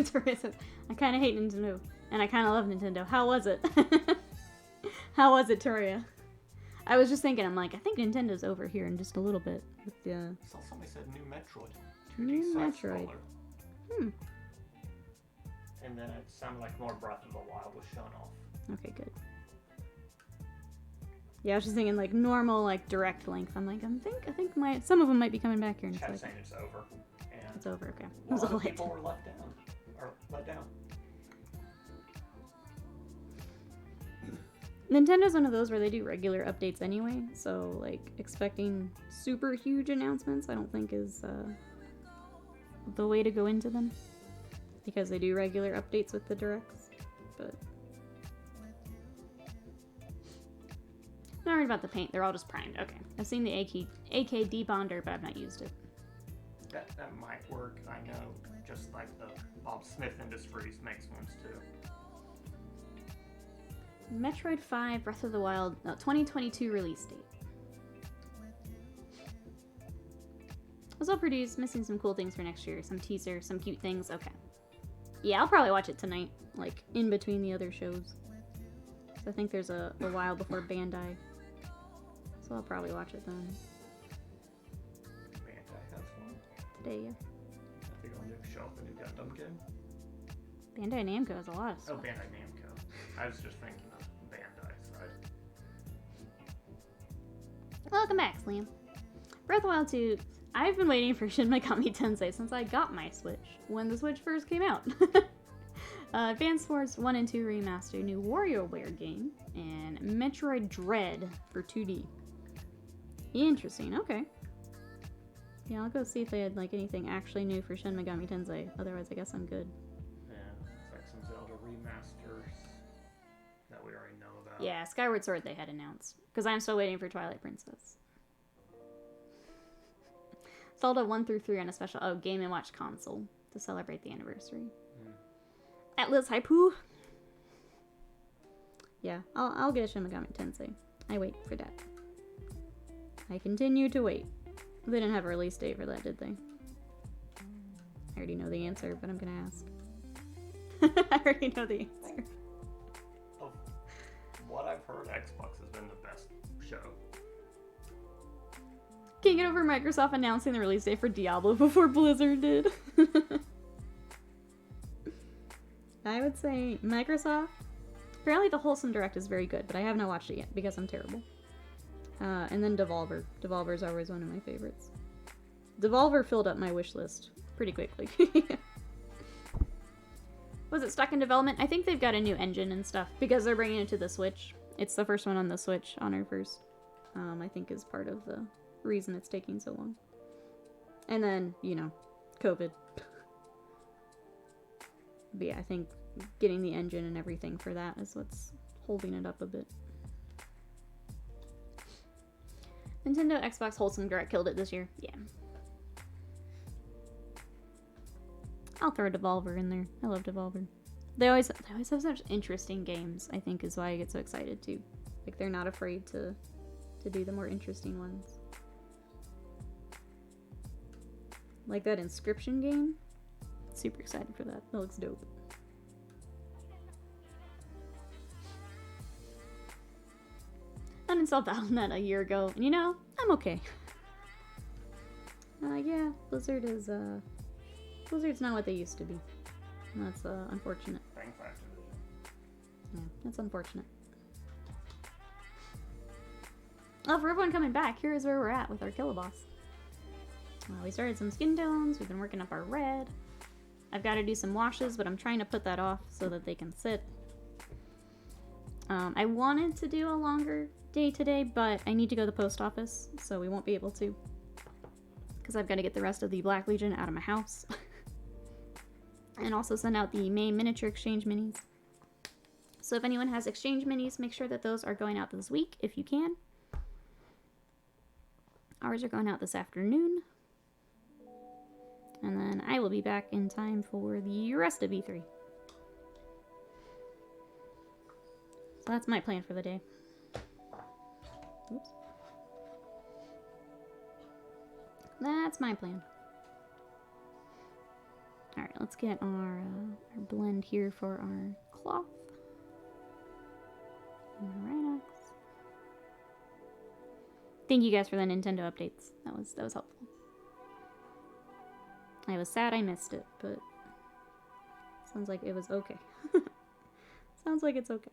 Teresa, I kind of hate Nintendo, and I kind of love Nintendo. How was it? How was it, Toria? I was just thinking, I'm like, I think Nintendo's over here in just a little bit with the... I saw somebody said new Metroid. 2D New side Metroid. scroller. And then it sounded like more Breath of the Wild was shown off. Okay, good. Yeah, I was just thinking like normal, like direct length. I'm like, I think some of them might be coming back here. And Chat's it's saying it's over. And it's over. Okay. a lot of people were let down. Nintendo's one of those where they do regular updates anyway, so like expecting super huge announcements I don't think is the way to go into them, because they do regular updates with the directs. But not worried about the paint, they're all just primed. Okay, I've seen the AK debonder, but I've not used it. That might work. I know, just like the Bob Smith Industries makes ones too. Metroid 5 Breath of the Wild, 2022 release date. Was all produced, missing some cool things for next year, some teaser, some cute things. Okay. Yeah, I'll probably watch it tonight, like in between the other shows. So I think there's a while before Bandai. So I'll probably watch it then. Bandai has one. Today, yeah. I think I'll show off the new Gundam game. Bandai Namco has a lot of stuff. Oh, Bandai Namco. I was just thinking of Bandai side. Welcome back, Slam. Breath of the Wild 2. I've been waiting for Shin Megami Tensei since I got my Switch, when the Switch first came out. Advance Wars 1 and 2 Remaster, new WarioWare game, and Metroid Dread for 2D. Interesting, okay. Yeah, I'll go see if they had like anything actually new for Shin Megami Tensei. Otherwise, I guess I'm good. Yeah, it's like some Zelda remasters that we already know about. Yeah, Skyward Sword they had announced. Because I'm still waiting for Twilight Princess. Zelda 1 through 3 on a special Game & Watch console to celebrate the anniversary. Atlas Haipu. Yeah, I'll get a Shin Megami Tensei. I wait for that. I continue to wait. They didn't have a release date for that, did they? I already know the answer, but I'm gonna ask. I already know the answer. Of what I've heard, Xbox has been the best show. Can't get over Microsoft announcing the release date for Diablo before Blizzard did. I would say Microsoft. Apparently the Wholesome Direct is very good, but I have not watched it yet because I'm terrible. And then Devolver. Devolver is always one of my favorites. Devolver filled up my wish list pretty quickly. Was it stuck in development? I think they've got a new engine and stuff because they're bringing it to the Switch. It's the first one on the Switch, Honor first. I think is part of the reason it's taking so long. And then, you know, COVID. But yeah, I think getting the engine and everything for that is what's holding it up a bit. Nintendo Xbox Wholesome Direct killed it this year. Yeah. I'll throw Devolver in there. I love Devolver. They always have such interesting games, I think is why I get so excited too. Like they're not afraid to do the more interesting ones. Like that Inscription game. Super excited for that. That looks dope. Uninstalled Battle.net a year ago, and you know, I'm okay. Yeah, Blizzard's not what they used to be. And that's unfortunate. Thanks, Activision. Yeah, that's unfortunate. Oh, for everyone coming back, here's where we're at with our Killaboss. We started some skin tones, we've been working up our red. I've got to do some washes, but I'm trying to put that off so that they can sit. I wanted to do a longer day today, but I need to go to the post office, so we won't be able to. Because I've got to get the rest of the Black Legion out of my house. And also send out the May miniature exchange minis. So if anyone has exchange minis, make sure that those are going out this week, if you can. Ours are going out this afternoon. And then I will be back in time for the rest of E3. So that's my plan for the day. Oops. That's my plan. Alright, let's get our blend here for our cloth. Alright. Thank you guys for the Nintendo updates. That was helpful. I was sad I missed it, but sounds like it was okay. Sounds like it's okay.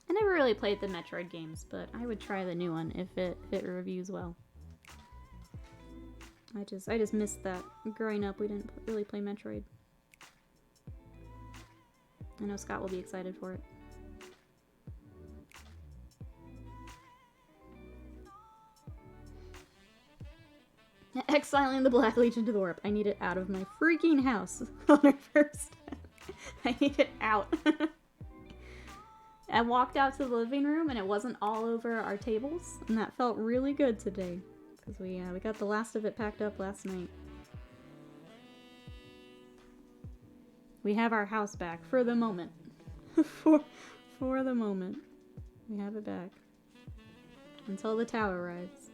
I never really played the Metroid games, but I would try the new one if it reviews well. I just missed that. Growing up, we didn't really play Metroid. I know Scott will be excited for it. Exiling the Black Legion to the warp. I need it out of my freaking house on our first. I need it out. I walked out to the living room and it wasn't all over our tables, and that felt really good today because we got the last of it packed up last night. We have our house back for the moment. for the moment, we have it back until the tower arrives.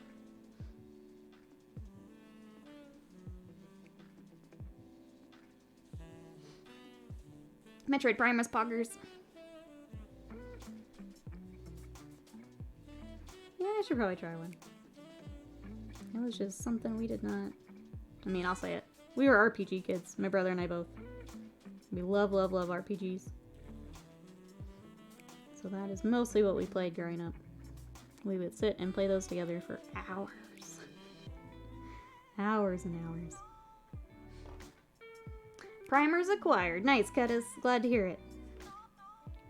Metroid Primus poggers. Yeah, I should probably try one. It was just something we did not... I mean, I'll say it. We were RPG kids, my brother and I both. We love, love, love RPGs. So that is mostly what we played growing up. We would sit and play those together for hours. Hours and hours. Primers acquired. Nice, Ketis. Glad to hear it.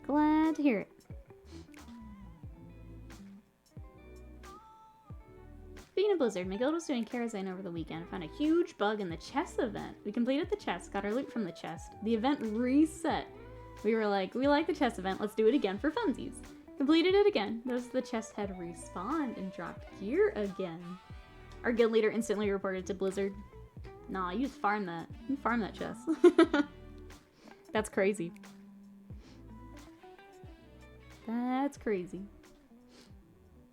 Glad to hear it. Speaking of Blizzard, Miguel was doing Karazhan over the weekend. Found a huge bug in the chest event. We completed the chest, got our loot from the chest. The event reset. We were like, we like the chest event. Let's do it again for funsies. Completed it again. Noticed the chest had respawned and dropped gear again. Our guild leader instantly reported to Blizzard. Nah, you just farm that. You farm that chest. That's crazy. That's crazy.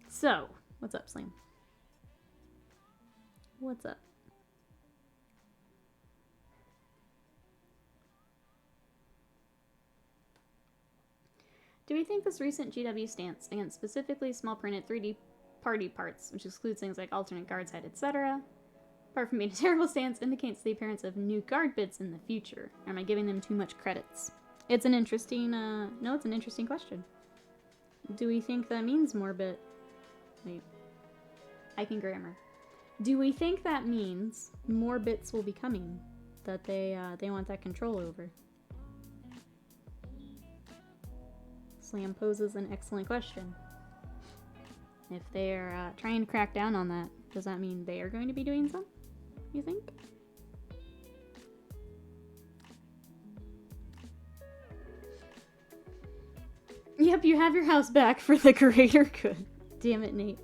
So, what's up, Slam? What's up? Do we think this recent GW stance against specifically small printed 3D party parts, which excludes things like alternate guard side, etc., apart from being a terrible stance, indicates the appearance of new guard bits in the future? Or am I giving them too much credits? It's an interesting, no, it's an interesting question. Do we think that means more bit? Wait, I can grammar. Do we think that means more bits will be coming that they want that control over? Slam poses an excellent question. If they're trying to crack down on that, does that mean they are going to be doing some? You think? Yep, you have your house back for the greater good. Damn it, Nate.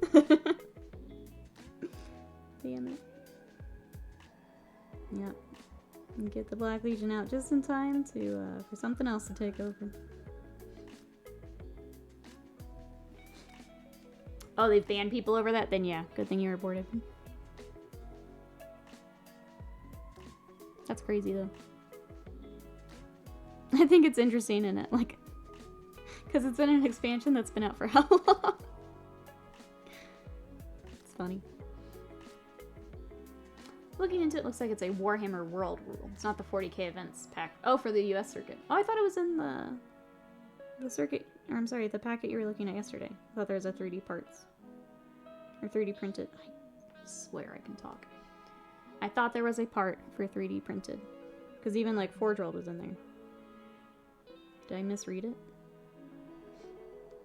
Damn it. Yep. And get the Black Legion out just in time to for something else to take over. Oh, they've banned people over that? Then yeah, good thing you reported. That's crazy though. I think it's interesting in it, like, Because it's been an expansion that's been out for how long? It's funny. Looking into it, looks like it's a Warhammer World rule. It's not the 40k events pack. Oh, for the US circuit. Oh, I thought it was in the circuit, or I'm sorry, the packet you were looking at yesterday. I thought there was a 3D parts. Or 3D printed. I swear I can talk. I thought there was a part for 3D printed. Because even like Forge World was in there. Did I misread it?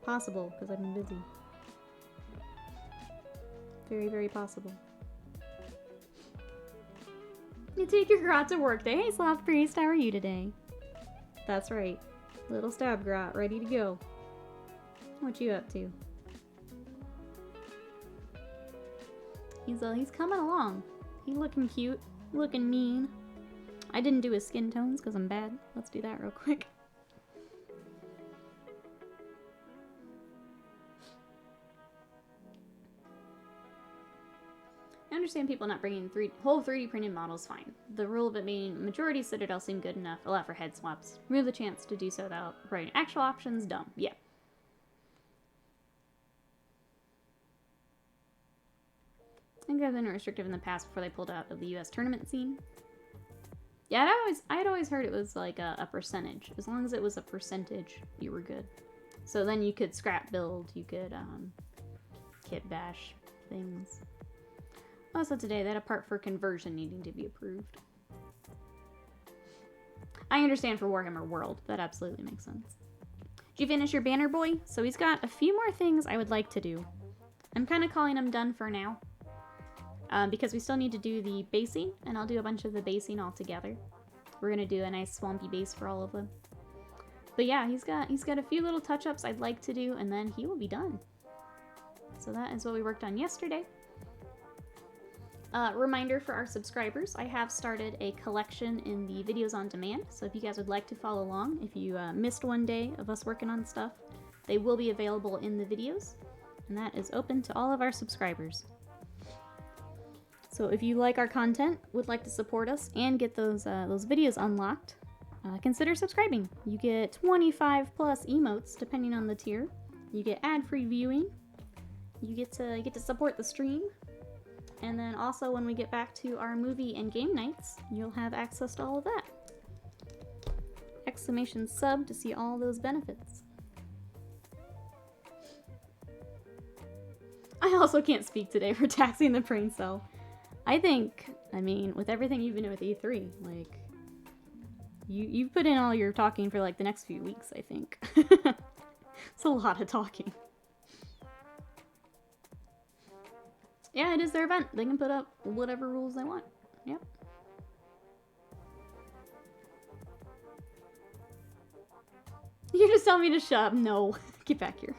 Possible, because I've been busy. Very, very possible. You take your grot to work day. Hey, Sloth Priest, how are you today? That's right. Little Stab-Grot, ready to go. What you up to? He's coming along. He's looking cute, looking mean. I didn't do his skin tones because I'm bad. Let's do that real quick. I understand people not bringing whole 3D printed models, fine. The rule of it being majority Citadel seem good enough, allow for head swaps. Remove the chance to do so without writing actual options, dumb. Yeah. I think they've been restrictive in the past before they pulled out of the US tournament scene. Yeah, I had always heard it was like a percentage. As long as it was a percentage, you were good. So then you could scrap build, you could kit bash things. Also today, they had a part for conversion needing to be approved. I understand for Warhammer World. That absolutely makes sense. Did you finish your banner, boy? So he's got a few more things I would like to do. I'm kind of calling them done for now. Because we still need to do the basing, and I'll do a bunch of the basing all together. We're going to do a nice swampy base for all of them. But yeah, he's got a few little touch-ups I'd like to do, and then he will be done. So that is what we worked on yesterday. Reminder for our subscribers, I have started a collection in the videos on demand, so if you guys would like to follow along, if you missed one day of us working on stuff, they will be available in the videos, and that is open to all of our subscribers. So if you like our content, would like to support us, and get those videos unlocked, consider subscribing. You get 25 plus emotes, depending on the tier. You get ad-free viewing. You get to support the stream. And then also when we get back to our movie and game nights, you'll have access to all of that. Exclamation sub to see all those benefits. I also can't speak today for taxing the brain cell. I mean, with everything you've been doing with E3, like, you've put in all your talking for like the next few weeks, I think. It's a lot of talking. Yeah, it is their event. They can put up whatever rules they want. Yep. You just tell me to shut up. No. Get back here.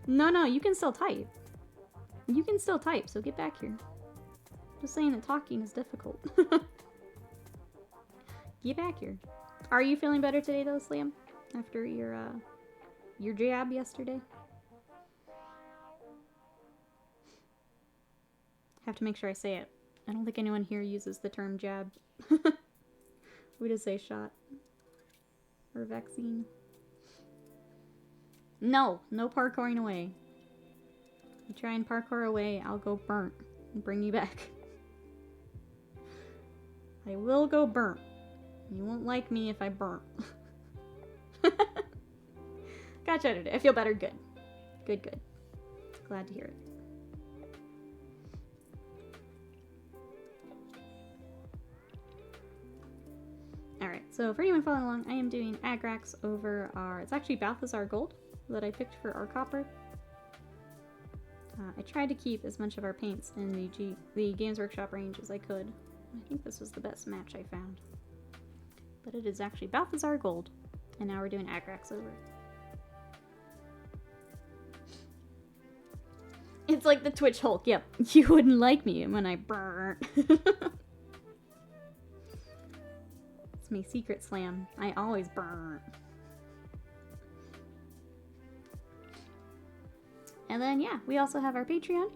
No, you can still type. You can still type, so get back here. Just saying that talking is difficult. Get back here. Are you feeling better today, though, Slam? After your jab yesterday? Have to make sure I say it. I don't think anyone here uses the term jab. We just say shot. Or vaccine. No parkouring away. You try and parkour away, I'll go burnt and bring you back. I will go burnt. You won't like me if I burnt. Gotcha today. I feel better. Good. Good. Glad to hear it. Alright, so for anyone following along, I am doing Agrax over it's actually Balthazar Gold that I picked for our copper. I tried to keep as much of our paints in the Games Workshop range as I could. I think this was the best match I found. But it is actually Balthazar Gold, and now we're doing Agrax over. It's like the Twitch Hulk, yep. You wouldn't like me when I burnt. Me secret slam. I always burn. And then yeah, we also have our Patreon.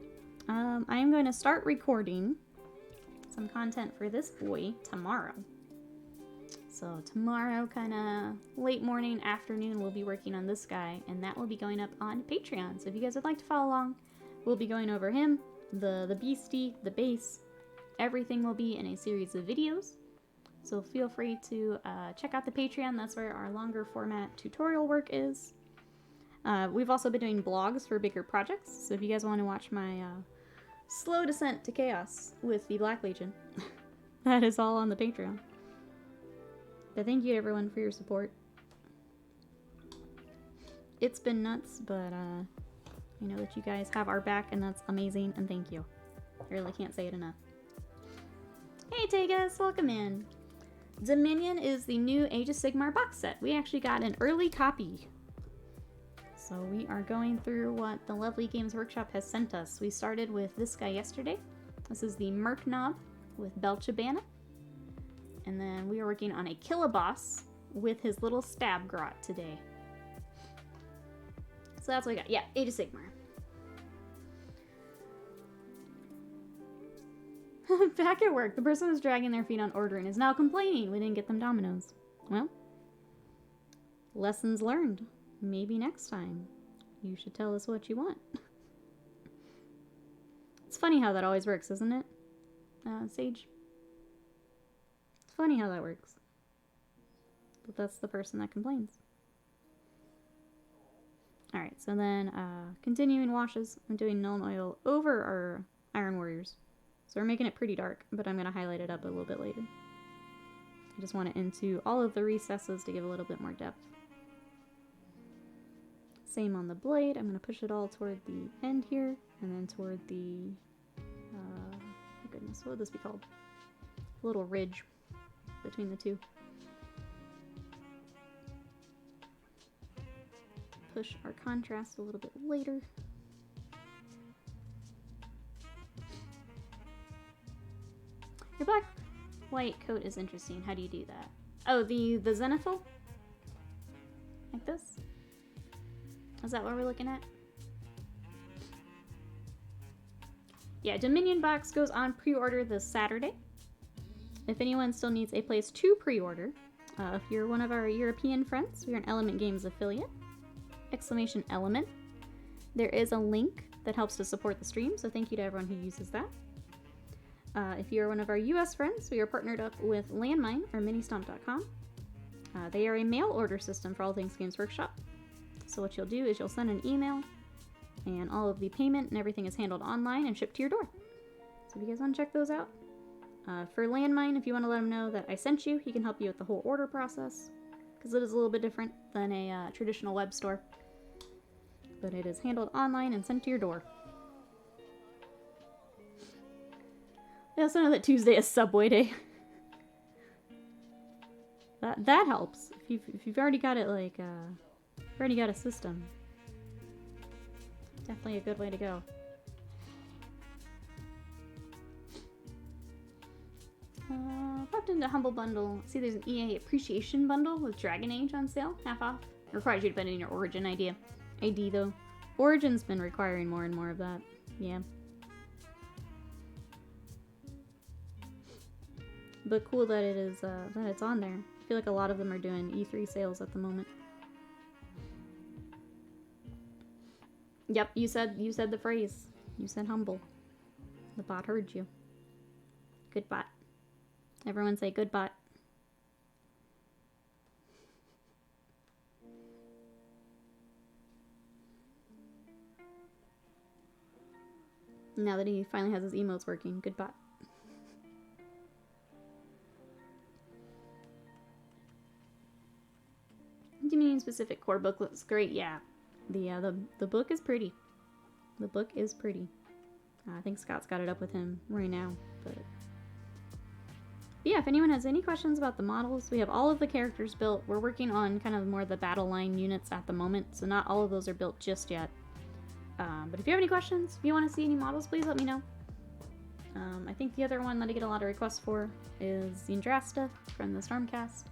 I am going to start recording some content for this boy tomorrow. So tomorrow, kind of late morning, afternoon, we'll be working on this guy, and that will be going up on Patreon. So if you guys would like to follow along, we'll be going over him, the beastie, the base. Everything will be in a series of videos. So feel free to check out the Patreon. That's where our longer format tutorial work is. We've also been doing blogs for bigger projects. So if you guys want to watch my slow descent to chaos with the Black Legion, that is all on the Patreon. But thank you everyone for your support. It's been nuts, but I know that you guys have our back, and that's amazing, and thank you. I really can't say it enough. Hey Tegas, welcome in. Dominion is the new Age of Sigmar box set. We actually got an early copy. So we are going through what the lovely Games Workshop has sent us. We started with this guy yesterday. This is the Merc Knob with Belchabana. And then we are working on a Killaboss with his little Stab-Grot today. So that's what we got. Yeah, Age of Sigmar. Back at work, the person who's dragging their feet on ordering is now complaining we didn't get them Dominoes. Well, lessons learned. Maybe next time you should tell us what you want. It's funny how that always works, isn't it, Sage? It's funny how that works. But that's the person that complains. Alright, so then continuing washes, I'm doing Null Oil over our Iron Warriors. So we're making it pretty dark, but I'm going to highlight it up a little bit later. I just want it into all of the recesses to give a little bit more depth. Same on the blade. I'm going to push it all toward the end here, and then toward the, oh goodness, what would this be called? A little ridge between the two. Push our contrast a little bit later. Your black-white coat is interesting. How do you do that? Oh, the zenithal? Like this? Is that what we're looking at? Yeah, Dominion box goes on pre-order this Saturday. If anyone still needs a place to pre-order, if you're one of our European friends, we're an Element Games affiliate. Exclamation Element. There is a link that helps to support the stream, so thank you to everyone who uses that. If you're one of our US friends, we are partnered up with Landmine, or ministomp.com. They are a mail order system for all things Games Workshop. So what you'll do is you'll send an email, and all of the payment and everything is handled online and shipped to your door. So if you guys want to check those out. For Landmine, if you want to let him know that I sent you, he can help you with the whole order process, because it is a little bit different than a traditional web store. But it is handled online and sent to your door. I also know that Tuesday is Subway Day. that helps. If you've already got it, like, already got a system. Definitely a good way to go. Popped into Humble Bundle. See, there's an EA Appreciation Bundle with Dragon Age on sale, half off. It requires you to put in your Origin ID though. Origin's been requiring more and more of that. Yeah. But cool that it is that it's on there. I feel like a lot of them are doing E3 sales at the moment. Yep, you said the phrase. You said humble. The bot heard you. Good bot. Everyone say good bot. Now that he finally has his emotes working, good bot. Dominion specific core book looks great. Yeah, the book is pretty. The book is pretty. I think Scott's got it up with him right now. But yeah, if anyone has any questions about the models, we have all of the characters built. We're working on kind of more of the battle line units at the moment, so not all of those are built just yet. But if you have any questions, if you want to see any models, please let me know. I think the other one that I get a lot of requests for is Zindrasta from the Stormcast.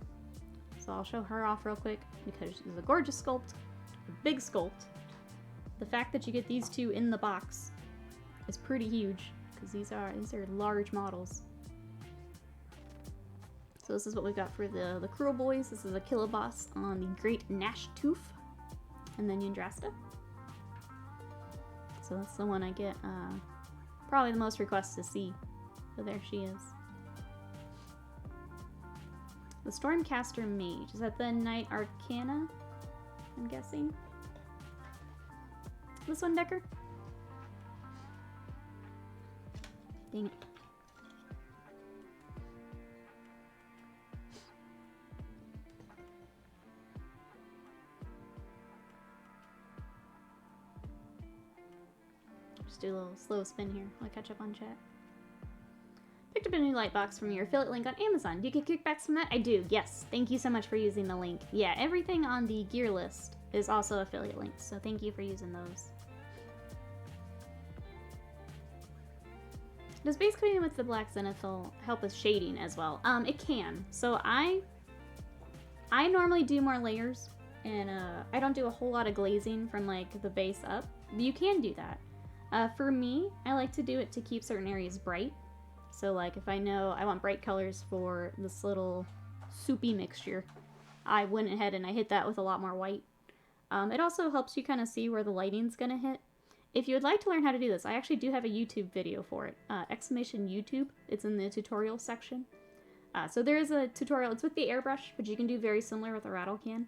So I'll show her off real quick because she's a gorgeous sculpt, a big sculpt. The fact that you get these two in the box is pretty huge because these are large models. So So this is what we've got for the Kruleboyz. This is a Killaboss on the Great Gnash Tooth. And then Yndrasta. So that's the one I get probably the most requests to see. So there she is. The Stormcaster Mage. Is that the Knight Arcana? I'm guessing. This one, Decker? Dang it. Just do a little slow spin here while I catch up on chat. Picked up a new light box from your affiliate link on Amazon. Do you get kickbacks from that? I do, yes. Thank you so much for using the link. Yeah, everything on the gear list is also affiliate links, so thank you for using those. Does base coating with the black zenithal help with shading as well? It can. So I normally do more layers, and I don't do a whole lot of glazing from like the base up. But you can do that. For me, I like to do it to keep certain areas bright. So like if I know I want bright colors for this little soupy mixture, I went ahead and I hit that with a lot more white. It also helps you kind of see where the lighting's gonna hit. If you would like to learn how to do this, I actually do have a YouTube video for it. Exclamation YouTube. It's in the tutorial section. So there is a tutorial. It's with the airbrush, but you can do very similar with a rattle can.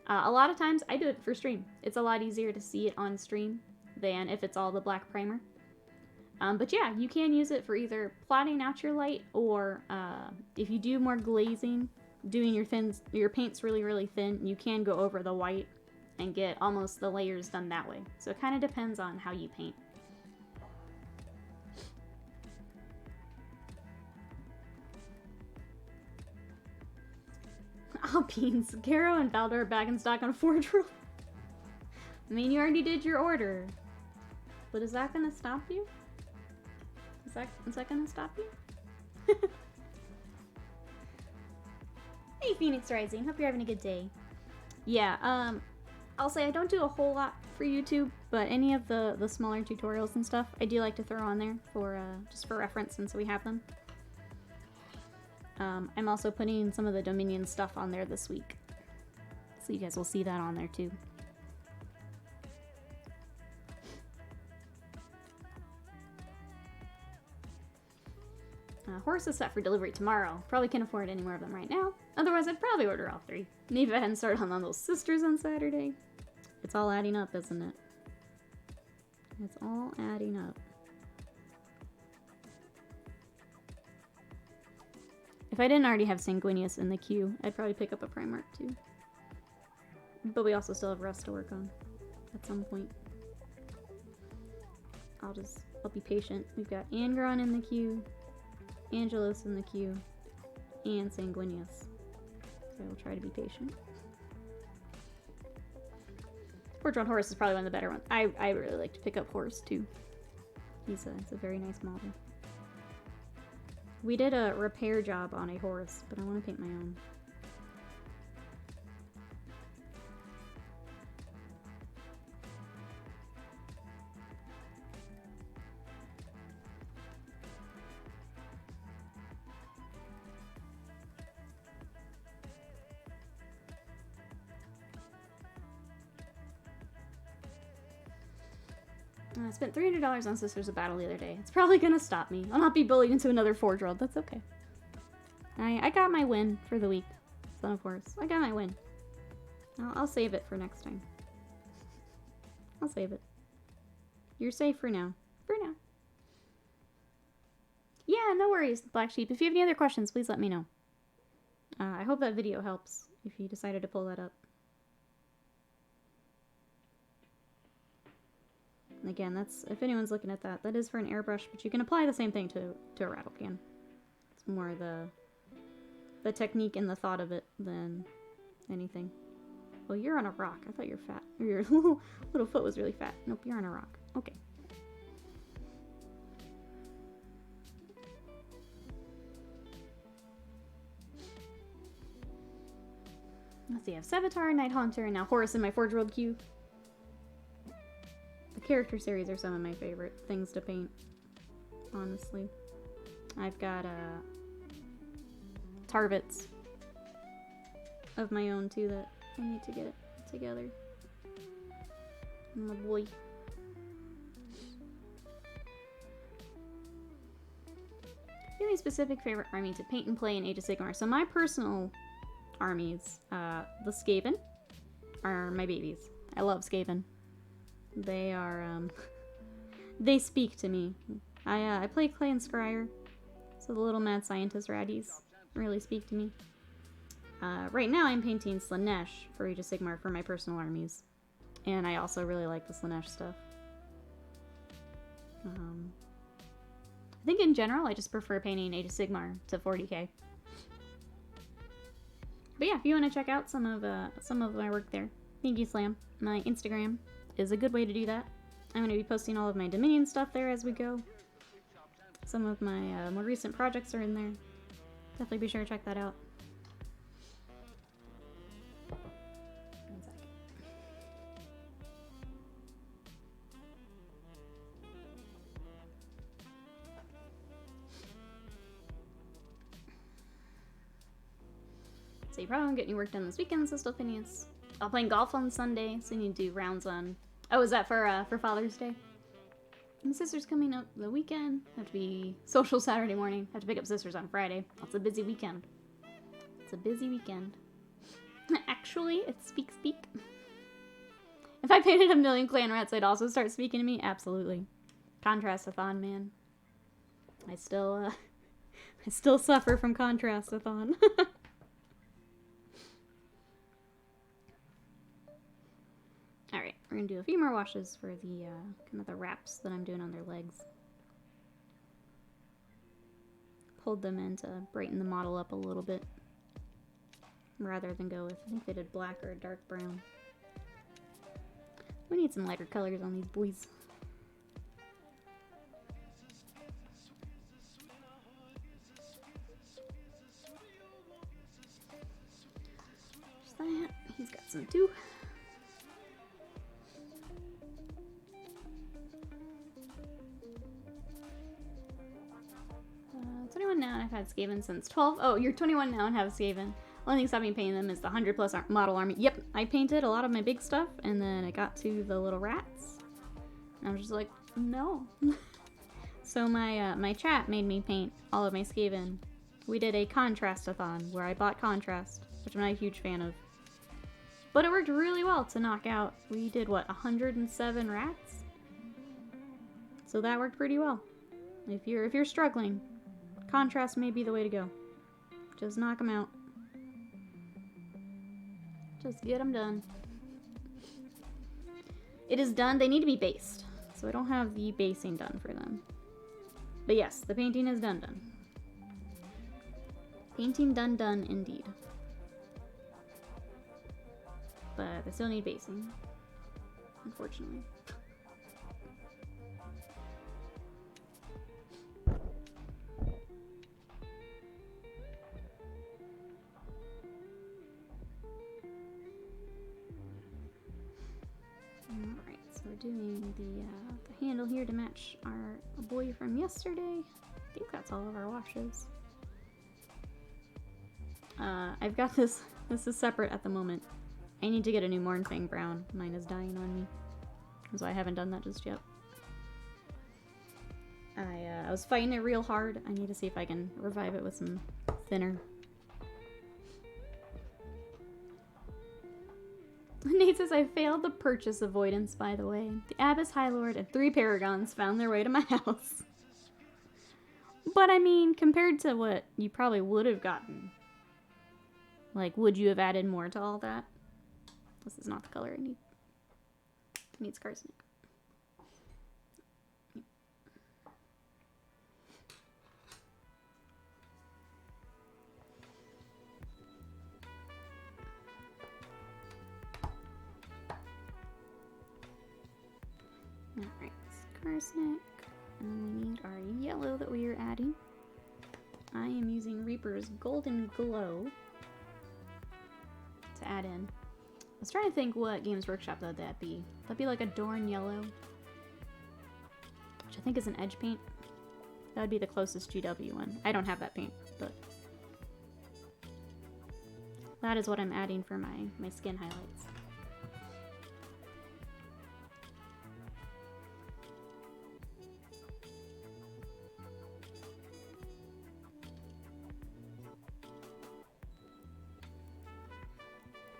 A lot of times I do it for stream. It's a lot easier to see it on stream than if it's all the black primer. But yeah, you can use it for either plotting out your light or if you do more glazing, doing your paints really, really thin, you can go over the white and get almost the layers done that way. So it kind of depends on how you paint. Oh, beans. Garo and Baldur are back in stock on Forge World. I mean, you already did your order. But is that gonna stop you? Is that gonna stop you? Hey, Phoenix Rising. Hope you're having a good day. Yeah, I'll say I don't do a whole lot for YouTube, but any of the smaller tutorials and stuff, I do like to throw on there for just for reference since we have them. I'm also putting some of the Dominion stuff on there this week, so you guys will see that on there too. Horse is set for delivery tomorrow. Probably can't afford any more of them right now. Otherwise, I'd probably order all 3. Maybe I hadn't started on those sisters on Saturday. It's all adding up, isn't it? It's all adding up. If I didn't already have Sanguinius in the queue, I'd probably pick up a Primarch too. But we also still have Rust to work on at some point. I'll be patient. We've got Angron in the queue, Angelos in the queue, and Sanguinius. So I will try to be patient. Fortron Horse is probably one of the better ones. I really like to pick up Horse too. It's a very nice model. We did a repair job on a horse, but I want to paint my own. I spent $300 on Sisters of Battle the other day. It's probably gonna stop me. I'll not be bullied into another Forge World. That's okay. I got my win for the week. Son of Horse. I got my win. I'll save it for next time. I'll save it. You're safe for now. For now. Yeah, no worries, Black Sheep. If you have any other questions, please let me know. I hope that video helps if you decided to pull that up. Again, that's, if anyone's looking at that, that is for an airbrush, but you can apply the same thing to a rattle can. It's more the technique and the thought of it than anything. Well, you're on a rock. I thought you were fat. Or your little foot was really fat. Nope, you're on a rock. Okay. Let's see, I have Sevatar, Night Haunter, and now Horus in my Forge World queue. The character series are some of my favorite things to paint, honestly. I've got Harvets of my own too that I need to get together. My boy. Do you have any specific favorite army to paint and play in Age of Sigmar? So my personal armies, the Skaven, are my babies. I love Skaven. They are, they speak to me. I play Clay and Scryer, so the little mad scientist ratties really speak to me. Right now I'm painting Slanesh for Age of Sigmar for my personal armies. And I also really like the Slanesh stuff. I think in general I just prefer painting Age of Sigmar to 40k. But yeah, if you want to check out some of my work there, thank you, Slam. My Instagram is a good way to do that. I'm going to be posting all of my Dominion stuff there as we go. Some of my more recent projects are in there. Definitely be sure to check that out. One sec. So you probably won't get any work done this weekend, so still Phineas. I'll play golf on Sunday, so you need to do rounds on... Oh, is that for Father's Day? My sister's coming up the weekend. Have to be social Saturday morning. Have to pick up sisters on Friday. That's a busy weekend. It's a busy weekend. Actually, it's speak. If I painted a million clan rats, I'd also start speaking to me. Absolutely. Contrast-a-thon, man. I still suffer from contrast-a-thon. Alright, we're gonna do a few more washes for the kind of the wraps that I'm doing on their legs. Pulled them in to brighten the model up a little bit. Rather than go with, I think they did black or a dark brown. We need some lighter colors on these boys. Just that. He's got some too. 21 now and I've had Skaven since 12. Oh, you're 21 now and have Skaven. Only thing stopping me painting them is the 100 plus model army. Yep, I painted a lot of my big stuff and then I got to the little rats. And I was just like, no. So my chat made me paint all of my Skaven. We did a contrast-a-thon where I bought contrast, which I'm not a huge fan of. But it worked really well to knock out, we did what, 107 rats? So that worked pretty well. If you're struggling, contrast may be the way to go. Just knock them out. Just get them done. It is done. They need to be based. So I don't have the basing done for them. But yes, the painting is done. Painting done indeed. But they still need basing. Unfortunately. Alright, so we're doing the handle here to match our boy from yesterday. I think that's all of our washes. I've got this is separate at the moment. I need to get a new Mournfang brown. Mine is dying on me. So I haven't done that just yet. I was fighting it real hard. I need to see if I can revive it with some thinner. Nate says, I failed the purchase avoidance, by the way. The Abbess, High Lord, and 3 Paragons found their way to my house. But I mean, compared to what you probably would have gotten, like, would you have added more to all that? This is not the color I need. I need Scarsnick. Alright, Scarsnick. And we need our yellow that we are adding. I am using Reaper's Golden Glow to add in. I was trying to think what Games Workshop would that be. That'd be like a Dorn Yellow, which I think is an edge paint. That would be the closest GW one. I don't have that paint, but That is what I'm adding for my skin highlights.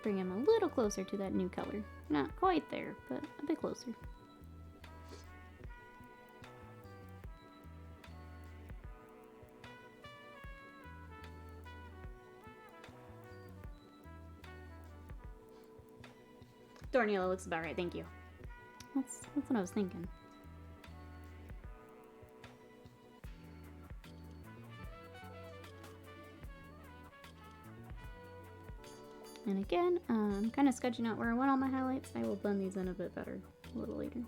Bring him a little closer to that new color. Not quite there, but a bit closer. Thorn yellow looks about right, thank you. That's what I was thinking. And again, I'm kind of sketching out where I want all my highlights. I will blend these in a bit better a little later.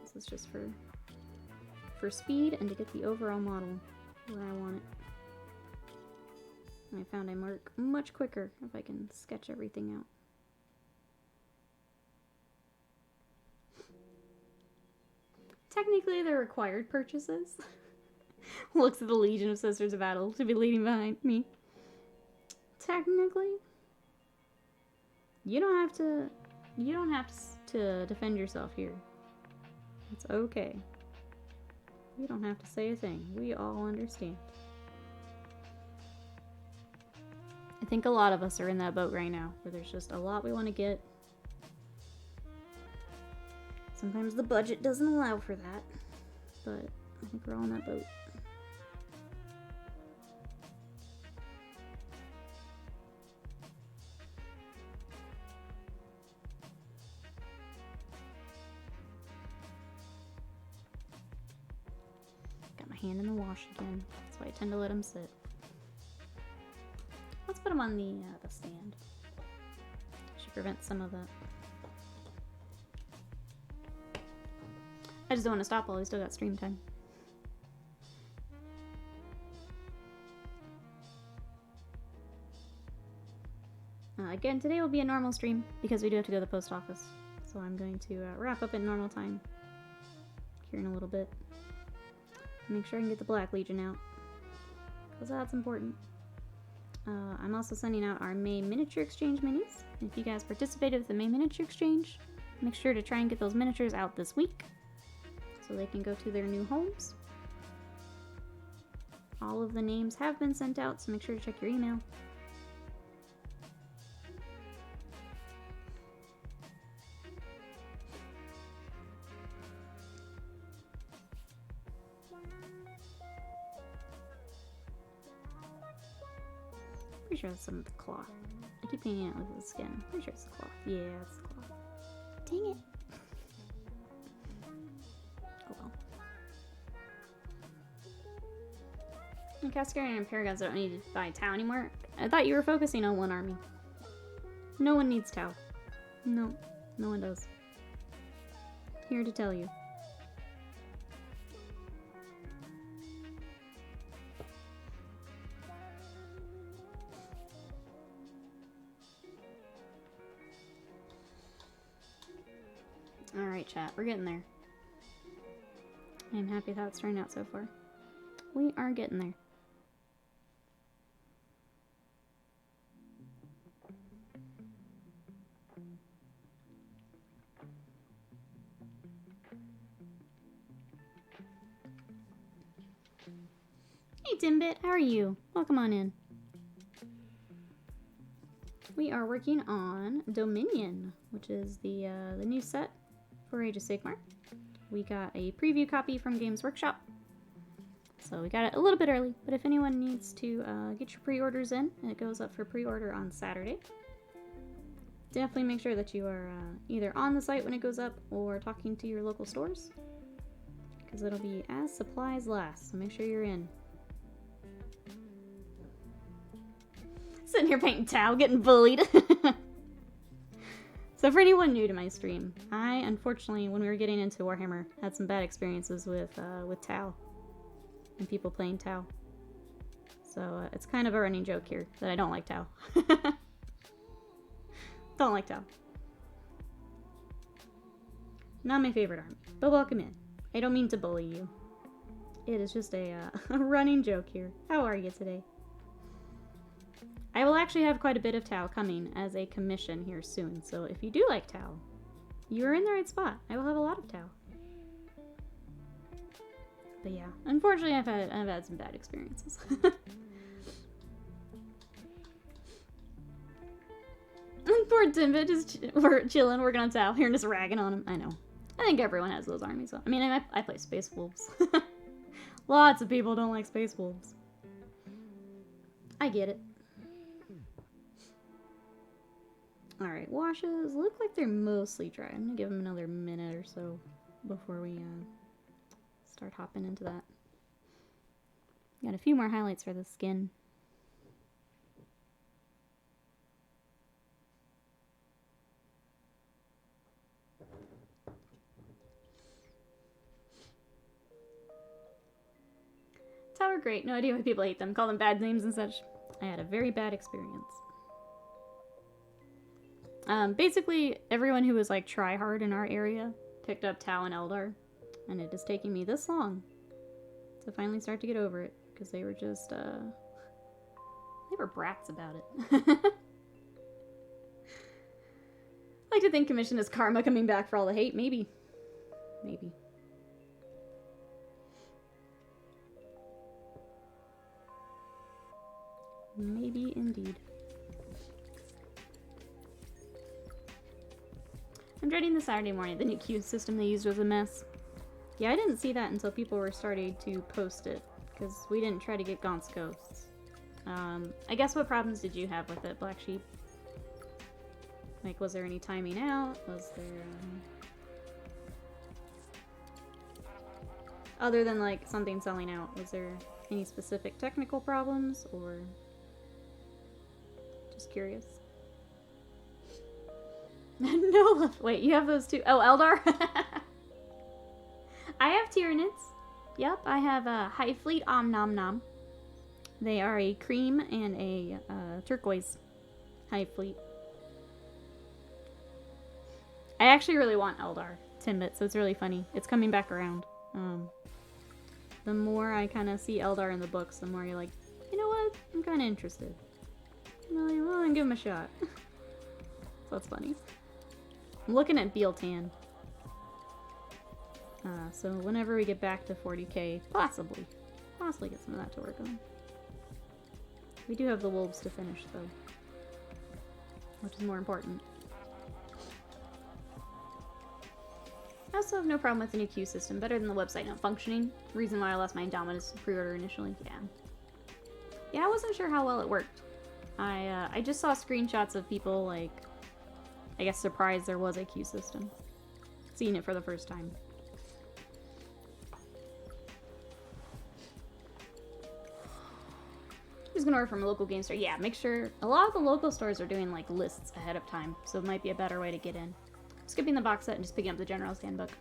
This is just for speed and to get the overall model where I want it. And I found I mark much quicker if I can sketch everything out. Technically, they're required purchases. Looks at the Legion of Sisters of Battle to be leading behind me. Technically, you don't have to defend yourself here. It's okay. You don't have to say a thing. We all understand. I think a lot of us are in that boat right now, where there's just a lot we want to get. Sometimes the budget doesn't allow for that, but I think we're all in that boat. Got my hand in the wash again. That's why I tend to let them sit. Let's put them on the stand. Should prevent some of that. I just don't want to stop while we still got stream time. Again, today will be a normal stream because we do have to go to the post office. So I'm going to wrap up at normal time here in a little bit. Make sure I can get the Black Legion out, because that's important. I'm also sending out our May Miniature Exchange minis. If you guys participated with the May Miniature Exchange, make sure to try and get those miniatures out this week so they can go to their new homes. All of the names have been sent out, so make sure to check your email. Pretty sure that's some of the cloth. I keep painting it with the skin. Pretty sure it's the cloth. Yeah, it's the cloth. Dang it. Oh well. And Cascarian and Paragons don't need to buy Tau anymore. I thought you were focusing on one army. No one needs Tau. No, no one does. Here to tell you. Alright, chat, we're getting there. I'm happy with how it's turned out so far. We are getting there. Hey Timbit, how are you? Welcome on in. We are working on Dominion, which is the new set for Age of Sigmar. We got a preview copy from Games Workshop, so we got it a little bit early, but if anyone needs to get your pre-orders in, it goes up for pre-order on Saturday. Definitely make sure that you are either on the site when it goes up or talking to your local stores, because it'll be as supplies last, so make sure you're in. Sitting here painting Tau, getting bullied. So for anyone new to my stream, I unfortunately, when we were getting into Warhammer, had some bad experiences with Tau and people playing Tau. So it's kind of a running joke here that I don't like Tau. Don't like Tau. Not my favorite army, but welcome in. I don't mean to bully you. It is just a running joke here. How are you today? I will actually have quite a bit of Tau coming as a commission here soon, so if you do like Tau, you're in the right spot. I will have a lot of Tau. But yeah, unfortunately I've had some bad experiences. Poor Timbit is we're chilling, working on Tau, here and just ragging on him. I know. I think everyone has those armies. I mean, I play Space Wolves. Lots of people don't like Space Wolves. I get it. Alright, washes look like they're mostly dry. I'm gonna give them another minute or so before we start hopping into that. Got a few more highlights for the skin. Tower great. No idea why people hate them. Call them bad names and such. I had a very bad experience. Basically, everyone who was like try hard in our area picked up Tau and Eldar, and it is taking me this long to finally start to get over it because they were just they were brats about it. I like to think commission is karma coming back for all the hate. Maybe. Maybe. Maybe indeed. I'm dreading the Saturday morning. The new queue system they used was a mess. Yeah, I didn't see that until people were starting to post it, because we didn't try to get Gaunt's Ghosts. I guess what problems did you have with it, Black Sheep? Like, was there any timing out? Was there, other than, like, something selling out, was there any specific technical problems, or... Just curious. No, wait, you have those too. Oh, Eldar? I have Tyranids. Yep, I have a Hive Fleet Om Nom Nom. They are a cream and a turquoise Hive Fleet. I actually really want Eldar Timbit, so it's really funny. It's coming back around. The more I kind of see Eldar in the books, the more you're like, you know what? I'm kind of interested. I'm like, well, I'll give him a shot. So that's funny. I'm looking at Bealtan. So whenever we get back to 40k, possibly get some of that to work on. We do have the wolves to finish, though, which is more important. I also have no problem with the new queue system. Better than the website not functioning. Reason why I lost my Indominus pre-order initially. Yeah, I wasn't sure how well it worked. I just saw screenshots of people, like, I guess surprised there was a queue system. Seeing it for the first time. Just gonna order from a local game store. Yeah, make sure a lot of the local stores are doing like lists ahead of time, so it might be a better way to get in. Skipping the box set and just picking up the General's Handbook.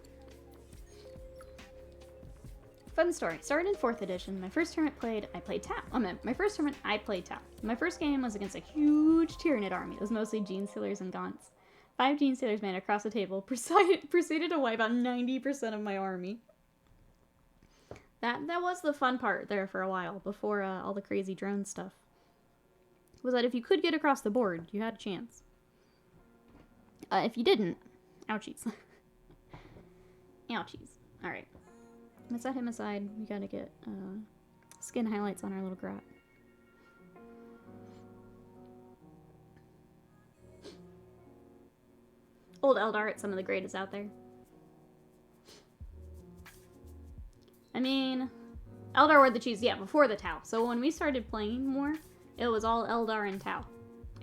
Fun story. Started in 4th edition. My first tournament I played Tau. My first tournament, I played Tau. My first game was against a huge Tyranid army. It was mostly Gene Stealers and Gaunts. 5 Gene Stealers man across the table proceeded to wipe out 90% of my army. That was the fun part there for a while, before all the crazy drone stuff. Was that if you could get across the board, you had a chance. If you didn't, ouchies. Ouchies. Alright. Let's set him aside. We gotta get skin highlights on our little grot. Old Eldar, it's some of the greatest out there. I mean, Eldar were the cheese, yeah, before the Tau. So when we started playing more, it was all Eldar and Tau.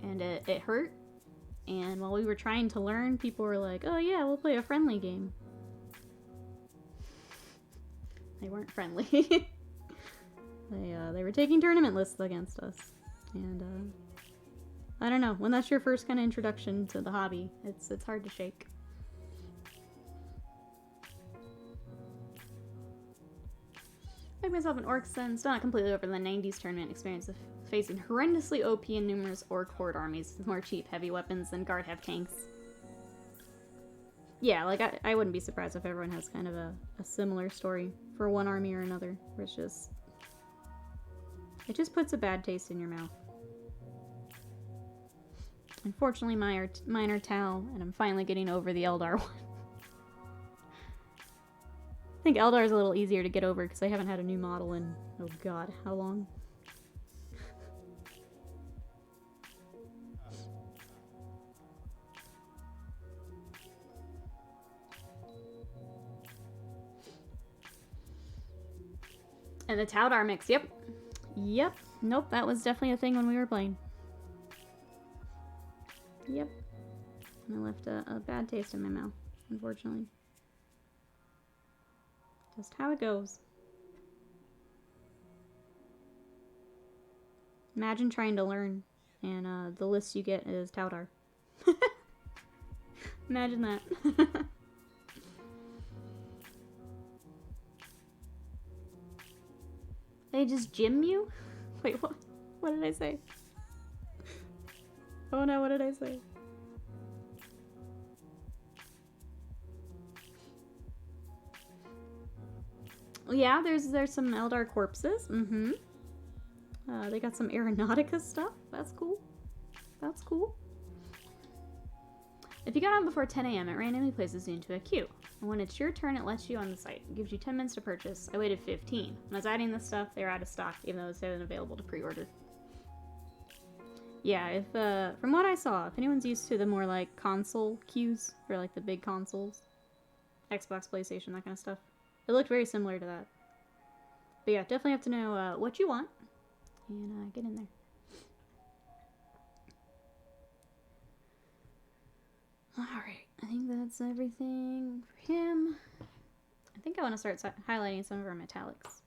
And it hurt. And while we were trying to learn, people were like, oh yeah, we'll play a friendly game. They weren't friendly. They were taking tournament lists against us. And, I don't know. When that's your first kind of introduction to the hobby, it's hard to shake. Make myself an orc then. Still not completely over the 90s tournament experience of facing horrendously OP and numerous orc horde armies with more cheap heavy weapons than guard have tanks. Yeah, like I wouldn't be surprised if everyone has kind of a similar story for one army or another, where it just puts a bad taste in your mouth. Unfortunately, mine are Tau, and I'm finally getting over the Eldar one. I think Eldar is a little easier to get over because I haven't had a new model in, oh god, how long? And the Taudar mix, yep. Yep. Nope, that was definitely a thing when we were playing. Yep. And I left a bad taste in my mouth, unfortunately. Just how it goes. Imagine trying to learn, and the list you get is Taudar. Imagine that. They just gym you? Wait, what? What did I say? Oh no, what did I say? Yeah, there's some Eldar corpses. Mm-hmm. They got some Aeronautica stuff. That's cool. That's cool. If you got on before 10 a.m., it randomly places you into a queue. And when it's your turn, it lets you on the site. It gives you 10 minutes to purchase. I waited 15. When I was adding this stuff, they were out of stock, even though it was available to pre-order. Yeah, if from what I saw, if anyone's used to the more like console queues for like the big consoles, Xbox, PlayStation, that kind of stuff, it looked very similar to that. But yeah, definitely have to know what you want and get in there. Alright, I think that's everything for him. I think I want to start highlighting some of our metallics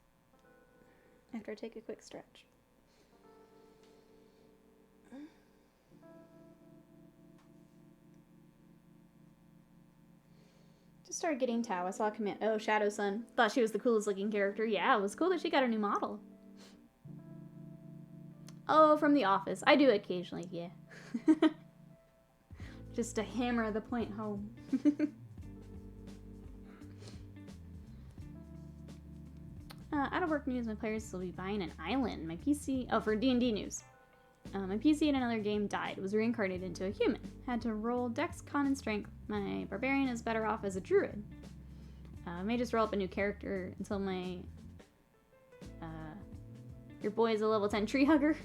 after I take a quick stretch. Just started getting Tau. I saw a command. Oh, Shadow Sun. Thought she was the coolest looking character. Yeah, it was cool that she got a new model. Oh, from The Office. I do occasionally, yeah. Just to hammer the point home. Out of work news, my players will be buying an island. My PC... Oh, for D&D news. My PC in another game died. It was reincarnated into a human. Had to roll Dex, Con, and Strength. My barbarian is better off as a druid. I may just roll up a new character until my... your boy is a level 10 tree hugger.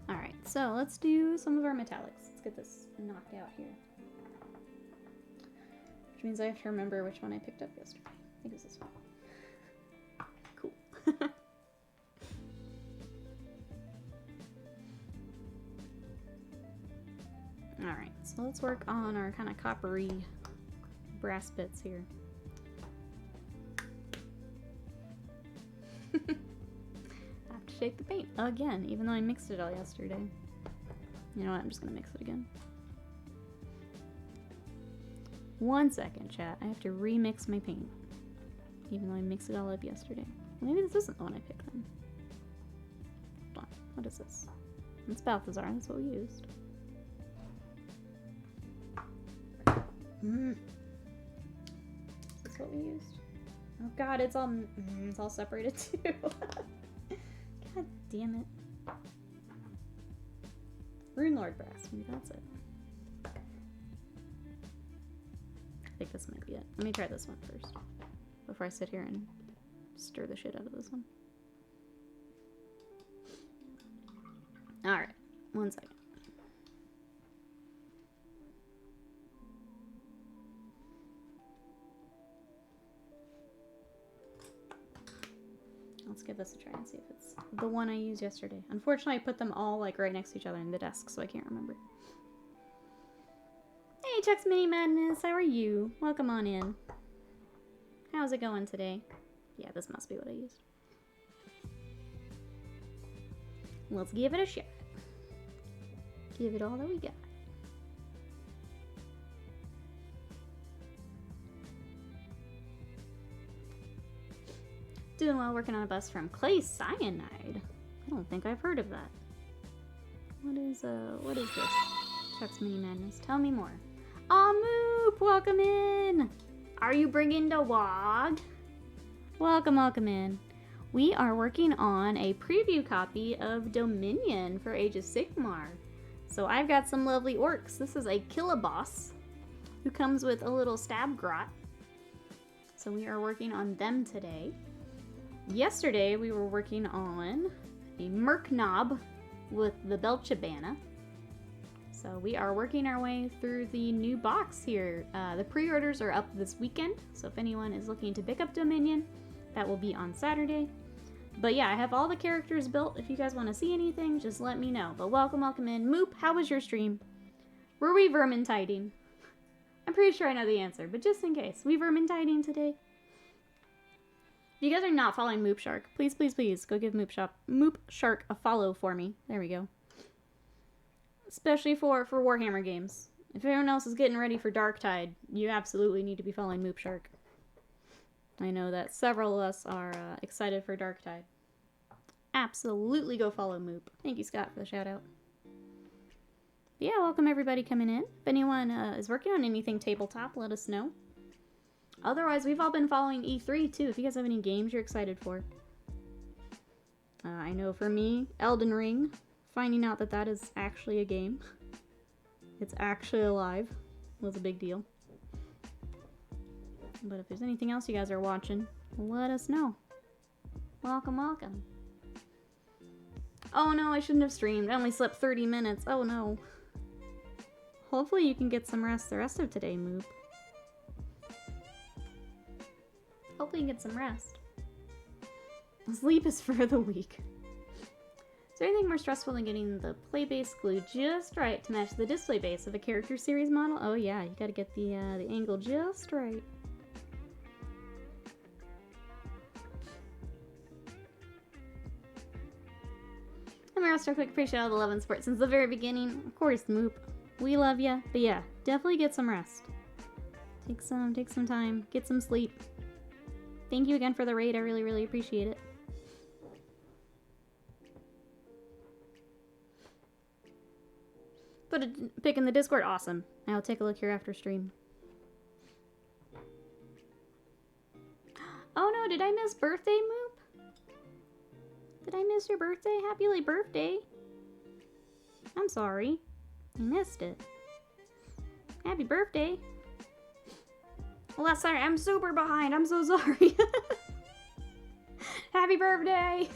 Alright, so let's do some of our metallics. Let's get this knocked out here. Which means I have to remember which one I picked up yesterday. I think it was this one. Cool. Alright, so let's work on our kind of coppery brass bits here. I have to shake the paint again, even though I mixed it all yesterday. You know what, I'm just gonna mix it again. 1 second, chat. I have to remix my paint. Even though I mixed it all up yesterday. Maybe this isn't the one I picked then. Hold on. What is this? It's Balthazar. That's what we used. Is this what we used? Oh god, it's all separated too. God damn it. Rune Lord Brass. Maybe that's it. I think this might be it. Let me try this one first. Before I sit here and stir the shit out of this one. Alright. 1 second. Let's give this a try and see if it's the one I used yesterday. Unfortunately, I put them all like right next to each other in the desk, so I can't remember. Hey, Chuck's Mini Madness, how are you? Welcome on in. How's it going today? Yeah, this must be what I used. Let's give it a shot. Give it all that we got. Doing well, working on a bus from Clay Cyanide. I don't think I've heard of that. What is this? Chuck's Mini Madness. Tell me more. Aw, Moop, welcome in. Are you bringing the wog? Welcome, welcome in. We are working on a preview copy of Dominion for Age of Sigmar. So I've got some lovely orcs. This is a Killaboss who comes with a little Stab-Grot. So we are working on them today. Yesterday we were working on a Merc Knob with the Belchabana. So we are working our way through the new box here. The pre-orders are up this weekend, so if anyone is looking to pick up Dominion, that will be on Saturday. But yeah, I have all the characters built. If you guys want to see anything, just let me know. But welcome in. Moop, how was your stream? Were we vermintiding? I'm pretty sure I know the answer, but just in case. We vermintiding today? If you guys are not following Moop Shark, please, please, please go give Moop Shark a follow for me. There we go. Especially for Warhammer games. If everyone else is getting ready for Darktide, you absolutely need to be following Moop Shark. I know that several of us are excited for Darktide. Absolutely go follow Moop. Thank you, Scott, for the shout out. But yeah, welcome everybody coming in. If anyone is working on anything tabletop, let us know. Otherwise, we've all been following E3 too. If you guys have any games you're excited for. I know for me, Elden Ring, finding out that that is actually a game. It's actually alive. Was a big deal. But if there's anything else you guys are watching, let us know. Welcome, welcome. Oh no, I shouldn't have streamed. I only slept 30 minutes. Oh no. Hopefully you can get some rest the rest of today, Moop. Hopefully you get some rest. Sleep is for the weak. Is there anything more stressful than getting the play base glued just right to match the display base of a character series model? Oh yeah, you gotta get the angle just right. I'm Roster Quick, appreciate all the love and support since the very beginning. Of course, Moop. We love ya. But yeah, definitely get some rest. Take some time. Get some sleep. Thank you again for the raid. I really, really appreciate it. Put a pic in the Discord. Awesome. I'll take a look here after stream. Oh no, did I miss birthday, Moop? Did I miss your birthday? Happy late birthday. I'm sorry. I missed it. Happy birthday. Well, that's sorry. I'm super behind. I'm so sorry. Happy birthday.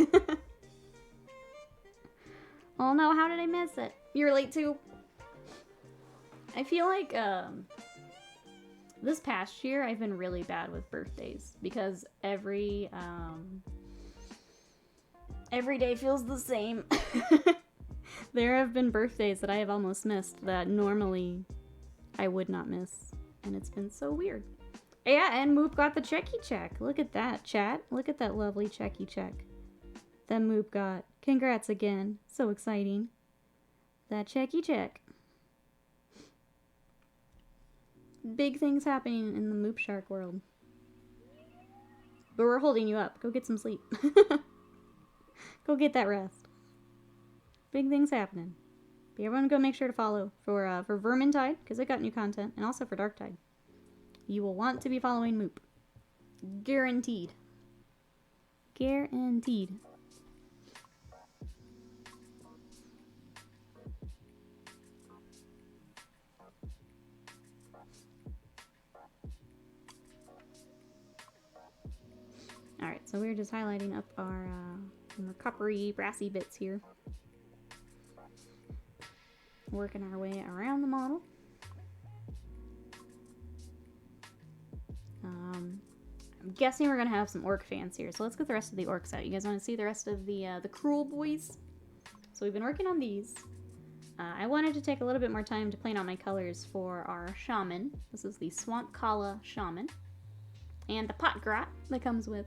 Oh no, how did I miss it? You're late too. I feel like this past year I've been really bad with birthdays because every day feels the same. There have been birthdays that I have almost missed that normally I would not miss. And it's been so weird. Yeah, and Moop got the checky check. Look at that, chat. Look at that lovely checky check that Moop got. Congrats again. So exciting. That checky check. Big things happening in the Moop Shark world. But we're holding you up. Go get some sleep. Go get that rest. Big things happening. But everyone go make sure to follow for Vermintide, because I got new content, and also for Darktide. You will want to be following Moop. Guaranteed. Guaranteed. Alright, so we're just highlighting up our more coppery, brassy bits here. Working our way around the model. I'm guessing we're gonna have some orc fans here, so let's get the rest of the orcs out. You guys want to see the rest of the Kruleboyz? So we've been working on these. I wanted to take a little bit more time to plan out my colors for our shaman. This is the Swamp Kala shaman, and the Pot-Grot that comes with.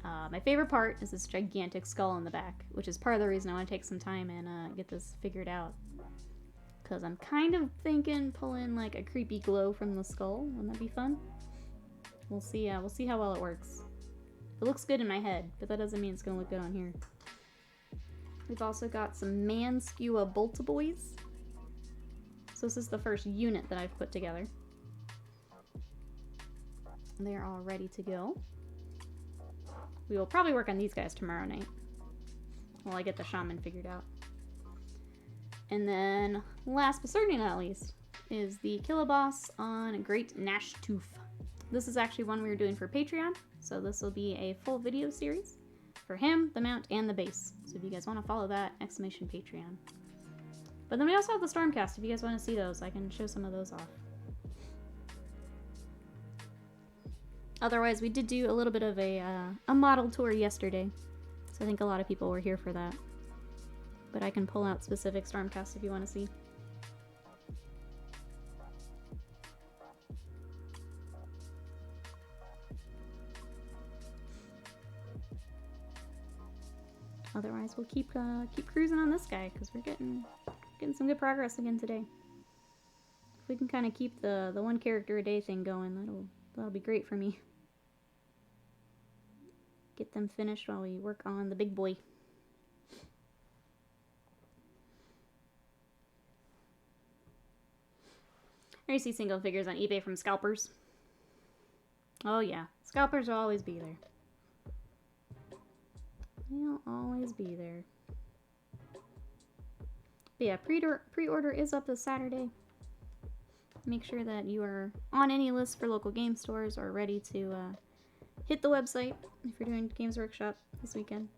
My favorite part is this gigantic skull in the back, which is part of the reason I want to take some time and get this figured out. Because I'm kind of thinking pulling like a creepy glow from the skull. Wouldn't that be fun? We'll see how well it works. It looks good in my head, but that doesn't mean it's gonna look good on here. We've also got some Manskewa Boltaboys. So this is the first unit that I've put together. They're all ready to go. We will probably work on these guys tomorrow night while I get the shaman figured out. And then, last but certainly not least, is the Killaboss on Great Gnash Tooth. This is actually one we were doing for Patreon, so this will be a full video series for him, the mount, and the base. So if you guys want to follow that, !Patreon. But then we also have the Stormcast. If you guys want to see those, I can show some of those off. Otherwise, we did do a little bit of a model tour yesterday, so I think a lot of people were here for that. But I can pull out specific Stormcasts if you want to see. Otherwise, we'll keep cruising on this guy because we're getting some good progress again today. If we can kind of keep the one character a day thing going, that'll be great for me. Get them finished while we work on the big boy. I see single figures on eBay from scalpers. Oh yeah, scalpers will always be there. They'll always be there. But yeah, pre-order is up this Saturday. Make sure that you are on any list for local game stores or ready to hit the website if you're doing Games Workshop this weekend.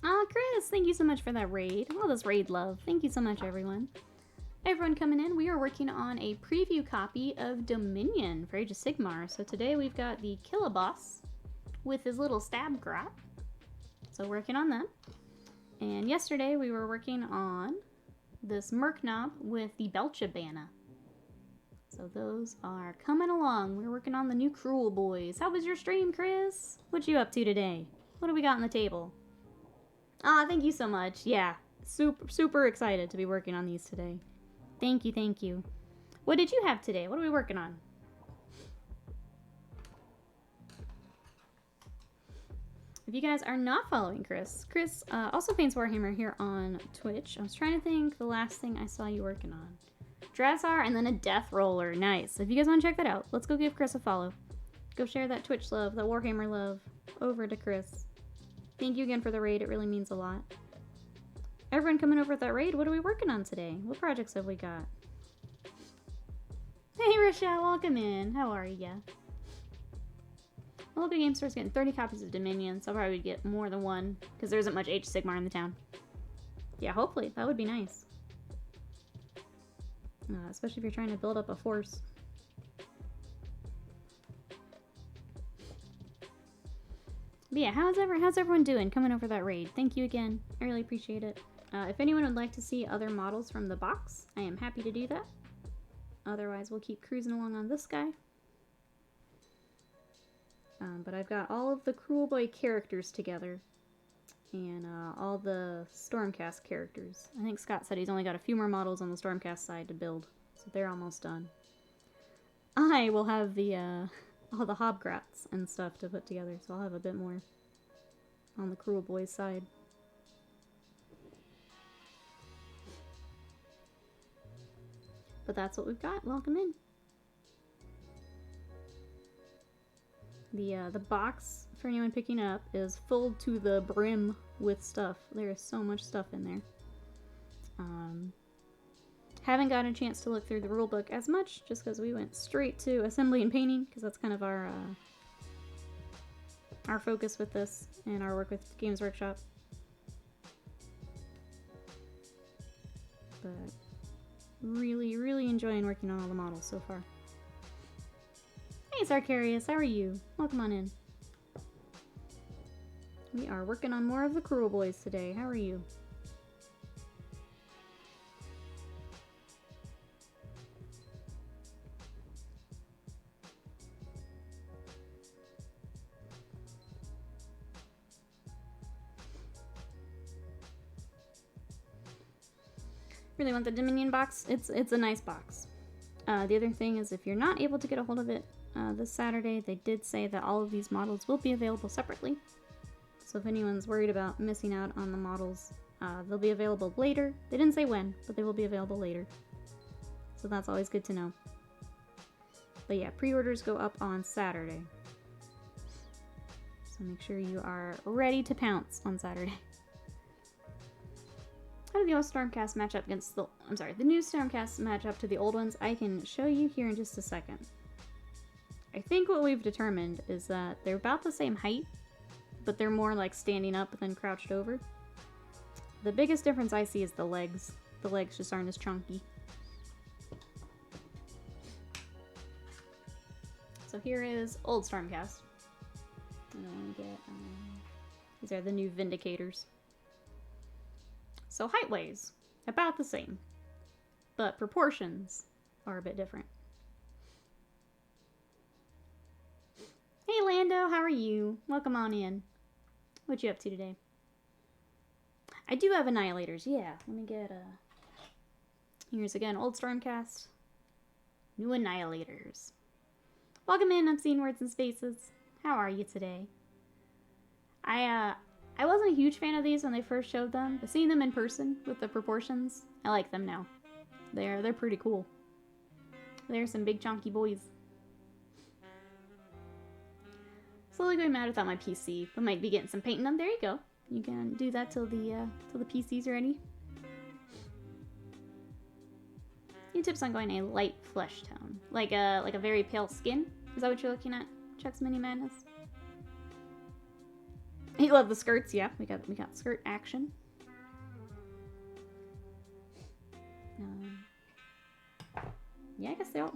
Oh, Chris, thank you so much for that raid. All this raid love. Thank you so much, everyone. Everyone coming in, we are working on a preview copy of Dominion for Age of Sigmar. So today we've got the Killaboss with his little Stab-Grot. So working on that. And yesterday we were working on this Merknob with the Belchabana. So those are coming along. We're working on the new Kruleboyz. How was your stream, Chris? What you up to today? What do we got on the table? Ah, thank you so much. Yeah, super excited to be working on these today. Thank you, thank you. What did you have today? What are we working on? If you guys are not following Chris also paints Warhammer here on Twitch. I was trying to think the last thing I saw you working on. Drazar and then a Death Roller. Nice. If you guys want to check that out, let's go give Chris a follow. Go share that Twitch love, that Warhammer love over to Chris. Thank you again for the raid. It really means a lot. Everyone coming over at that raid, what are we working on today? What projects have we got? Hey, Rochelle, welcome in. How are ya? The local game store's getting 30 copies of Dominion, so I'll probably get more than one, because there isn't much Age of Sigmar in the town. Yeah, hopefully. That would be nice. Especially if you're trying to build up a force. But yeah, how's everyone doing coming over that raid? Thank you again. I really appreciate it. If anyone would like to see other models from the box, I am happy to do that. Otherwise, we'll keep cruising along on this guy. But I've got all of the Kruleboyz characters together. And all the Stormcast characters. I think Scott said he's only got a few more models on the Stormcast side to build. So they're almost done. I will have the all the Hobgrots and stuff to put together, so I'll have a bit more on the Kruleboyz side. But that's what we've got. Welcome in. The box, for anyone picking up, is full to the brim with stuff. There is so much stuff in there. Haven't gotten a chance to look through the rulebook as much, just because we went straight to assembly and painting, because that's kind of our focus with this and our work with Games Workshop. But really enjoying working on all the models so far. Hey Sarkarius, how are you? Welcome on in. We are working on more of the Kruleboyz today. How are you? Really want the Dominion box? It's a nice box. The other thing is if you're not able to get a hold of it this Saturday, they did say that all of these models will be available separately. So if anyone's worried about missing out on the models, they'll be available later. They didn't say when, but they will be available later. So that's always good to know. But yeah, pre-orders go up on Saturday. So make sure you are ready to pounce on Saturday. How did the old Stormcast match up against the... the new Stormcast match up to the old ones? I can show you here in just a second. I think what we've determined is that they're about the same height, but they're more like standing up than crouched over. The biggest difference I see is the legs. The legs just aren't as chunky. So here is old Stormcast. I don't want to get... these are the new Vindicators. So height-wise, about the same, but proportions are a bit different. Hey Lando, how are you? Welcome on in. What you up to today? I do have Annihilators, yeah. Let me get here's again, old Stormcast. New Annihilators. Welcome in, Obscene Words and Spaces. How are you today? I wasn't a huge fan of these when they first showed them, but seeing them in person with the proportions, I like them now. They're pretty cool. They're some big chunky boys. Slowly going mad without my PC, but might be getting some paint in them. There you go. You can do that till the PC's ready. Any tips on going a light flesh tone, like a very pale skin? Is that what you're looking at, Chuck's Mini Madness? You love the skirts, yeah. We got skirt action. Yeah, I guess they all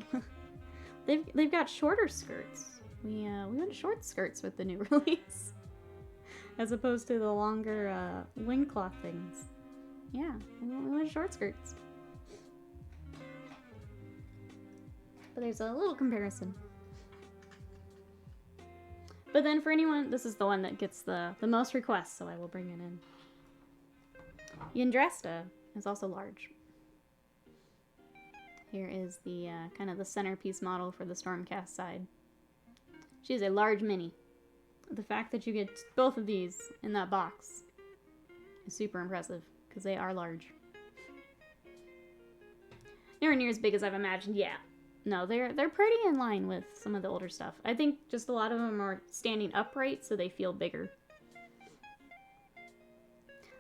they've got shorter skirts. We went short skirts with the new release, as opposed to the longer loincloth things. Yeah, we went short skirts. But there's a little comparison. But then for anyone, this is the one that gets the most requests, so I will bring it in. Yndrasta is also large. Here is the kind of the centerpiece model for the Stormcast side. She is a large mini. The fact that you get both of these in that box is super impressive, because they are large. Nowhere near as big as I've imagined, yeah. No, they're pretty in line with some of the older stuff. I think just a lot of them are standing upright, so they feel bigger.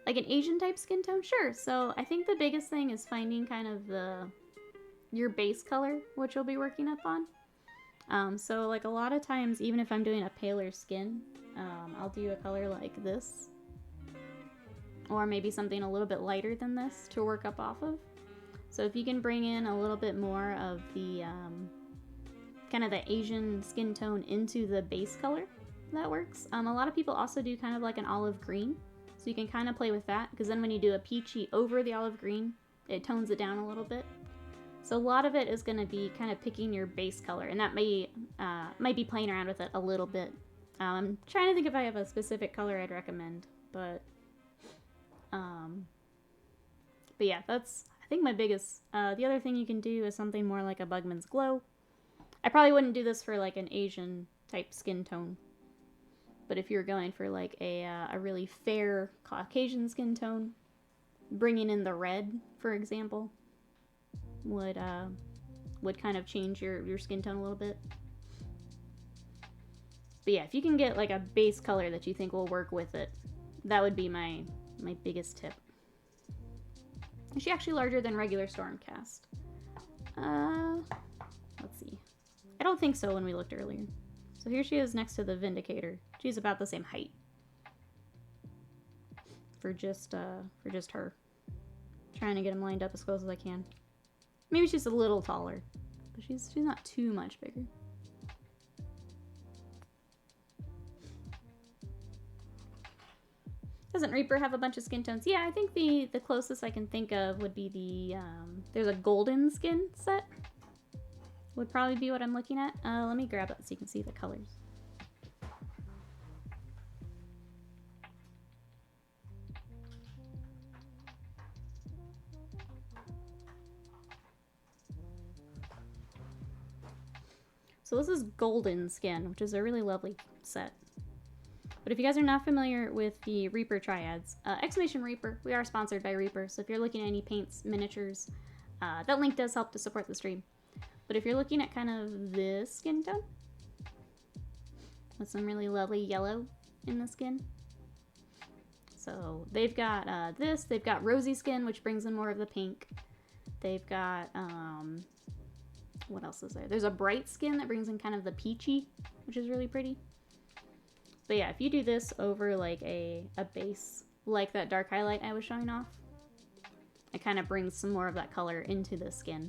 Like an Asian type skin tone? Sure. So I think the biggest thing is finding kind of your base color, which you'll be working up on. So like a lot of times, even if I'm doing a paler skin, I'll do a color like this. Or maybe something a little bit lighter than this to work up off of. So if you can bring in a little bit more of the kind of the Asian skin tone into the base color, that works. A lot of people also do kind of like an olive green. So you can kind of play with that, because then when you do a peachy over the olive green, it tones it down a little bit. So a lot of it is going to be kind of picking your base color, and that might be playing around with it a little bit. I'm trying to think if I have a specific color I'd recommend, but yeah, that's, I think, my biggest. The other thing you can do is something more like a Bugman's Glow. I probably wouldn't do this for like an Asian type skin tone, but if you're going for like a really fair Caucasian skin tone, bringing in the red, for example, would kind of change your skin tone a little bit. But yeah, if you can get like a base color that you think will work with it, that would be my biggest tip. Is she actually larger than regular Stormcast? Let's see. I don't think so when we looked earlier. So here she is next to the Vindicator. She's about the same height. For just her. Trying to get them lined up as close as I can. Maybe she's a little taller, but she's not too much bigger. Doesn't Reaper have a bunch of skin tones? Yeah, I think the closest I can think of would be the, there's a golden skin set. Would probably be what I'm looking at. Let me grab it so you can see the colors. So this is Golden Skin, which is a really lovely set. But if you guys are not familiar with the Reaper triads, exclamation Reaper, we are sponsored by Reaper, so if you're looking at any paints, miniatures, that link does help to support the stream. But if you're looking at kind of this skin tone, with some really lovely yellow in the skin. So they've got this, they've got rosy skin, which brings in more of the pink. They've got, what else is there? There's a bright skin that brings in kind of the peachy, which is really pretty. But yeah, if you do this over like a base, like that dark highlight I was showing off, it kind of brings some more of that color into the skin.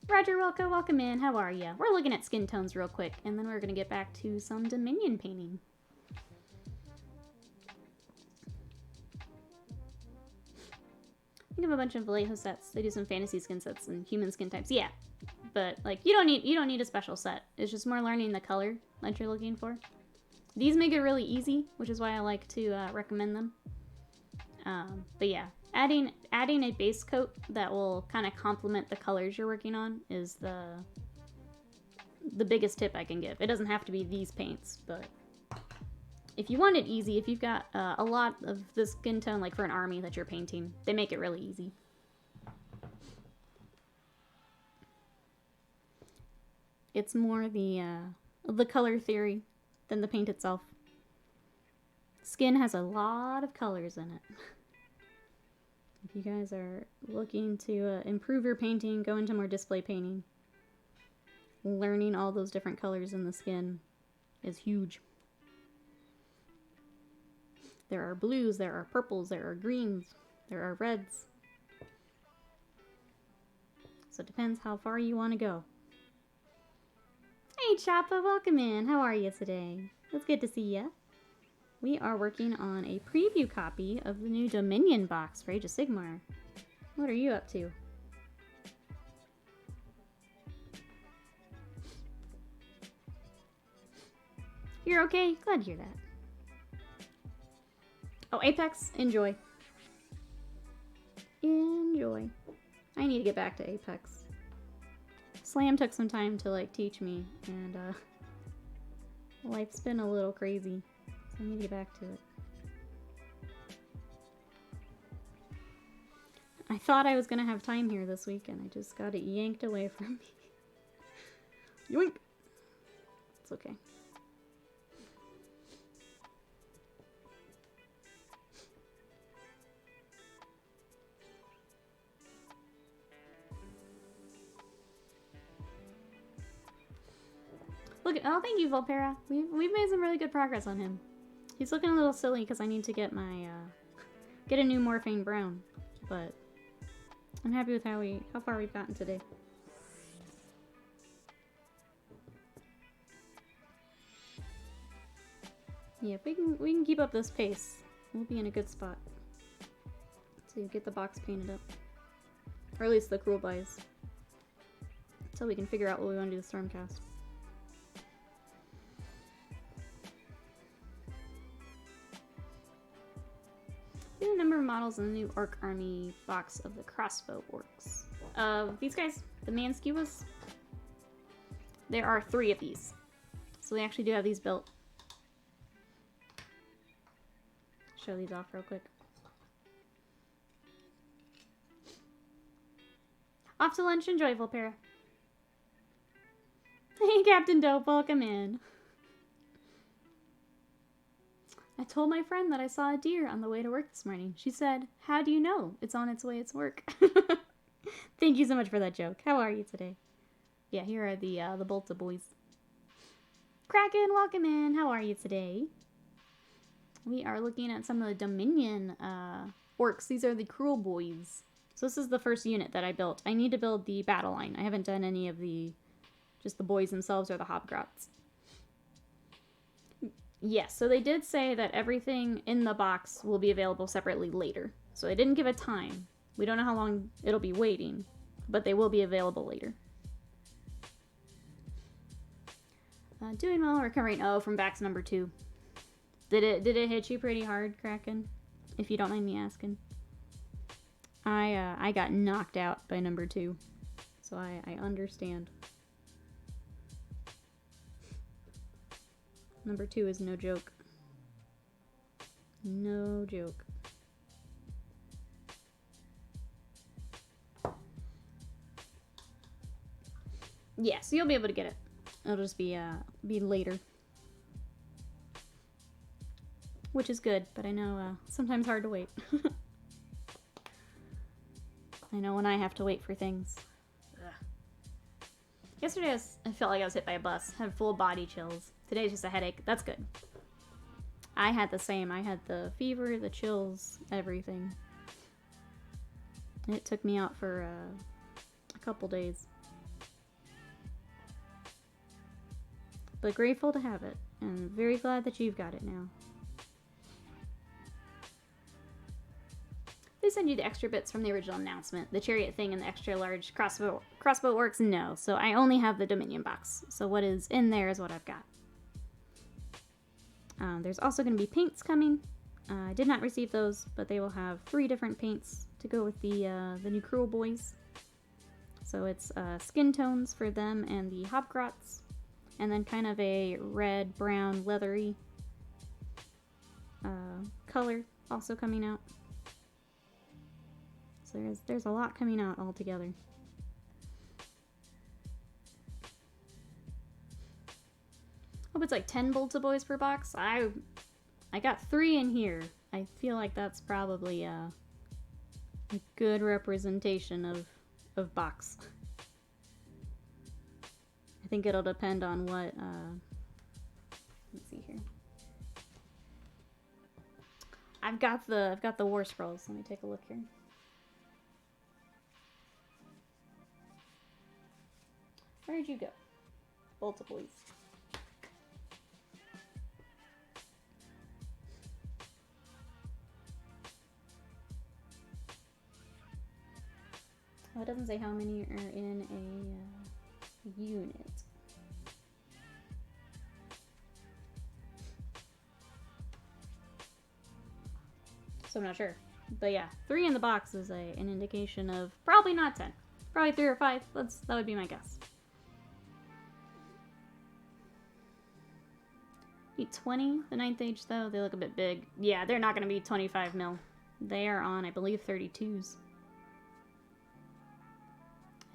Roger, welcome in. How are ya? We're looking at skin tones real quick, and then we're going to get back to some Dominion painting. I think of a bunch of Vallejo sets. They do some fantasy skin sets and human skin types. Yeah, but like you don't need a special set. It's just more learning the color that you're looking for. These make it really easy, which is why I like to recommend them. But yeah, adding a base coat that will kind of complement the colors you're working on is the biggest tip I can give. It doesn't have to be these paints, but if you want it easy, if you've got a lot of the skin tone, like for an army that you're painting, they make it really easy. It's more the color theory than the paint itself. Skin has a lot of colors in it. If you guys are looking to improve your painting, go into more display painting, learning all those different colors in the skin is huge. There are blues, there are purples, there are greens, there are reds. So it depends how far you want to go. Hey Choppa, welcome in. How are you today? It's good to see ya. We are working on a preview copy of the new Dominion box for Age of Sigmar. What are you up to? You're okay? Glad to hear that. Oh, Apex, enjoy. Enjoy. I need to get back to Apex. Slam took some time to like teach me, and life's been a little crazy, so I need to get back to it. I thought I was gonna have time here this week, and I just got it yanked away from me. Yoink! It's okay. Look, oh, thank you, Volpera. We've made some really good progress on him. He's looking a little silly because I need to get my, get a new Morphine Brown, but I'm happy with how far we've gotten today. Yeah, if we can keep up this pace, we'll be in a good spot to get the box painted up, or at least the Kruleboyz, until we can figure out what we want to do with Stormcast. A number of models in the new Orc Army box of the crossbow orcs. These guys, the Manskewas, there are 3 of these. So they actually do have these built. Show these off real quick. Off to lunch, enjoy, Volpera. Hey, Captain Dope, welcome in. I told my friend that I saw a deer on the way to work this morning. She said, "How do you know? It's on its way to work." Thank you so much for that joke. How are you today? Yeah, here are the Bolta boys. Kraken, welcome in. How are you today? We are looking at some of the Dominion orcs. These are the Kruleboyz. So this is the first unit that I built. I need to build the battle line. I haven't done any of just the boys themselves or the Hobgrots. Yes, so they did say that everything in the box will be available separately later. So they didn't give a time. We don't know how long it'll be waiting, but they will be available later. Doing well, recovering. Oh, from Vax number 2. Did it hit you pretty hard, Kraken? If you don't mind me asking. I got knocked out by number 2, so I understand. Number 2 is no joke. No joke. Yeah, so you'll be able to get it. It'll just be later. Which is good, but I know sometimes hard to wait. I know when I have to wait for things. Ugh. Yesterday I felt like I was hit by a bus. Had full body chills. Today's just a headache. That's good. I had the same. I had the fever, the chills, everything. And it took me out for a couple days. But grateful to have it, and very glad that you've got it now. They send you the extra bits from the original announcement. The chariot thing and the extra large crossbow works? No, so I only have the Dominion box. So what is in there is what I've got. There's also going to be paints coming. I did not receive those, but they will have 3 different paints to go with the new Kruleboyz. So it's skin tones for them and the Stab-Grots. And then kind of a red, brown, leathery color also coming out. So there's a lot coming out all together. Hope it's like 10 Bolts of Boys per box. I got 3 in here. I feel like that's probably a good representation of box. I think it'll depend on what, let's see here. I've got the War Scrolls. Let me take a look here. Where'd you go? Bolts of Boys. Oh, it doesn't say how many are in a unit. So I'm not sure. But yeah, 3 in the box is an indication of probably not 10. Probably 3 or 5. That would be my guess. Need 20. The 9th age though, they look a bit big. Yeah, they're not going to be 25 mil. They are on, I believe, 32s.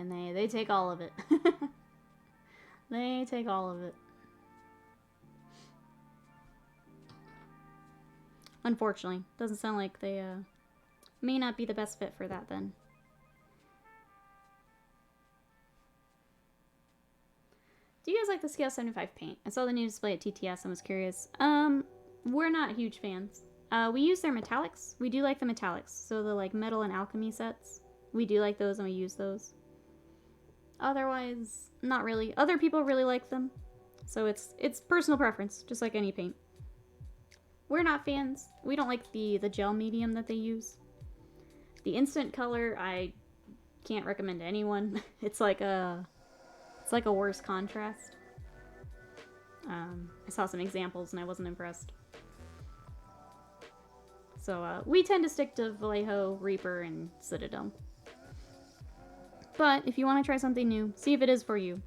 And they take all of it. They take all of it. Unfortunately. Doesn't sound like they may not be the best fit for that then. Do you guys like the Scale 75 paint? I saw the new display at TTS and was curious. We're not huge fans. We use their metallics. We do like the metallics. So the like metal and alchemy sets. We do like those and we use those. Otherwise, not really. Other people really like them. So it's personal preference, just like any paint. We're not fans. We don't like the gel medium that they use. The instant color, I can't recommend to anyone. It's like a worse contrast. I saw some examples and I wasn't impressed. So we tend to stick to Vallejo, Reaper, and Citadel. But if you want to try something new, see if it is for you.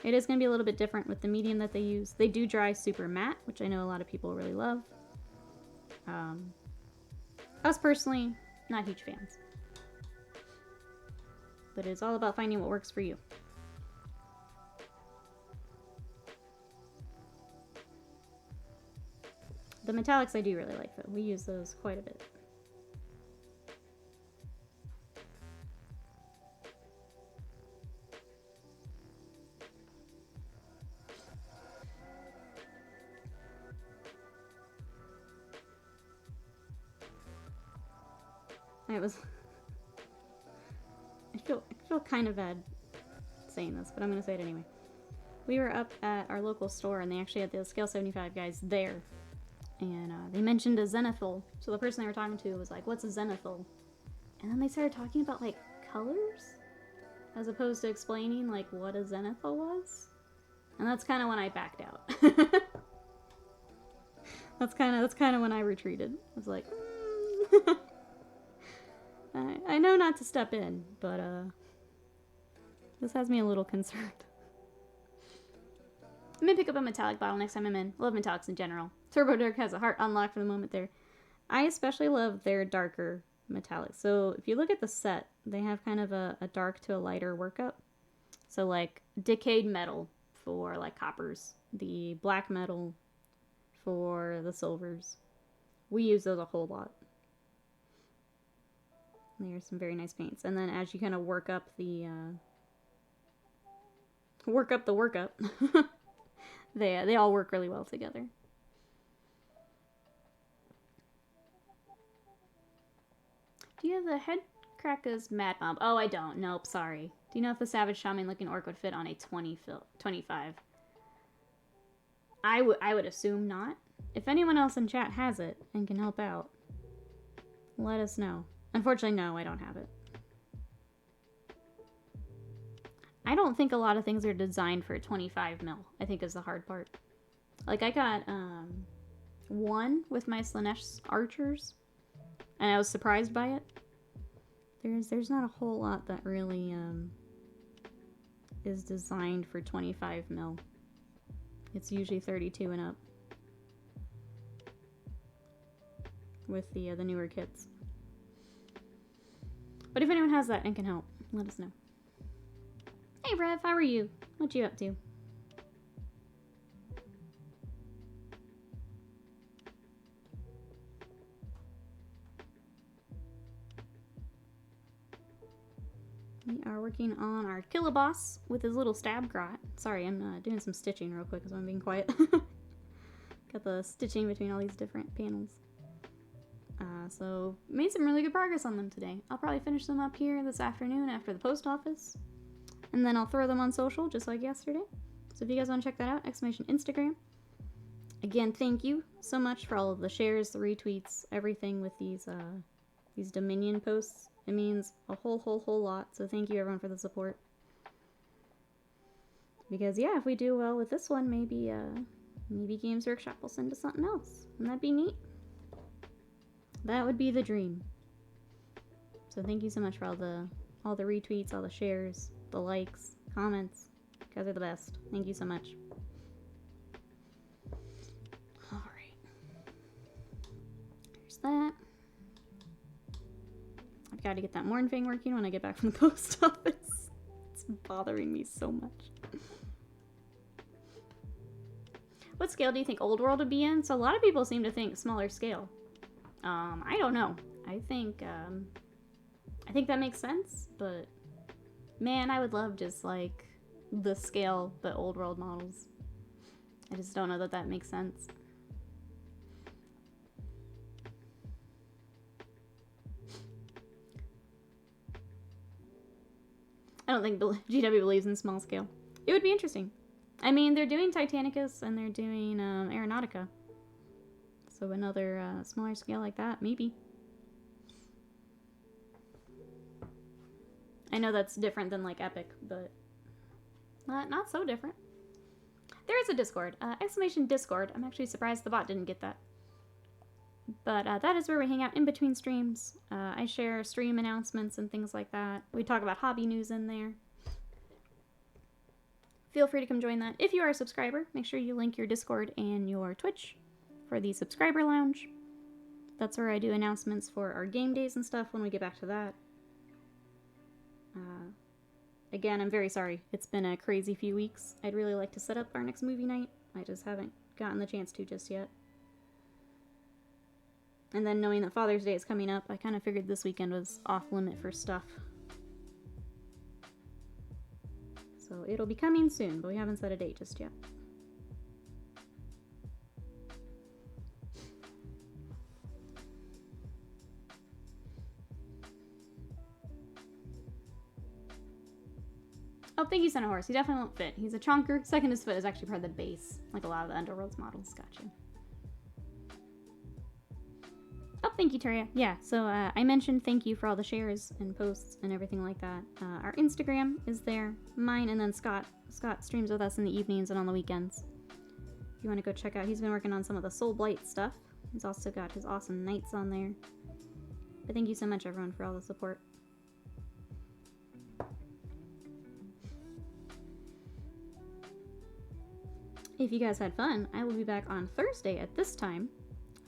It is going to be a little bit different with the medium that they use. They do dry super matte, which I know a lot of people really love. Us personally, not huge fans. But it's all about finding what works for you. The metallics I do really like though. We use those quite a bit. I feel kind of bad saying this, but I'm gonna say it anyway. We were up at our local store and they actually had the Scale 75 guys there. And they mentioned a zenithal. So the person they were talking to was like, what's a zenithal? And then they started talking about like colors as opposed to explaining like what a zenithal was. And that's kind of when I backed out. That's kind of when I retreated. I was like, I know not to step in, but this has me a little concerned. I'm gonna pick up a metallic bottle next time I'm in. I love metallics in general. Turbo Dark has a heart unlocked for the moment there. I especially love their darker metallics. So if you look at the set, they have kind of a dark to a lighter workup. So like decayed metal for like coppers, the black metal for the silvers. We use those a whole lot. There's some very nice paints. And then as you kind of work up the workup, they all work really well together. Do you have the head crackers Mad Mob? Oh, I don't. Nope, sorry. Do you know if the Savage Shaman looking orc would fit on a 25? I would assume not. If anyone else in chat has it and can help out, let us know. Unfortunately, no, I don't have it. I don't think a lot of things are designed for 25 mil, I think is the hard part. Like, I got one with my Slanesh archers, and I was surprised by it. There's not a whole lot that really is designed for 25 mil. It's usually 32 and up with the newer kits. But if anyone has that and can help, let us know. Hey Rev, how are you? What you up to? We are working on our Killaboss with his little Stab-Grot. Sorry, I'm doing some stitching real quick, so I'm being quiet. Got the stitching between all these different panels. So, made some really good progress on them today. I'll probably finish them up here this afternoon after the post office. And then I'll throw them on social, just like yesterday. So if you guys want to check that out, !Instagram. Again, thank you so much for all of the shares, the retweets, everything with these Dominion posts. It means a whole lot, so thank you everyone for the support. Because yeah, if we do well with this one, maybe Games Workshop will send us something else. Wouldn't that be neat? That would be the dream. So thank you so much for all the retweets, all the shares, the likes, comments. You guys are the best. Thank you so much. Alright. There's that. I've got to get that Morn thing working when I get back from the post office. It's bothering me so much. What scale do you think Old World would be in? So a lot of people seem to think smaller scale. I don't know. I think that makes sense, but man, I would love just like the scale but Old World models. I just don't know that makes sense. I don't think GW believes in small scale. It would be interesting. I mean, they're doing Titanicus and they're doing Aeronautica. So another smaller scale like that, maybe. I know that's different than like Epic, but not so different. There is a Discord. !Discord. I'm actually surprised the bot didn't get that. But that is where we hang out in between streams. I share stream announcements and things like that. We talk about hobby news in there. Feel free to come join that. If you are a subscriber, make sure you link your Discord and your Twitch for the subscriber lounge. That's where I do announcements for our game days and stuff when we get back to that. Again, I'm very sorry. It's been a crazy few weeks. I'd really like to set up our next movie night. I just haven't gotten the chance to just yet. And then knowing that Father's Day is coming up, I kind of figured this weekend was off limit for stuff. So it'll be coming soon, but we haven't set a date just yet. Oh, thank you, Son of Horse. He definitely won't fit. He's a chonker. Second, his foot is actually part of the base, like a lot of the Underworlds models. Gotcha. Oh, thank you, Taria. Yeah, so I mentioned thank you for all the shares and posts and everything like that. Our Instagram is there. Mine, and then Scott. Scott streams with us in the evenings and on the weekends. If you want to go check out, he's been working on some of the Soul Blight stuff. He's also got his awesome knights on there. But thank you so much, everyone, for all the support. if you guys had fun, I will be back on Thursday at this time.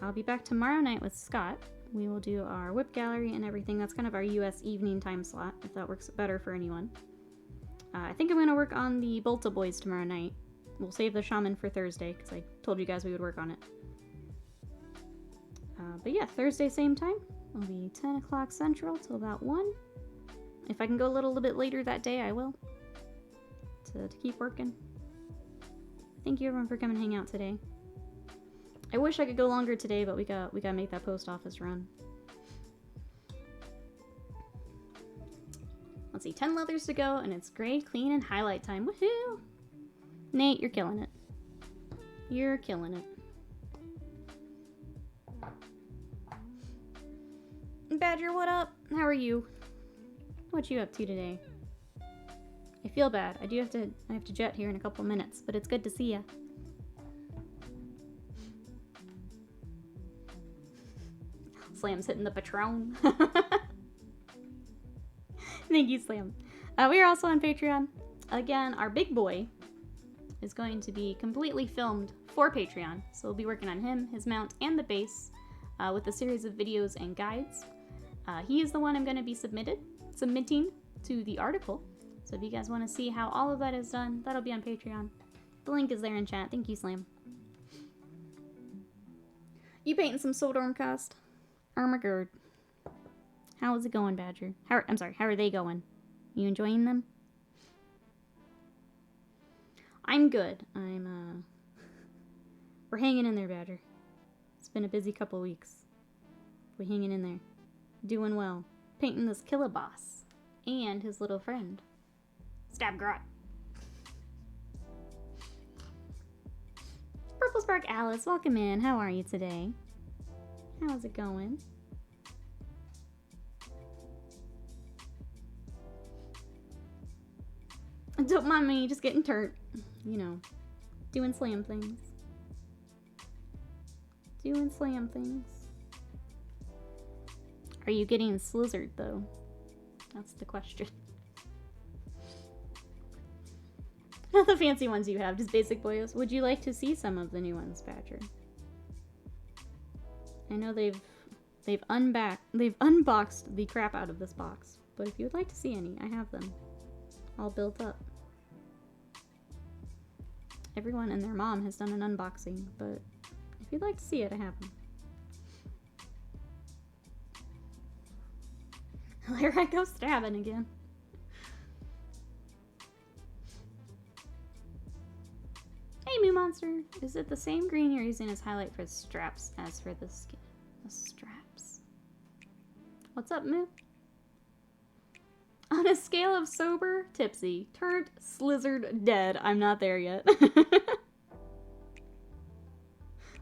I'll be back tomorrow night with Scott. We will do our whip gallery and everything. That's kind of our US evening time slot, if that works better for anyone. I think I'm going to work on the Bolta Boys tomorrow night. We'll save the Shaman for Thursday, because I told you guys we would work on it. But yeah, Thursday same time. It'll be 10 o'clock Central till about 1. If I can go a little bit later that day, I will. To keep working. Thank you everyone for coming and hang out today. I wish I could go longer today, but we gotta make that post office run. Let's see, 10 leathers to go, and it's grade, clean, and highlight time. Woohoo! Nate, you're killing it. You're killing it. Badger, what up? How are you? What you up to today? I feel bad. I have to jet here in a couple minutes, but it's good to see ya. Slam's hitting the Patron. Thank you, Slam. We are also on Patreon. Again, our big boy is going to be completely filmed for Patreon. So we'll be working on him, his mount, and the base with a series of videos and guides. He is the one I'm going to be submitting to the article. So if you guys want to see how all of that is done, that'll be on Patreon. The link is there in chat. Thank you, Slam. You painting some Soldormcast? Armagerd. How is it going, Badger? How are they going? You enjoying them? I'm good. We're hanging in there, Badger. It's been a busy couple weeks. We're hanging in there. Doing well. Painting this Killaboss. And his little friend. Stab-Grot. Purple Spark Alice, welcome in. How are you today? How's it going? Don't mind me, just getting turned. You know, doing slam things. Doing slam things. Are you getting slizzard, though? That's the question. Not the fancy ones you have, just basic boyos. Would you like to see some of the new ones, Badger? I know they've unboxed the crap out of this box, but if you would like to see any, I have them all built up. Everyone and their mom has done an unboxing, but if you'd like to see it, I have them. There I go stabbing again. Hey, Moo Monster! Is it the same green you're using as highlight for the straps as for the skin? The straps. What's up, Moo? On a scale of sober, tipsy, turned, slizzard, dead, I'm not there yet.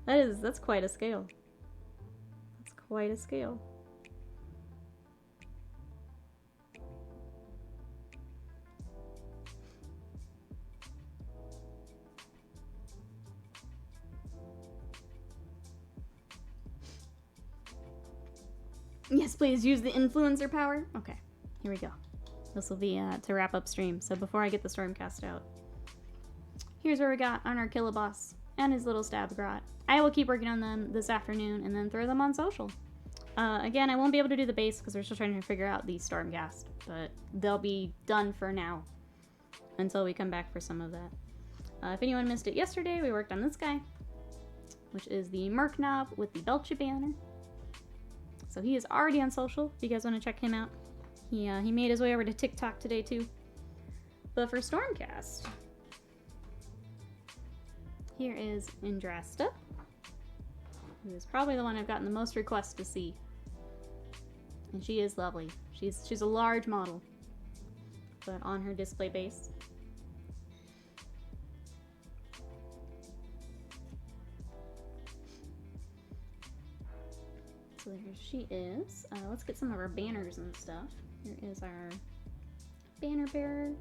That's quite a scale. That's quite a scale. Yes, please use the influencer power. Okay, here we go. This will be to wrap up stream. So before I get the Stormcast out, here's what we got on our Killaboss and his little Stab-Grot. I will keep working on them this afternoon and then throw them on social. Again, I won't be able to do the base because we're still trying to figure out the Stormcast, but they'll be done for now until we come back for some of that. If anyone missed it yesterday, we worked on this guy, which is the Merc Knob with the Belcher banner. So he is already on social, if you guys want to check him out. He made his way over to TikTok today, too. But for Stormcast, here is Indrasta, who is probably the one I've gotten the most requests to see. And she is lovely. She's a large model, but on her display base. So there she is. Let's get some of our banners and stuff. Here is our banner bearer.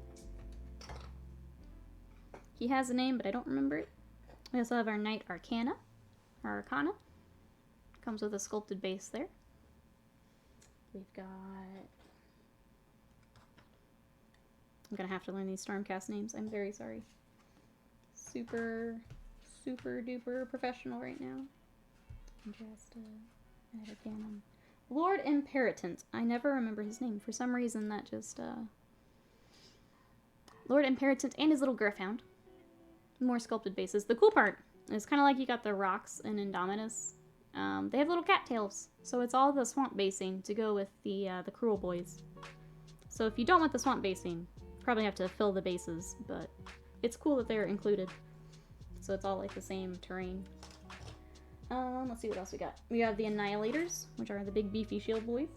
He has a name, but I don't remember it. We also have our Knight Arcana. Our Arcana. Comes with a sculpted base there. We've got... I'm gonna have to learn these Stormcast names. I'm very sorry. super duper professional right now. Just add a cannon. Lord Imperatant. I never remember his name. For some reason that just Lord Imperatant and his little Griffhound. More sculpted bases. The cool part is kind of like you got the rocks in Indominus. They have little cattails, so it's all the swamp basing to go with the Kruleboyz. So if you don't want the swamp basing, you probably have to fill the bases, but it's cool that they're included. So it's all like the same terrain. Let's see what else we got. We have the Annihilators, which are the big beefy shield boys.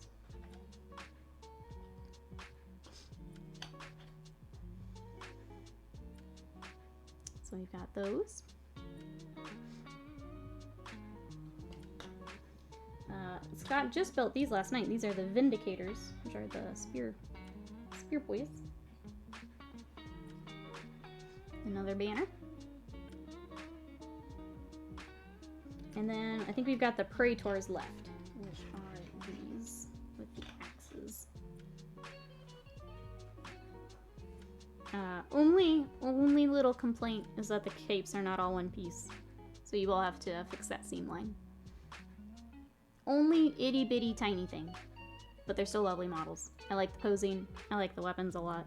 So we've got those. Scott just built these last night. These are the Vindicators, which are the spear boys. Another banner. And then I think we've got the Praetors left, which are these with the axes. Only little complaint is that the capes are not all one piece. So you will have to fix that seam line. Only itty bitty tiny thing. But they're still lovely models. I like the posing. I like the weapons a lot.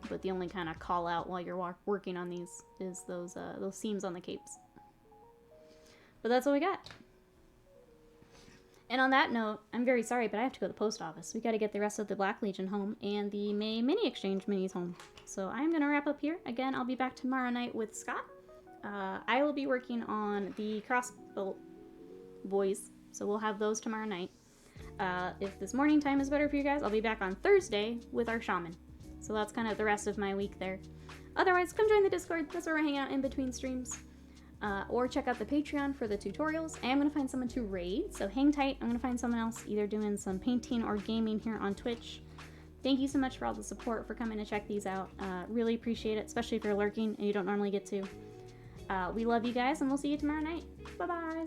But the only kind of call out while you're working on these is those seams on the capes. But that's what we got. And on that note, I'm very sorry, but I have to go to the post office. We got to get the rest of the Black Legion home and the May Mini Exchange minis home. So I'm going to wrap up here. Again, I'll be back tomorrow night with Scott. I will be working on the crossbow boys, so we'll have those tomorrow night. If this morning time is better for you guys, I'll be back on Thursday with our shaman. So that's kind of the rest of my week there. Otherwise, come join the Discord. That's where I hang out in between streams. Or check out the Patreon for the tutorials. I am going to find someone to raid, so hang tight. I'm going to find someone else either doing some painting or gaming here on Twitch. Thank you so much for all the support, for coming to check these out. Really appreciate it, especially if you're lurking and you don't normally get to. We love you guys, and we'll see you tomorrow night. Bye-bye.